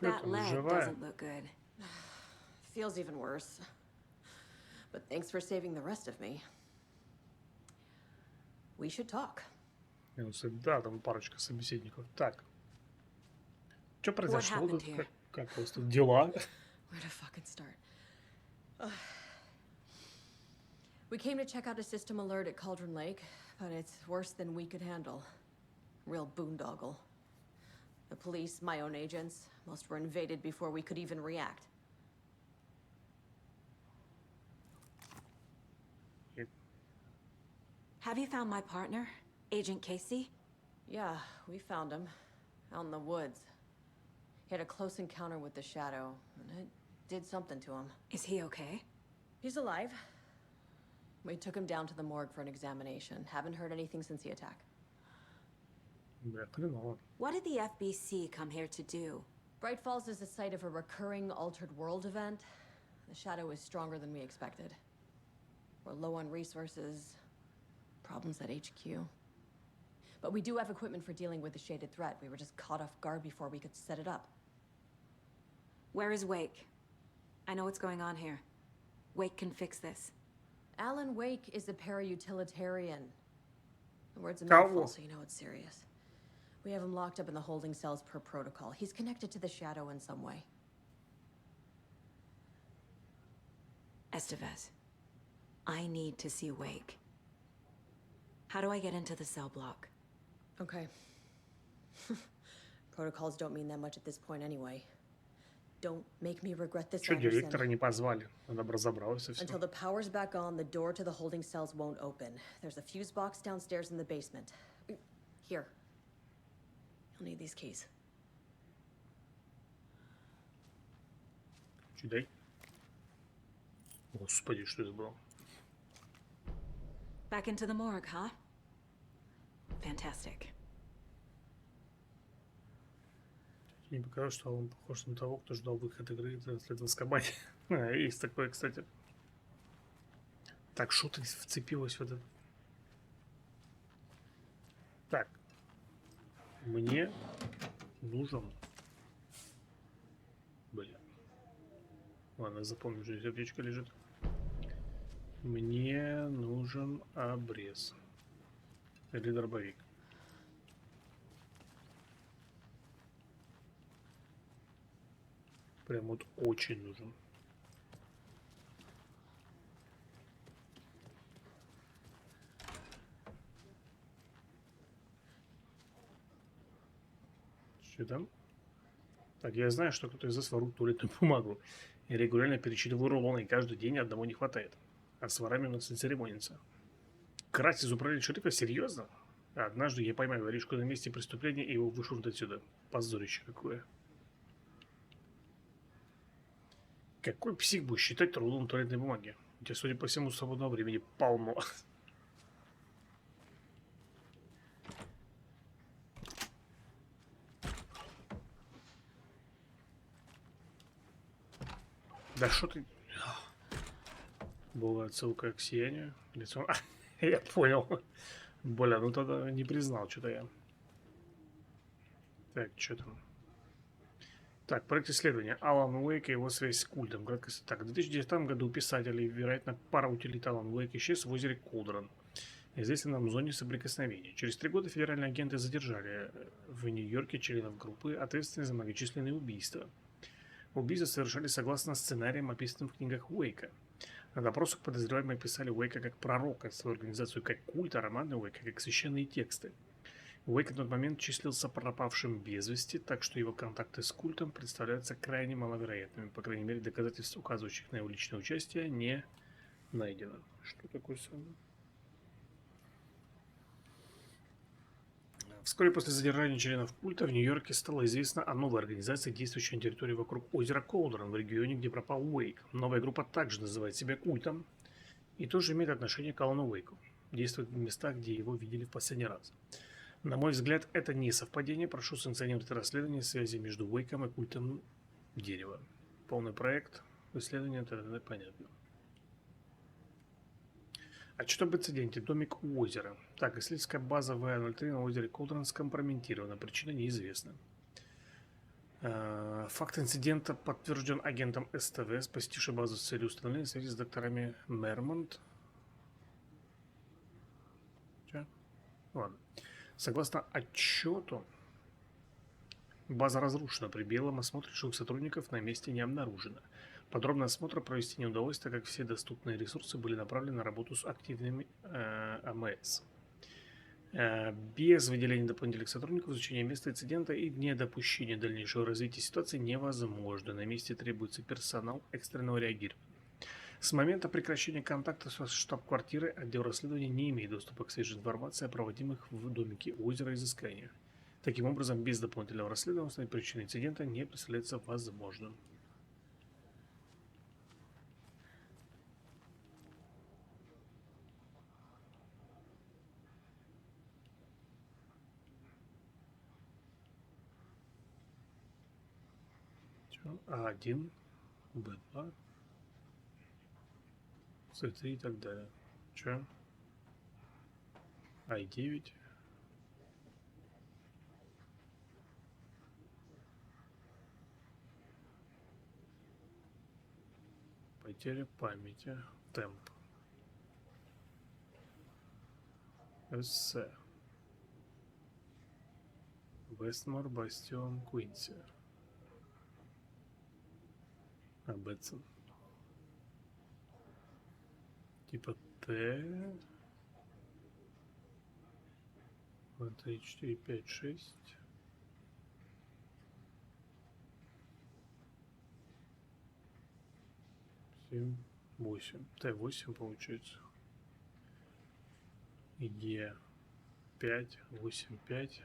That leg doesn't look good. Feels even worse. But thanks for saving the rest of me. We should talk. Да, там парочка собеседников. Так. Что произошло? Как у вас тут дела? Where to fucking start? We came to check out a system alert at Cauldron Lake, but it's worse than we could handle. Real boondoggle. The police, my own agents, most were invaded before we could even react. Have you found my partner, Agent Casey? Yeah, we found him. Out in the woods. He had a close encounter with the Shadow, and it did something to him. Is he okay? He's alive. We took him down to the morgue for an examination. Haven't heard anything since the attack. What did the FBC come here to do? Bright Falls is the site of a recurring altered world event. The Shadow is stronger than we expected. We're low on resources. Problems at HQ. But we do have equipment for dealing with the shaded threat. We were just caught off guard before we could set it up. Where is Wake? I know what's going on here. Wake can fix this. Alan Wake is a para-utilitarian. The word's a mouthful, so you know it's serious. We have him locked up in the holding cells per protocol. He's connected to the Shadow in some way. Estevez, I need to see Wake. How do I get into the cell block? Okay. Protocols don't mean that much at this point anyway. Don't make me regret this. Что директора не позвали? Она бы разобралась и все. Until the power's back on, the door to the holding cells won't open. There's a fuse box downstairs in the basement. Here. You'll need these keys. Дай. Господи, что это было? Back into the morgue, huh? Fantastic. Мне показалось, что он похож на того, кто ждал выход игры «След в Азкабане». Есть такое, кстати. Так, что ты вцепилась в это? Так. Мне нужен... Блин. Ладно, запомню, что здесь аптечка лежит. Мне нужен обрез. Или дробовик. Прям вот очень нужен. Что там? Так, я знаю, что кто-то из вас ворует туалетную бумагу. Я регулярно перечитываю рулоны, и каждый день одного не хватает. А с ворами у нас не церемонится. Красть из управления шерифа? Серьезно? Однажды я поймаю воришку на месте преступления и его вышвырнут отсюда. Позорище какое. Какой псих будет считать рулон туалетной бумаги? У тебя, судя по всему, свободного времени полно. Да что ты... Была отсылка к сиянию. Лицо... Я понял. Бля, ну тогда не признал что-то я. Так, что там? Так, проект исследования. Алан Уэйк и его связь с культом. Краткость. Так, в 2009 году писателей, вероятно, пара утилит Алан Уэйк исчез в озере Колдрон, известной нам зоне соприкосновения. Через 3 года федеральные агенты задержали в Нью-Йорке членов группы, ответственных за многочисленные убийства. Убийства совершались согласно сценариям, описанным в книгах Уэйка. На допросах подозреваемые описали Уэйка как пророка, свою организацию как культ, а романы Уэйка как священные тексты. Уэйк на тот момент числился пропавшим без вести, так что его контакты с культом представляются крайне маловероятными. По крайней мере, доказательств, указывающих на его личное участие, не найдено. Что такое самое? Вскоре после задержания членов культа в Нью-Йорке стало известно о новой организации, действующей на территории вокруг озера Колдерон, в регионе, где пропал Уэйк. Новая группа также называет себя культом и тоже имеет отношение к Алану Уэйку. Действует в местах, где его видели в последний раз. На мой взгляд, это не совпадение. Прошу санкционировать расследование связи между Уэйком и культом дерева. Полный проект исследования, это понятно. Отчет об инциденте. Домик у озера. Так, исследовательская база ВА-03 на озере Колдерон скомпрометирована. Причина неизвестна. Факт инцидента подтвержден агентом СТВ, посетившей базу с целью установления связи с докторами Мермонт. Че? Ладно. Согласно отчету, база разрушена. При белом осмотре живых сотрудников на месте не обнаружено. Подробный осмотр провести не удалось, так как все доступные ресурсы были направлены на работу с активными АМС. Без выделения дополнительных сотрудников изучение места инцидента и недопущения дальнейшего развития ситуации невозможно. На месте требуется персонал экстренного реагирования. С момента прекращения контакта со штаб-квартирой отдел расследования не имеет доступа к свежей информации о проводимых в домике озера изысканиях. Таким образом, без дополнительного расследования установить причину инцидента не представляется возможным. А1, Б2, С3 и так далее. Че? А9. Потеря памяти. Темп. СС. Вестмор, Бастион, Куинси. Бэтсон. Типа Т. 2, 3, 4, 5, 6. 7, 8. Т8 получается. Е5, 8, 5.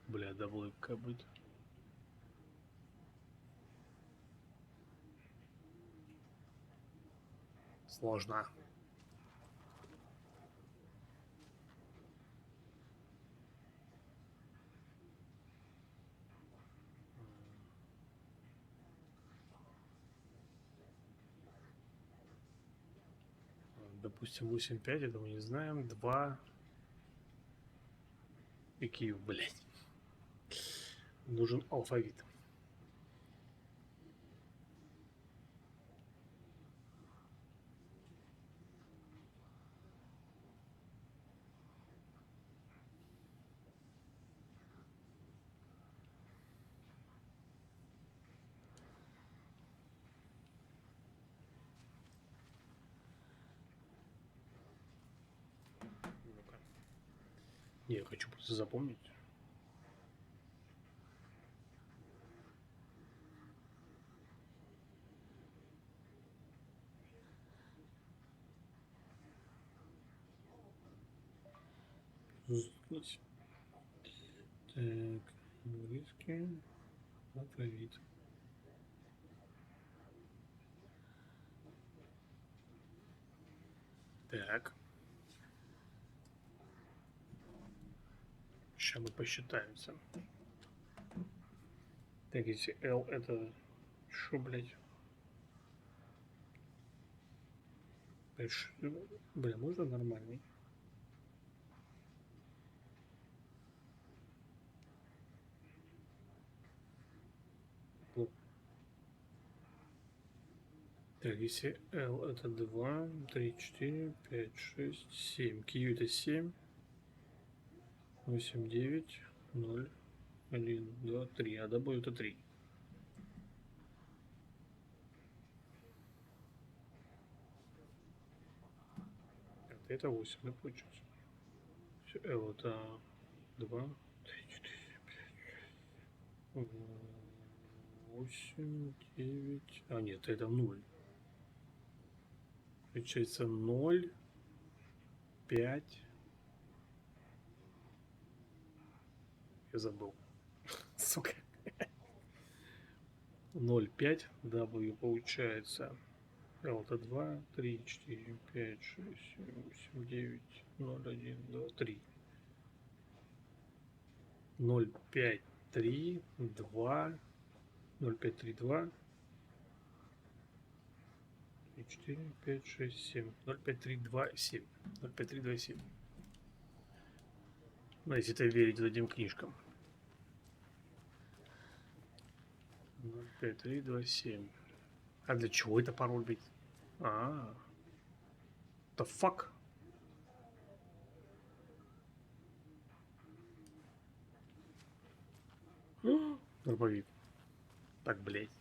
Бля, даблыка будет. Сложно. Допустим, 8-5, это мы не знаем. 2. И Киев, блядь. Нужен алфавит. Я хочу просто запомнить. Здесь. Так, английский. Алфавит. Так. Сейчас мы посчитаемся. Так, если L это... Шо, блядь? Бля, можно нормальный? Так, если L это 2, 3, 4, 5, 6, 7. Q это 7. 8, 9, 0, 1, 2, 3. А W это 3. Это 8, да, получается. Все, это 2, 3, 4, 5, 8, 9. А, нет, это 0. Получается 0, 5. Я забыл. Сука. 0, 5. W получается. Это 2, 3, 4, 5, 6, 7, 8, 9, 0, 1, 2, 3. 0, 5, 3, 2, 0, 5, 3, 2, 3, 4, 5, 6, 7, 0, 5, 3, 2, 7, 0, 5, 3, 2, 7. Ну, если это верить этим книжкам. 0, 5, 3, 2, 7. А для чего это пароль быть? А, the fuck? Дробовик. Так, блять.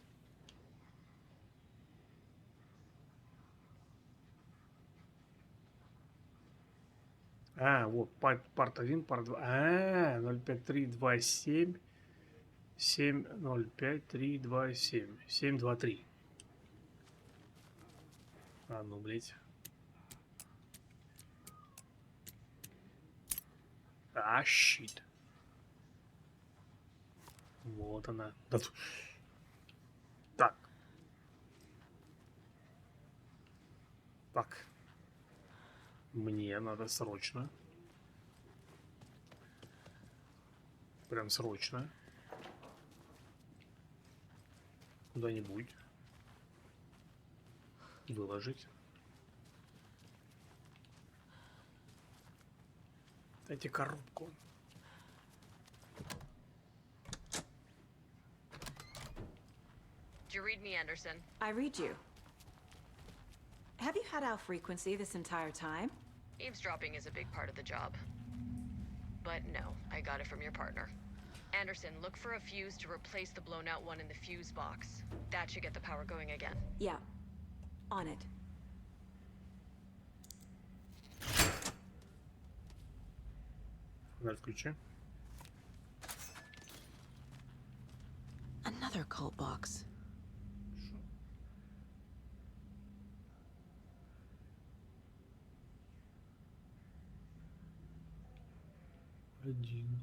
А, вот, парт 1, парт 2. А, 05327 705-327. 723. А, ну, блять. А, щит. Вот она. Да, так. Так. Мне надо срочно. Прям срочно. Куда-нибудь выложить. Дайте коробку. Did you read me, Anderson? I read you. Have you had our frequency this entire time? Eavesdropping is a big part of the job. But no, I got it from your partner. Anderson, look for a fuse to replace the blown out one in the fuse box. That should get the power going again. Yeah. On it. Фонарь включи. Another cult box. Один.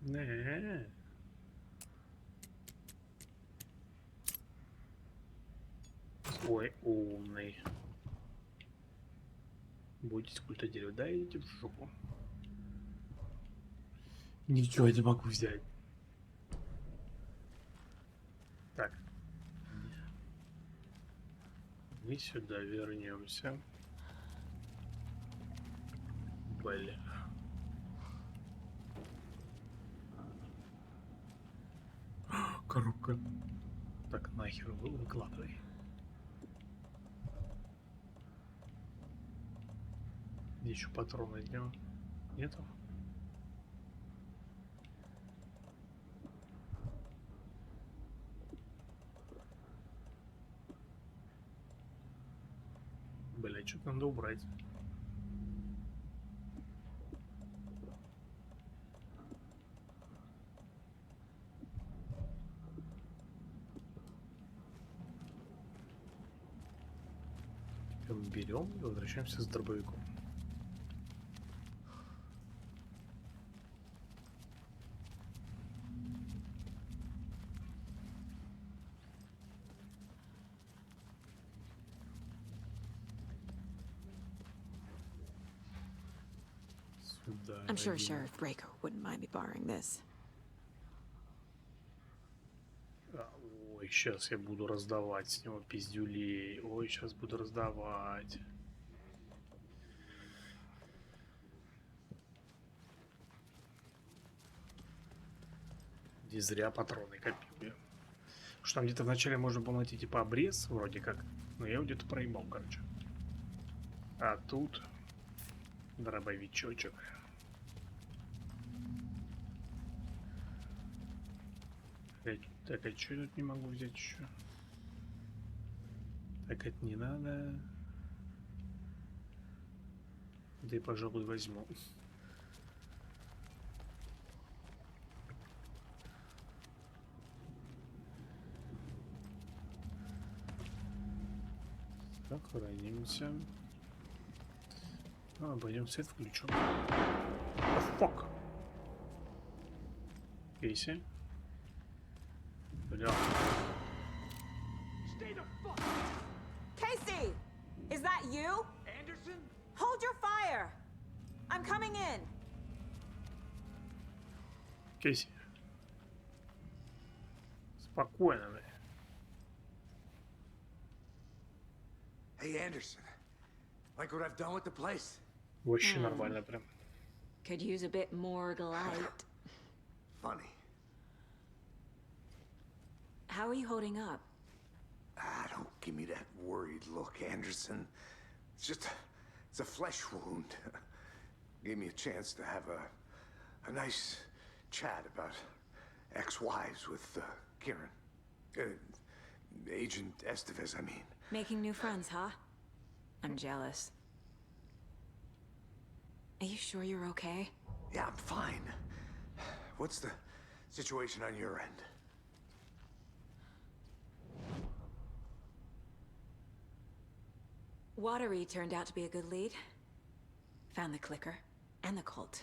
Не. Ой, умный. Будете с культа дерева, да, идите в жопу. Ничего не могу взять. Так. Мы сюда вернемся. Бля. Коробка. Так, нахер выкладывай. Где еще патроны от него? Нету? Бля, что-то надо убрать. Теперь мы берем и возвращаемся с дробовиком. I'm sure Sheriff Breaker wouldn't mind me borrowing this. Ой, сейчас я буду раздавать с него пиздюлей. Ой, сейчас буду раздавать. Не зря патроны копирую. Что там где-то вначале можно было найти типа обрез, вроде как. Но я его где-то проебал, короче. А тут дробовичочек. Так, а что я тут не могу взять еще? Так, это не надо. Да и, пожалуй, возьму. Сохранимся. А, пойдем, свет включу. The fuck? Кейси. Бля. Casey! Is that you? Anderson? Hold your fire! I'm coming in! Кейси. Спокойно, бля. Hey, Anderson. Like what I've done with the place? Вообще нормально прям. Could use a bit more light. Funny. How are you holding up? Ah, don't give me that worried look, Anderson. It's a flesh wound. Gave me a chance to have a nice chat about ex-wives with Kieran. Agent Estevez, I mean. Making new friends, huh? I'm jealous. Are you sure you're okay? Yeah, I'm fine. What's the situation on your end? Watery turned out to be a good lead. Found the clicker and the cult.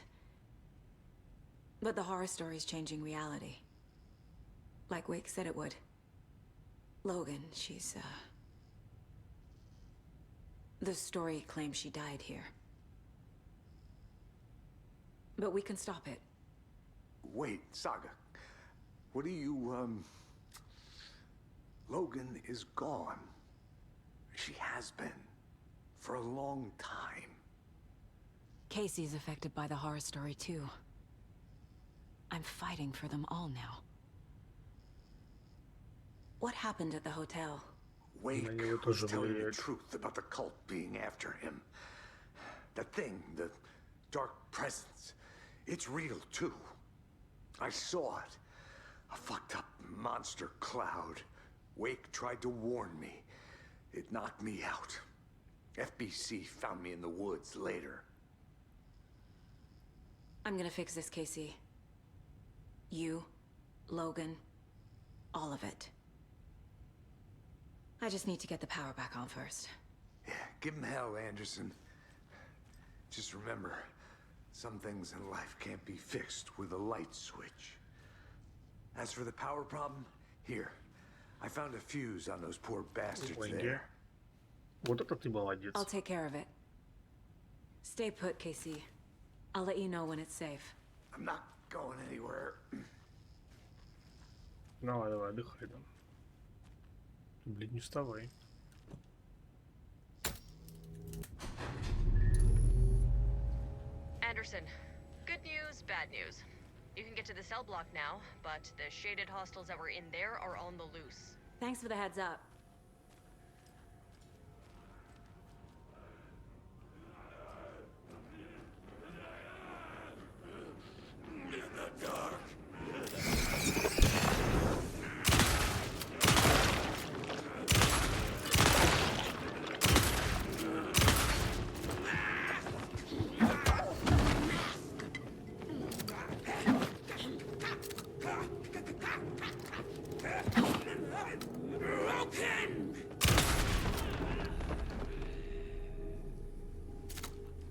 But the horror story's changing reality. Like Wake said it would. Logan, she's, the story claims she died here. But we can stop it. Wait, Saga. What do you, Logan is gone. She has been. For a long time. Casey's affected by the horror story, too. I'm fighting for them all now. What happened at the hotel? Wake was telling the truth about the cult being after him. That thing, the dark presence, it's real, too. I saw it. A fucked up monster cloud. Wake tried to warn me. It knocked me out. FBC found me in the woods later. I'm gonna fix this, Casey. You, Logan, all of it. I just need to get the power back on first. Yeah, give him hell, Anderson. Just remember, some things in life can't be fixed with a light switch. As for the power problem, here. I found a fuse on those poor bastards there. Вот это ты молодец. I'll take care of it. Stay put, Casey. I'll let you know when it's safe. I'm not going anywhere. Давай, давай, отдыхай там. Блин, не вставай. Anderson, good news, bad news. You can get to the cell block now, but the shaded hostiles that were in there are on the loose. Thanks for the heads up.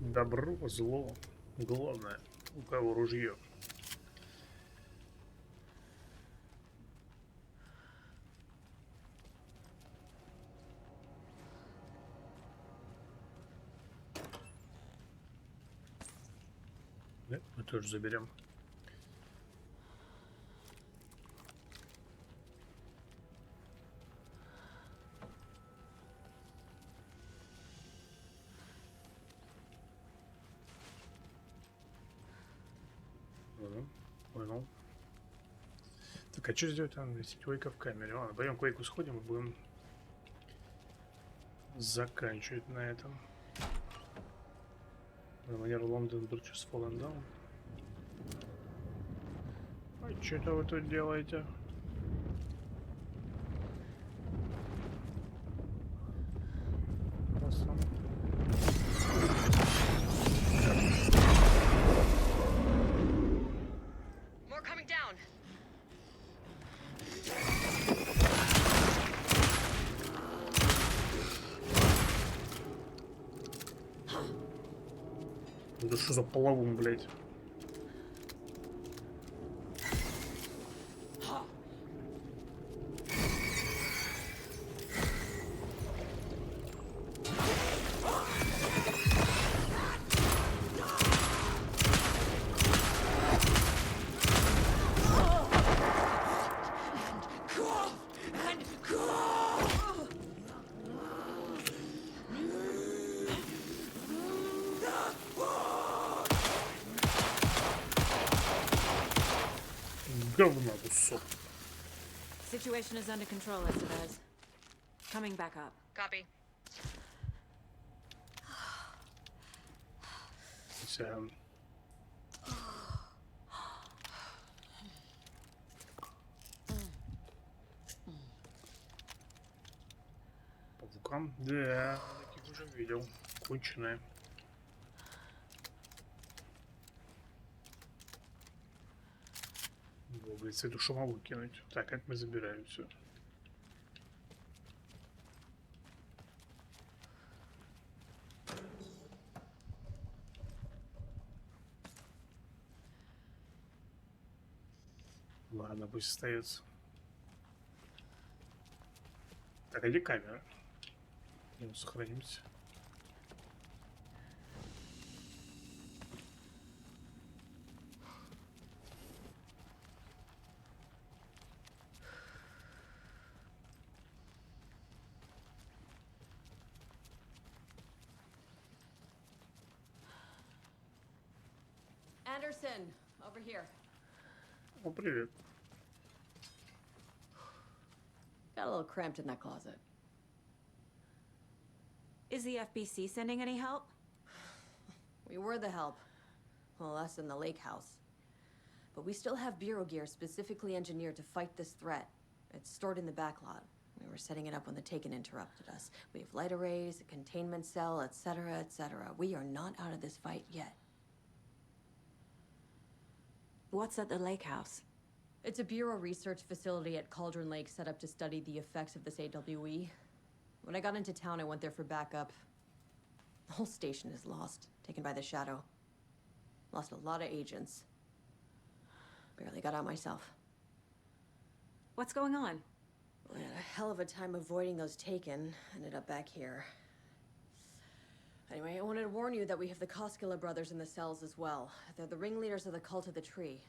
Добро, зло. Главное, у кого ружье. Да, мы тоже заберем. Понял. Так, а что сделать? Там вместить Квейка в камере. Ладно, пойдем к Квейку сходим и будем заканчивать на этом. Манер Лондон Bridges Fallen Down. А что-то вы тут делаете? More coming down. Да что за половум, блядь? Говно кусок. Situation is under control, Estevez. Coming back up. Copy. Паукам? Да, таких уже видел. Конченые. Блядь, с эту шумовую кинуть. Так, как мы забираем все. Ладно, пусть остается. Так, а где камера? Ну, сохранимся. Anderson, over here. О, привет. Got a little cramped in that closet. Is the FBC sending any help? We were the help. Well, us in the lake house. But we still have Bureau gear specifically engineered to fight this threat. It's stored in the backlot. We were setting it up when the Taken interrupted us. We have light arrays, a containment cell, etc., etc. We are not out of this fight yet. What's at the lake house? It's a Bureau research facility at Cauldron Lake set up to study the effects of this AWE. When I got into town, I went there for backup. The whole station is lost, taken by the Shadow. Lost a lot of agents. Barely got out myself. What's going on? I had a hell of a time avoiding those Taken. Ended up back here. Anyway, I wanted to warn you that we have the Koskela brothers in the cells as well. They're the ringleaders of the Cult of the Tree.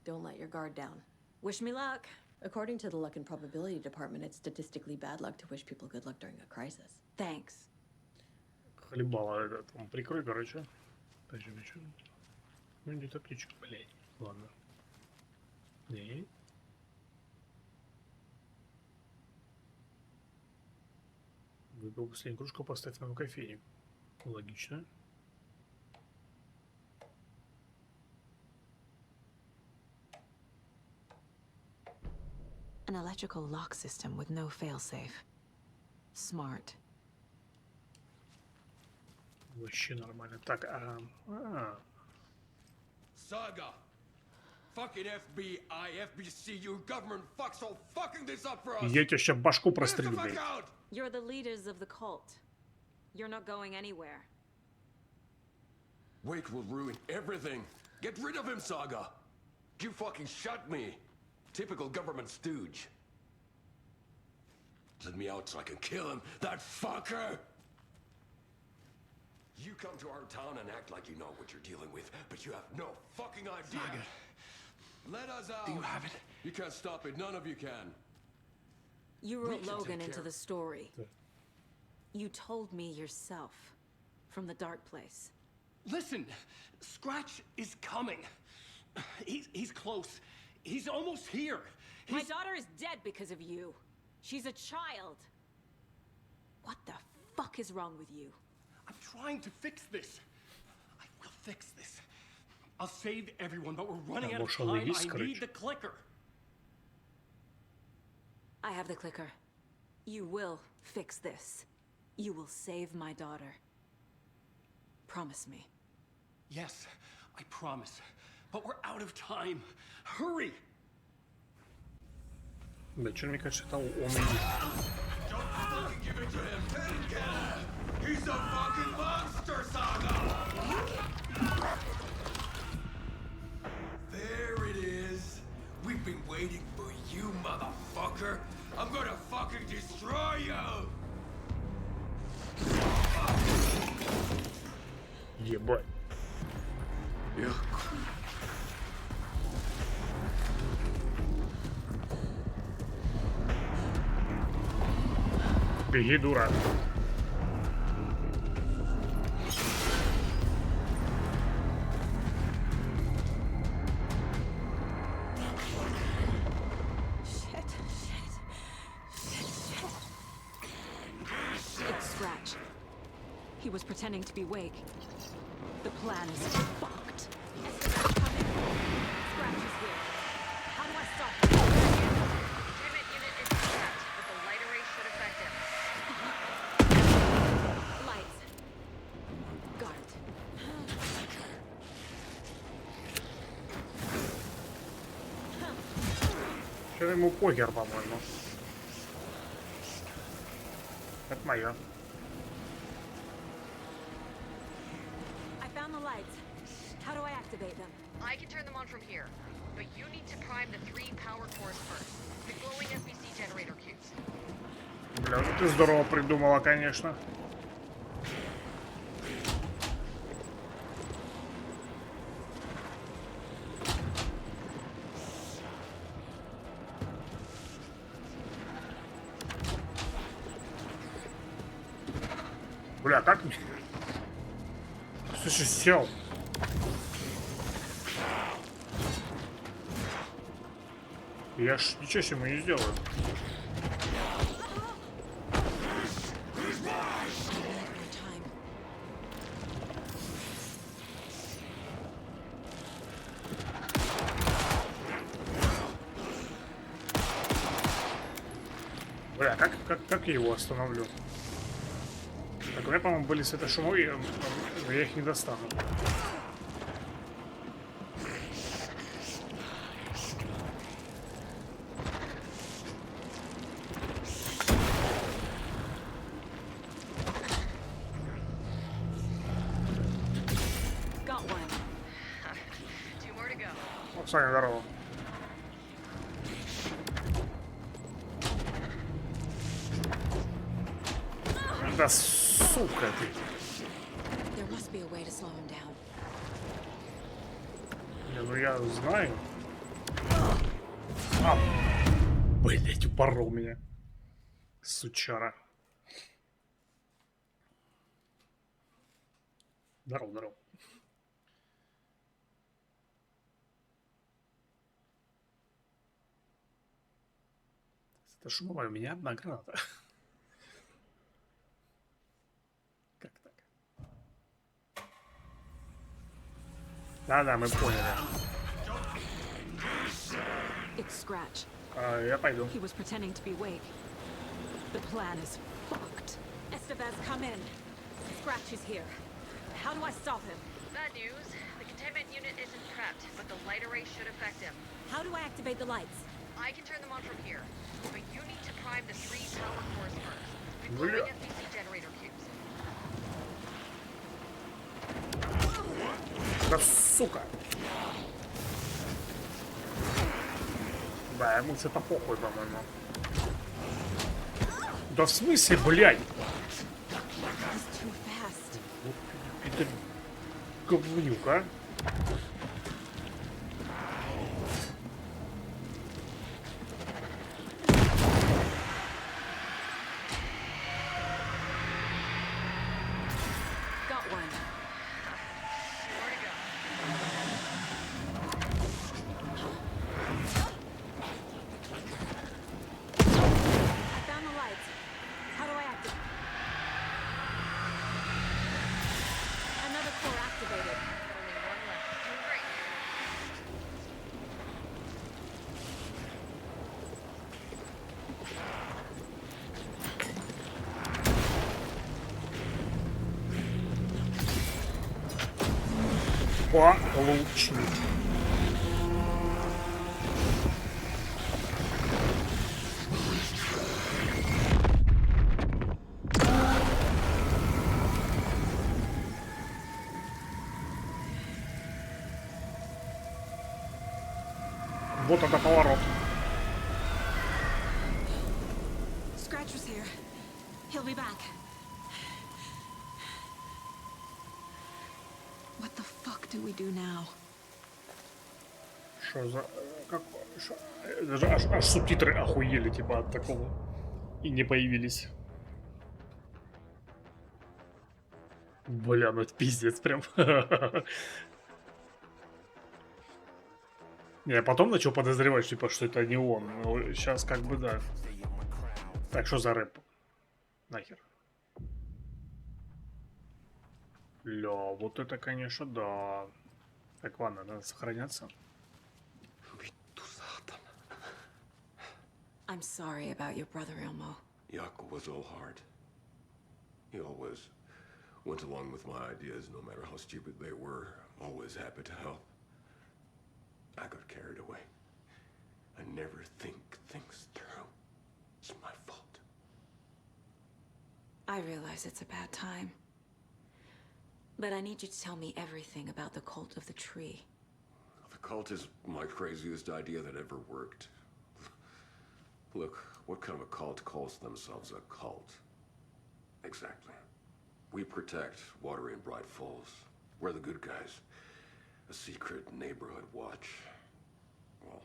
Don't let your guard down. Wish me luck. According to the Luck and Probability Department, it's statistically bad luck to wish people good luck during a crisis. Thanks. Хлебало этот. Прикрой, короче. Подожди, что? Ну, где-то птичка, блядь. Ладно. Не. Выпил последнюю кружку, поставь нам кофейник. Логично. An electrical lock system with no failsafe. Smart. Вообще нормально. Так, Saga! Fucking FBI, FBC, you government fucks all fucking this up for us! Я тебя сейчас башку прострелю, блядь. You're the leaders of the cult. You're not going anywhere. Wake will ruin everything. Get rid of him, Saga! You fucking shot me! Typical government stooge. Let me out so I can kill him, that fucker! You come to our town and act like you know what you're dealing with, but you have no fucking idea. Saga. Let us out. Do you have it? You can't stop it. None of you can. You We wrote can Logan take into care. the story. You told me yourself. From the dark place. Listen, Scratch is coming. He's close. He's almost here. My daughter is dead because of you. She's a child. What the fuck is wrong with you? I'm trying to fix this. I will fix this. I'll save everyone, but we're running out of time. I need the clicker. I have the clicker. You will fix this. You will save my daughter. Promise me. Yes, I promise. But we're out of time. Hurry! Да, что мне кажется, это он и есть. Don't fucking give it to him. He's a fucking monster, Saga! There it is. We've been waiting for you, motherfucker. I'm gonna fucking destroy you! Ебать. Беги, дура. He was pretending to be Wake. The plan is fucked. Scratch is here. How do I stop him? Containment unit is trapped, but the light array should affect him. Lights. Got it. Что ему похер, по-моему. Это моё. How do I activate them? I can turn them on from here, but you need to prime the 3 power cores first. The glowing SBC generator cubes. Бля, ну ты здорово придумала, конечно. Бля, как... Слушай, сел. Я ж ничего себе ему не сделаю. Бля, как я его остановлю? Так, у меня, по-моему, были светошумовые, но я их не достану. Саня, здорово. Да сука ты. Не, ну я знаю. А, блять, упорол меня. Сучара. Здорово, здорово. Это шумовая, у меня одна граната. Как так? Да-да, мы поняли. Я пойду. He was pretending to be Wake. The plan is fucked. Estevez, come in. Scratch is here. How do I stop him? Bad news. The containment unit isn't prepped, but the light array should affect him. How do I activate the lights? I can turn them on from here, but you need to prime the 3 power cores first. The glowing SBC generator cubes. Да сука! Да, ему это похуй, по-моему. Да в смысле, блядь? Это говнюк, а? Получи. Вот это поворот. Scratch was here. He'll be back. What the fuck do we do now? Что за... Как... Шо... Даже аж субтитры охуели, типа, от такого. И не появились. Бля, ну это пиздец прям. Я потом начал подозревать, типа, что это не он. Но сейчас как бы да. Так, что за рэп? Нахер. Ля, вот это, конечно, да. Так, ладно, надо сохраняться. I'm sorry about your brother, Ilmo. Jaakko was all heart. He always went along with my ideas, no matter how stupid they were. Always happy to help. I got carried away. I never think things through. It's my fault. I realize it's a bad time. But I need you to tell me everything about the cult of the tree. The cult is my craziest idea that ever worked. Look, what kind of a cult calls themselves a cult? Exactly. We protect Water in Bright Falls. We're the good guys. A secret neighborhood watch. Well,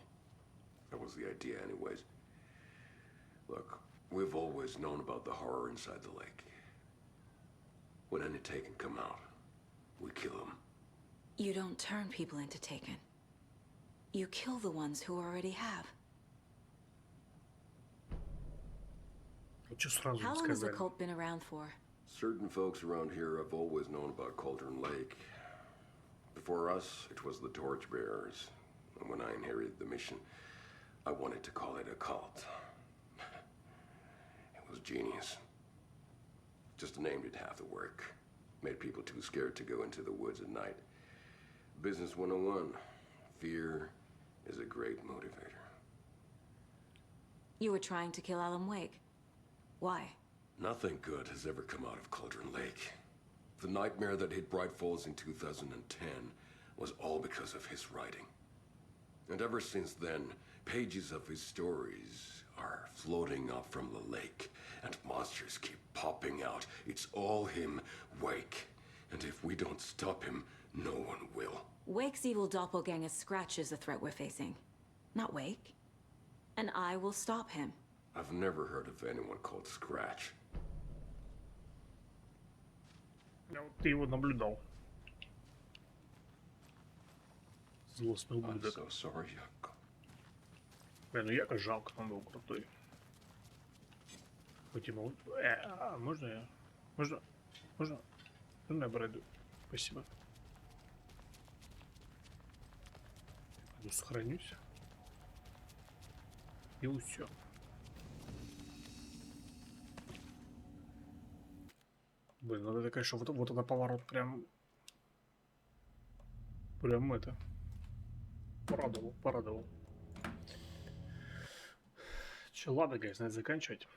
that was the idea anyways. Look, we've always known about the horror inside the lake. When any Taken come out, we kill them. You don't turn people into Taken. You kill the ones who already have. How long has the cult been around for? Certain folks around here have always known about Cauldron Lake. Before us, it was the Torchbearers. And when I inherited the mission, I wanted to call it a cult. It was genius. Just a name did half the work. Made people too scared to go into the woods at night. Business 101. Fear is a great motivator. You were trying to kill Alan Wake. Why? Nothing good has ever come out of Cauldron Lake. The nightmare that hit Bright Falls in 2010 was all because of his writing. And ever since then, pages of his stories are floating up from the lake, and monsters keep popping out. It's all him, Wake. And if we don't stop him, no one will. Wake's evil doppelganger Scratch is the threat we're facing, not Wake. And I will stop him. I've never heard of anyone called Scratch. Ты его наблюдал. Злостный ублюдок. I'm so sorry, Jaakko. Бля, ну Яко жалко, он был крутой. Хоть ему... можно я? Можно? Можно я пройду? Спасибо. Я сохранюсь. И все. Блин, ну это, конечно, вот это поворот прям это порадовал. Че, ладно, guys, надо заканчивать.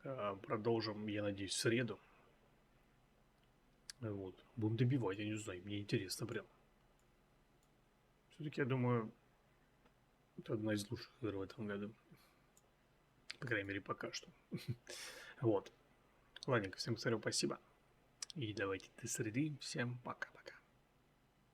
Продолжим, я надеюсь, в среду. Вот. Будем добивать, я не знаю, мне интересно прям. Все-таки, я думаю, это одна из лучших игр в этом году. По крайней мере, пока что. Вот. Ладненько, всем спасибо. И давайте до среды. Всем пока.